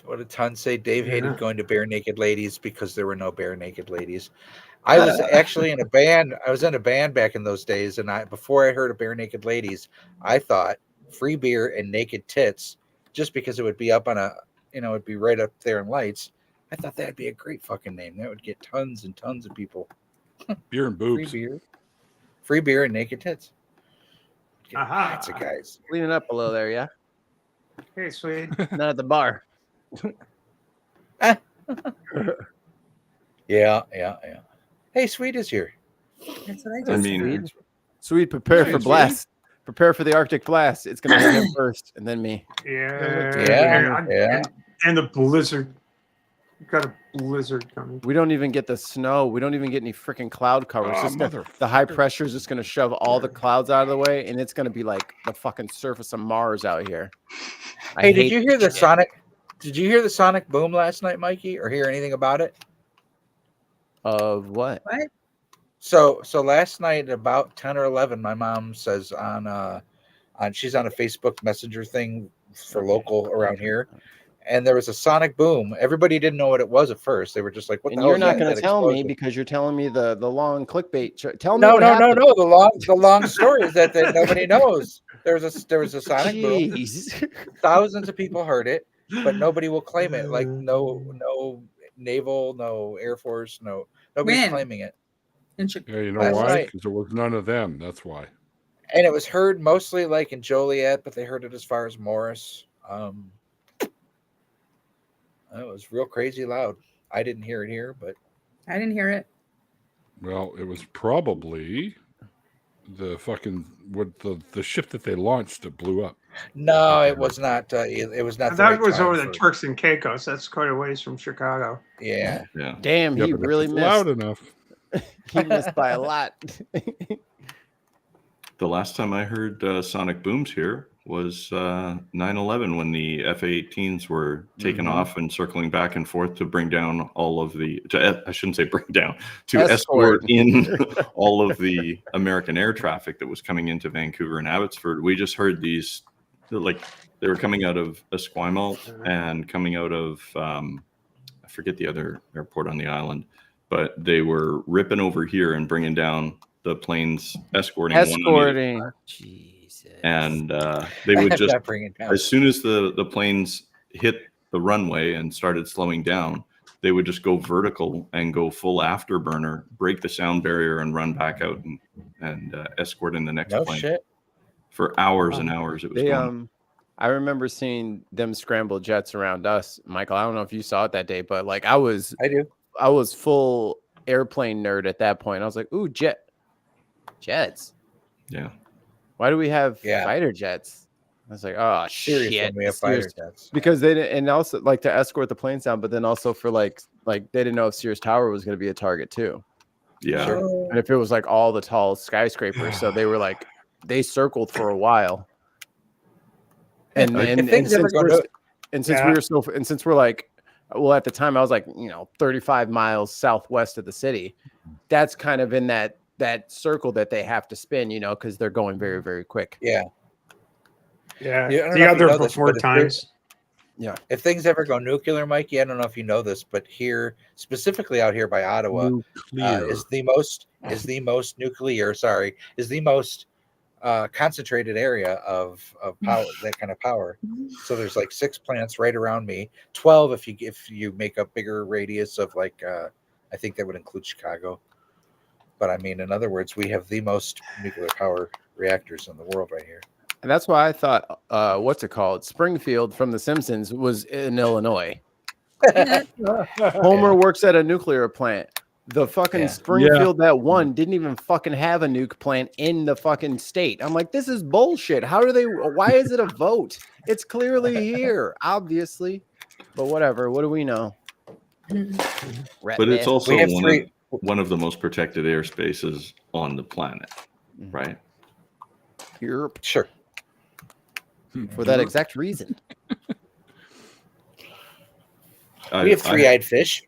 What did Ton say? Dave Yeah. hated going to bare naked ladies because there were no bare naked ladies. I was actually in a band. I was in a band back in those days, and before I heard of bare naked ladies, I thought free beer and naked tits, just because it would be up on it'd be right up there in lights. I thought that'd be a great fucking name. That would get tons and tons of people. Beer and boobs. Free beer and naked tits. Get Aha. lots of guys. Cleaning up a little there, yeah. Hey, sweet. Not at the bar. Yeah. Hey, Sweet is here. That's what I I just mean, Sweet, prepare for Sweet. blast. Prepare for the Arctic blast. It's gonna hit him first, and then me. Yeah. And the blizzard. You've got a blizzard coming. We don't even get the snow. We don't even get any freaking cloud cover. It's just the high pressure is just gonna shove all the clouds out of the way, and it's gonna be like the fucking surface of Mars out here. Hey, did you hear the Sonic? Did you hear the Sonic boom last night, Mikey, or hear anything about it? Of what? So last night about 10 or 11, my mom says on she's on a Facebook Messenger thing for local around here, and there was a Sonic boom. Everybody didn't know what it was at first. They were just like, "What And the hell?" you're is not that? gonna That tell me explosion?" because you're telling me the long clickbait. Tell me. No. what happened. The long story is that nobody knows. There was a Sonic boom. Jeez. Thousands of people heard it, but nobody will claim it. Like no naval, no Air Force, nobody's When? claiming it. in Chicago. Yeah, you know Last why? night. Because it was none of them. That's why. And it was heard mostly like in Joliet, but they heard it as far as Morris. It was real crazy loud. I didn't hear it here, but I didn't hear it. Well, it was probably the fucking the ship that they launched that blew up. no, it was not. It was not. the That right was time over the for- Turks and Caicos. That's quite a ways from Chicago. Yeah, yeah. Damn, Yeah, he but if really it's missed. loud enough. He missed by a lot. The last time I heard Sonic booms here was 9/11 when the F-18s were taken off and circling back and forth to bring down all of the. I shouldn't say bring down, to escort in all of the American air traffic that was coming into Vancouver and Abbotsford. We just heard these, like they were coming out of Esquimalt and coming out of I forget the other airport on the island, but they were ripping over here and bringing down the planes, escorting. Jesus. And they would just, bring it down. as soon as the planes hit the runway and started slowing down, they would just go vertical and go full afterburner, break the sound barrier, and run back out and escort in the next plane. Shit. For hours and hours. It was going. I remember seeing them scramble jets around us, Michael. I don't know if you saw it that day, but like I was full airplane nerd at that point. I was like, ooh, jets. Yeah. Why do we have fighter jets? I was like, oh shit, we have fighter jets because they didn't, and also like to escort the planes down, but then also for like they didn't know if Sears Tower was going to be a target too. Yeah, and if it was like all the tall skyscrapers, so they were like they circled for a while. And since we're like, well, at the time I was like 35 miles southwest of the city. That's kind of in that circle that they have to spin, because they're going very, very quick. Yeah. The other before times. Yeah. If things ever go nuclear, Mikey, I don't know if you know this, but here, specifically out here by Ottawa, is the most concentrated area of power, that kind of power. So there's like 6 plants right around me, 12 if you make a bigger radius of like I think that would include Chicago. But I mean, in other words, we have the most nuclear power reactors in the world right here. And that's why I thought, what's it called? Springfield from The Simpsons was in Illinois. Homer works at a nuclear plant. The fucking Springfield that won didn't even fucking have a nuke plant in the fucking state. I'm like, this is bullshit. Why is it a vote? It's clearly here, obviously. But whatever. What do we know? But it's also one of the most protected airspaces on the planet, right? Europe. Sure. For that exact reason. We have three-eyed fish.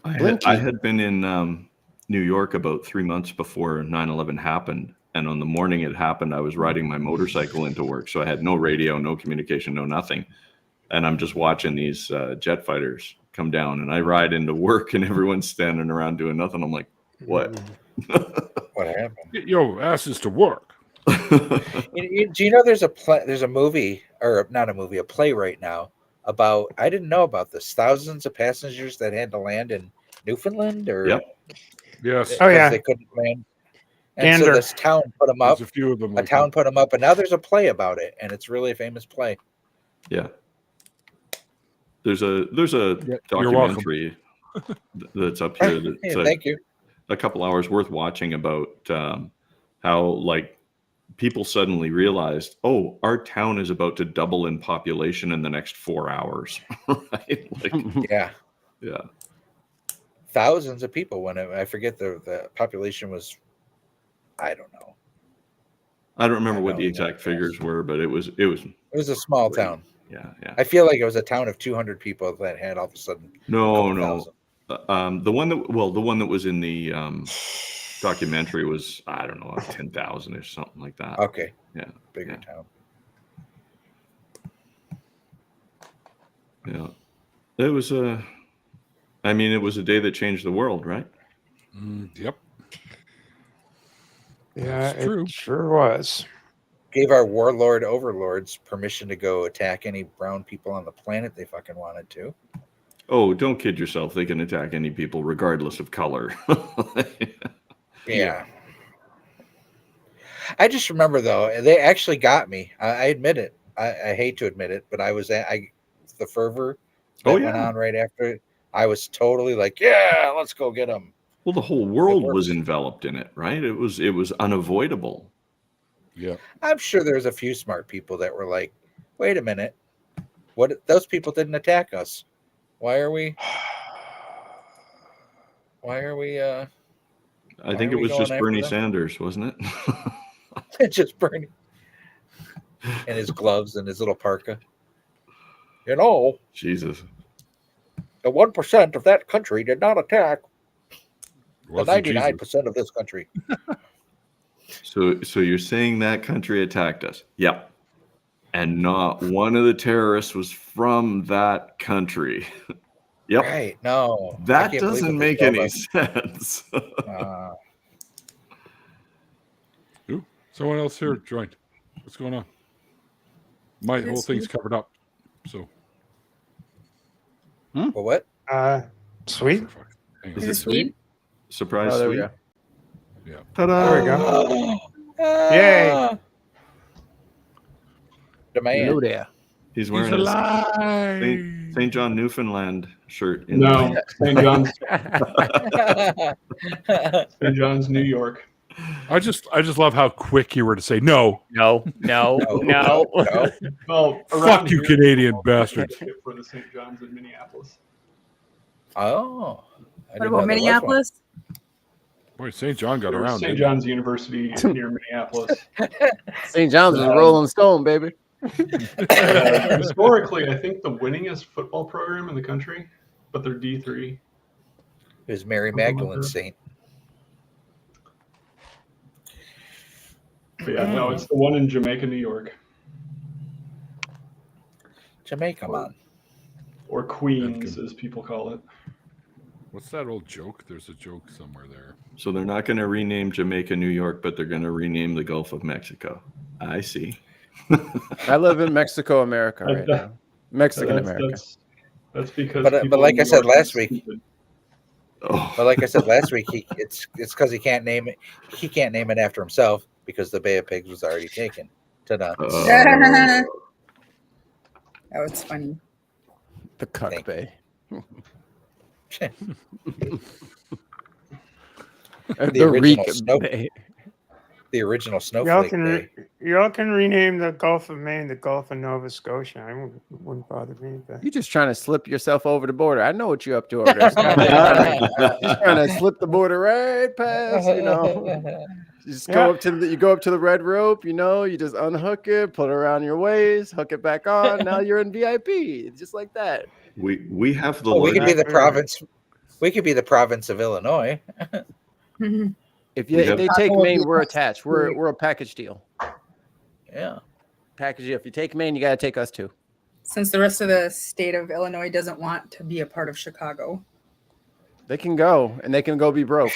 I had been in New York about 3 months before 9/11 happened. And on the morning it happened, I was riding my motorcycle into work. So I had no radio, no communication, no nothing. And I'm just watching these jet fighters come down. And I ride into work and everyone's standing around doing nothing. I'm like, what? What happened? Get your asses to work. Do you know there's a movie, or not a movie, a play right now about, I didn't know about this, thousands of passengers that had to land in Newfoundland, or yes, they couldn't land, and so this town put them up. There's a few of them. A town put them up, and now there's a play about it, and it's really a famous play. Yeah, there's a documentary that's up here. That's thank you. A couple hours worth watching about how like people suddenly realized, oh, our town is about to double in population in the next 4 hours. Right? Like, yeah. Thousands of people. When I forget the population was, I don't know. I don't remember what the exact figures were, but it was a small town. Yeah. I feel like it was a town of 200 people that had all of a sudden. No. The one that was in the documentary was, I don't know, 10,000 or something like that. Okay. Yeah. Bigger town. Yeah. It was a day that changed the world, right? Yep. Yeah, it's true. It sure was. Gave our warlord overlords permission to go attack any brown people on the planet they fucking wanted to. Oh, don't kid yourself. They can attack any people regardless of color. Yeah. I just remember, though, they actually got me. I admit it. I hate to admit it, but the fervor that went on right after it, I was totally like, yeah, let's go get them. Well, the whole world was enveloped in it, right? It was unavoidable. Yeah. I'm sure there's a few smart people that were like, wait a minute. Those people didn't attack us. Why are we I think it was just Bernie Sanders, wasn't it? Just Bernie. and his gloves and his little parka. You know, Jesus. the 1% of that country did not attack the Wasn't Jesus. 99% of this country. So you're saying that country attacked us? Yep. And not one of the terrorists was from that country. Yep. Right? No, I That can't believe doesn't what they make told any us. sense. Ooh, someone else here joined. What's going on? My whole thing's covered up. So. Well, what? Sweet. Hang on. Is it sweet? Surprise Oh, there we sweet. go. Yeah. Ta-da! There we go. Yay. The man. Hello there. He's wearing his St. John Newfoundland shirt. No, St. John's, St. John's, New York. I just love how quick you were to say no. No. No. Well, Fuck you, Canadian bastards. For the St. John's in Minneapolis. Oh. I What didn't know about there was one. Minneapolis? Boy, St. John got around. St. didn't John's University near Minneapolis. St. John's was Rolling Stone, baby. Historically, I think the winningest football program in the country, but they're D3. It was Mary Magdalene Saint. But yeah, no, it's the one in Jamaica, New York, Jamaica, man. or Queens, as people call it. What's that old joke? There's a joke somewhere there. So they're not going to rename Jamaica, New York, but they're going to rename the Gulf of Mexico. I see. I live in Mexico, America right now. Mexican America. That's because. But people like in I New said York are last week, stupid. but like I said last week, it's because he can't name it. He can't name it after himself because the Bay of Pigs was already taken. Ta-da. That was funny. The Cuck Thank Bay. The original Reek snow- Bay. The original Y'all snowflake can day. y'all can rename the Gulf of Maine the Gulf of Nova Scotia. Wouldn't bother me. But You just trying to slip yourself over the border. I know what you're up to over there. Scott. Just trying to slip the border right past, you know. You just go up to the red rope, you know, you just unhook it, put it around your waist, hook it back on. Now you're in VIP. Just like that. We have the We could be the Exactly. province. We could be the province of Illinois. If We if have- they take Taco Maine, will be we're across the attached. We're street. a package deal. Yeah. Package deal. If you take Maine, you gotta take us too. Since the rest of the state of Illinois doesn't want to be a part of Chicago. They can go and they can go be broke.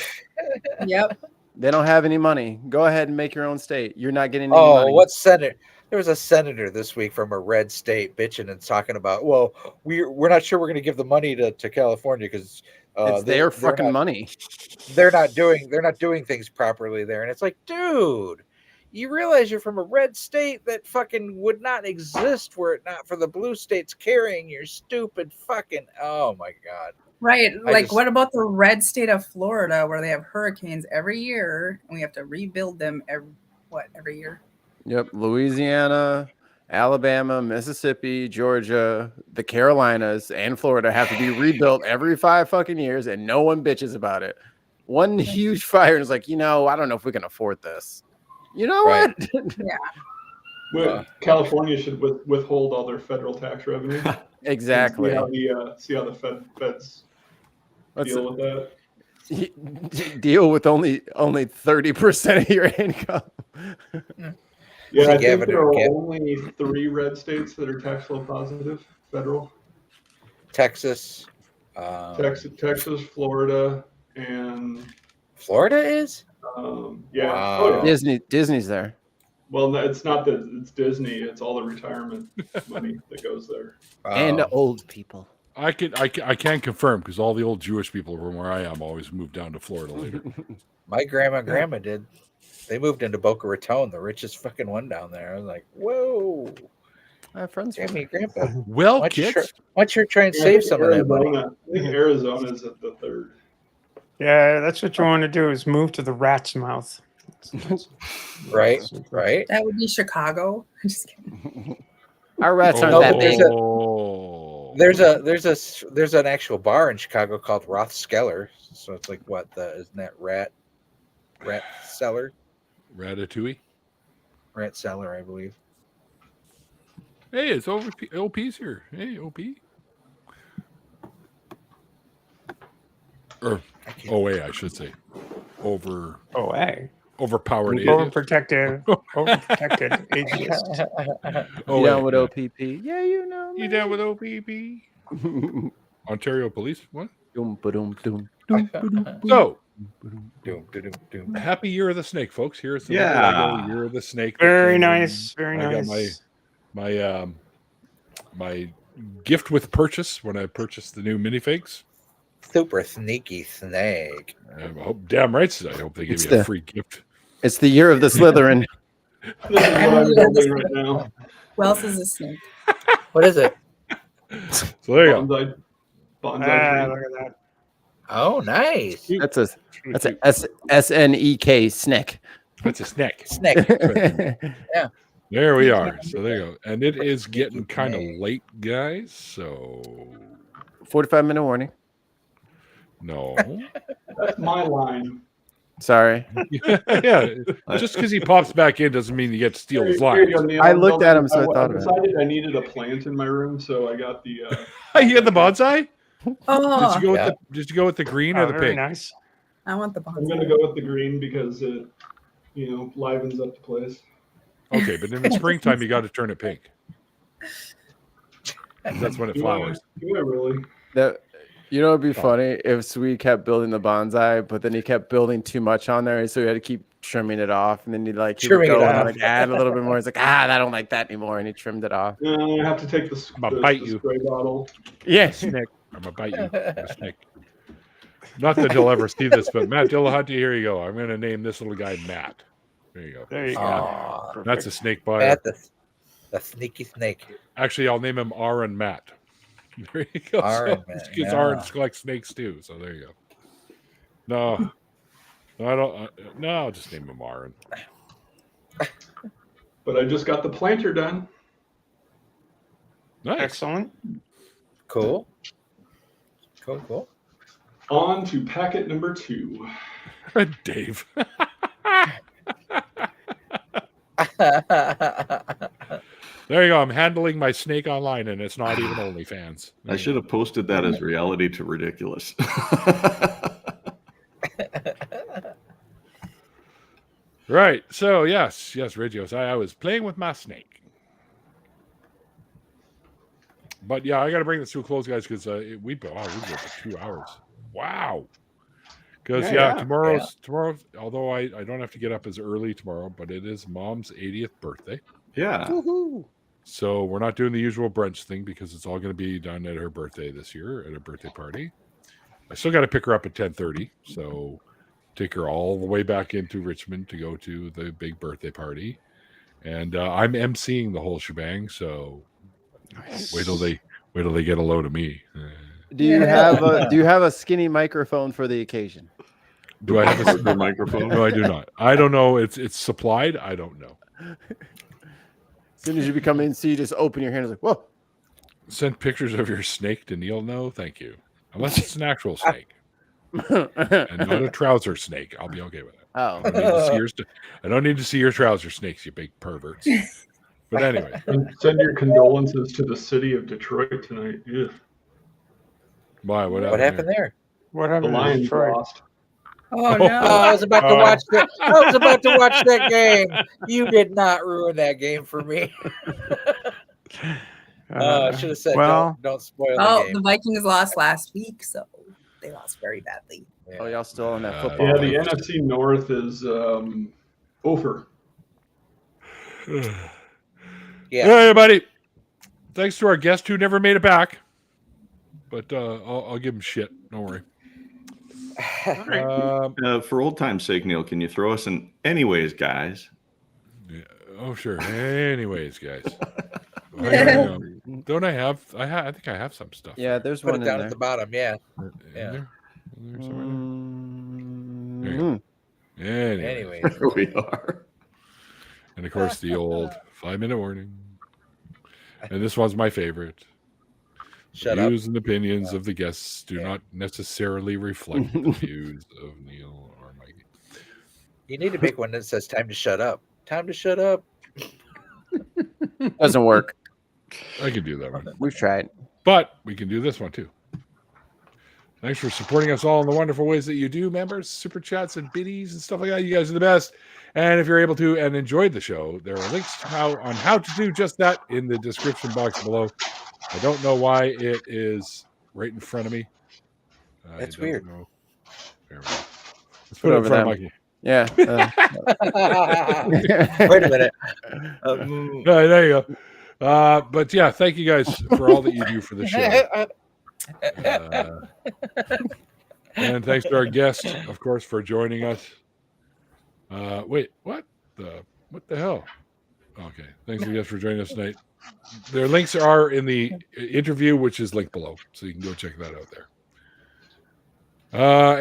Yep. They don't have any money. Go ahead and make your own state. You're not getting any Oh, money. what senator? There was a senator this week from a red state bitching and talking about, well, we're not sure we're going to give the money to California because It's their fucking money. they're not doing things properly there. And it's like, dude, you realize you're from a red state that fucking would not exist were it not for the blue states carrying your stupid fucking, oh my God. Right. I Like, just- what about the red state of Florida where they have hurricanes every year and we have to rebuild them every year? Yep. Louisiana, Alabama, Mississippi, Georgia, the Carolinas, and Florida have to be rebuilt every 5 fucking years, and no one bitches about it. One huge fire is like, I don't know if we can afford this. You know Right. what? California should withhold all their federal tax revenue. Exactly. See how the feds Let's deal with that. deal with only 30% of your income. Yeah, I See, think Gavin, there are Gav- only 3 red states that are tax flow positive federal. Texas. Texas, Florida, and Florida is? yeah. Wow. Oh, yeah. Disney's there. Well, no, it's not that it's Disney. It's all the retirement money that goes there. And Oh. old people. I can't confirm because all the old Jewish people from where I am always moved down to Florida later. My grandma did. They moved into Boca Raton, the richest fucking one down there. I was like, whoa. I have friends. Damn me, Grandpa. Well, Why don't you kids, try and Yeah, I save think some of that money? I think Arizona's at the 3rd. yeah, that's what you want to do is move to the rat's mouth. Right? Right? That would be Chicago. I'm just kidding. Our rats aren't No, that but big. There's an actual bar in Chicago called Rothskeller. So it's like isn't that rat cellar? Ratatouille. Rat cellar, I believe. Hey, it's OP's here. Hey, OP. Or OA, I should say. Overpowered atheist. Overprotected atheist. You down with OPP? Yeah, you know. You down with OPP? Ontario Police? What? So, happy Year of the Snake, folks. Here's the Lego Year of the Snake. Very nice. Very I nice. got my gift with purchase when I purchased the new minifigs. Super sneaky snake. Damn right. I hope they give me a free gift. It's the year of the Slytherin. This is what I'm building right now. Who else is a snake? What is it? So there you go. Bonsai Look tree. at that. Oh, nice. That's a SNEK snack. That's a snack. Snake. Yeah. There we are. So there you go. And it is getting kind of late, guys. So 45-minute warning. no. That's my line. Sorry. Yeah. Just because he pops back in doesn't mean you get to steal his Here line. you go, Neil. I looked at him, so I thought I about it. decided I needed a plant in my room, so I got the. You had the bonsai? Oh, Did you go with the green or the Very pink? nice. I want the I'm gonna bonsai. go with the green because it, livens up the place. Okay, but in the springtime you got to turn it pink. That's when it flowers. Do I really? You know, it'd be funny if Sweet kept building the bonsai, but then he kept building too much on there, so he had to keep trimming it off, and then he would Trimming go it and off. like add a little bit more. He's like, I don't like that anymore, and he trimmed it off. I have to take the spray bottle. Yes. Snake. I'm gonna bite you. A snake. Not that he'll ever see this, but Matt Dillahunty, here you go. I'm gonna name this little guy Matt. There you go. There you go. Aw, That's a snake buyer. Matt, the sneaky snake. Actually, I'll name him Aaron Matt. There you go. Aaron Matt, Because yeah. Aaron's collect snakes too. So there you go. No, I don't. No, I'll just name him Aaron. But I just got the planter done. Nice. Excellent. Cool. Cool. On to packet number 2. Dave. There you go. I'm handling my snake online, and it's not even OnlyFans. I should have posted that as reality to ridiculous. Right. So yes, Regios. I was playing with my snake. But yeah, I got to bring this to a close, guys, because we go for 2 hours. Wow. Because tomorrow. Although I don't have to get up as early tomorrow, but it is Mom's 80th birthday. Yeah. Woohoo. So we're not doing the usual brunch thing because it's all going to be done at her birthday this year at her birthday party. I still got to pick her up at 10:30, so take her all the way back into Richmond to go to the big birthday party, and I'm emceeing the whole shebang. So wait till they get a load of me. Do you have a skinny microphone for the occasion? Do I have a The microphone? No, I do not. I don't know. It's supplied. I don't know. As soon as you become in, so you just open your hand and like, whoa. Send pictures of your snake to Neil. No, thank you. Unless it's an actual snake and not a trouser snake, I'll be okay with it. Oh. I don't need to see your trouser snakes, you big perverts. But anyway, And send your condolences to the city of Detroit tonight. Ugh. why? What happened there? What The happened to Lions Detroit? lost. Oh Oh, no! I was about to watch that. I was about to watch that game. You did not ruin that game for me. I should have said, well, don't spoil Oh, the game. the Vikings lost last week, so they lost very badly. Oh, y'all still on that Uh, football? Yeah, thing? the NFC North is over. Yeah. Hey, everybody. Thanks to our guest who never made it back. But I'll give him shit. Don't worry. For old time's sake, Neil, can you throw us an anyways, guys? Oh, sure. Anyways, guys. Don't I have? I think I have some stuff. Yeah, there's Put one it in down there. at the bottom. Yeah. In Yeah. there? In there somewhere there? Mhm. Anyway. Anyway. Here we are. And of course, the old 5-minute warning. And this one's my favorite. Shut The up. views and opinions of the guests do not necessarily reflect the views of Neil or Mikey. You need to make one that says time to shut up. Time to shut up. Doesn't work. I can do that one. We've tried. But we can do this one too. Thanks for supporting us all in the wonderful ways that you do, members, super chats and biddies and stuff like that. You guys are the best. And if you're able to and enjoyed the show, there are links on how to do just that in the description box below. I don't know why it is right in front of me. That's weird. Know. There we go. Let's put it in front of Mikey. Yeah. Wait a minute. There you go. But yeah, thank you guys for all that you do for the show. And thanks to our guest, of course, for joining us. Wait, what the hell? Okay, thanks to you guys for joining us tonight. Their links are in the interview, which is linked below, so you can go check that out there.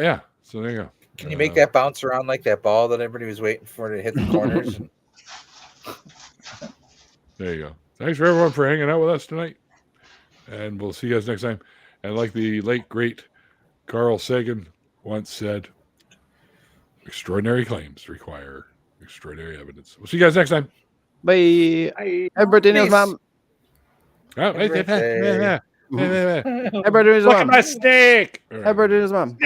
Yeah, so there you go. Can you make that bounce around like that ball that everybody was waiting for to hit the corners? There you go. Thanks for everyone for hanging out with us tonight, and we'll see you guys next time. And like the late great Carl Sagan once said, extraordinary claims require extraordinary evidence. We'll see you guys next time. Bye. Happy birthday, Neil's mom. Oh, Happy birthday. Happy birthday, Neil's Look mom. at my steak. Happy birthday, Neil's mom.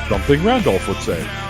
Something Randolph would say.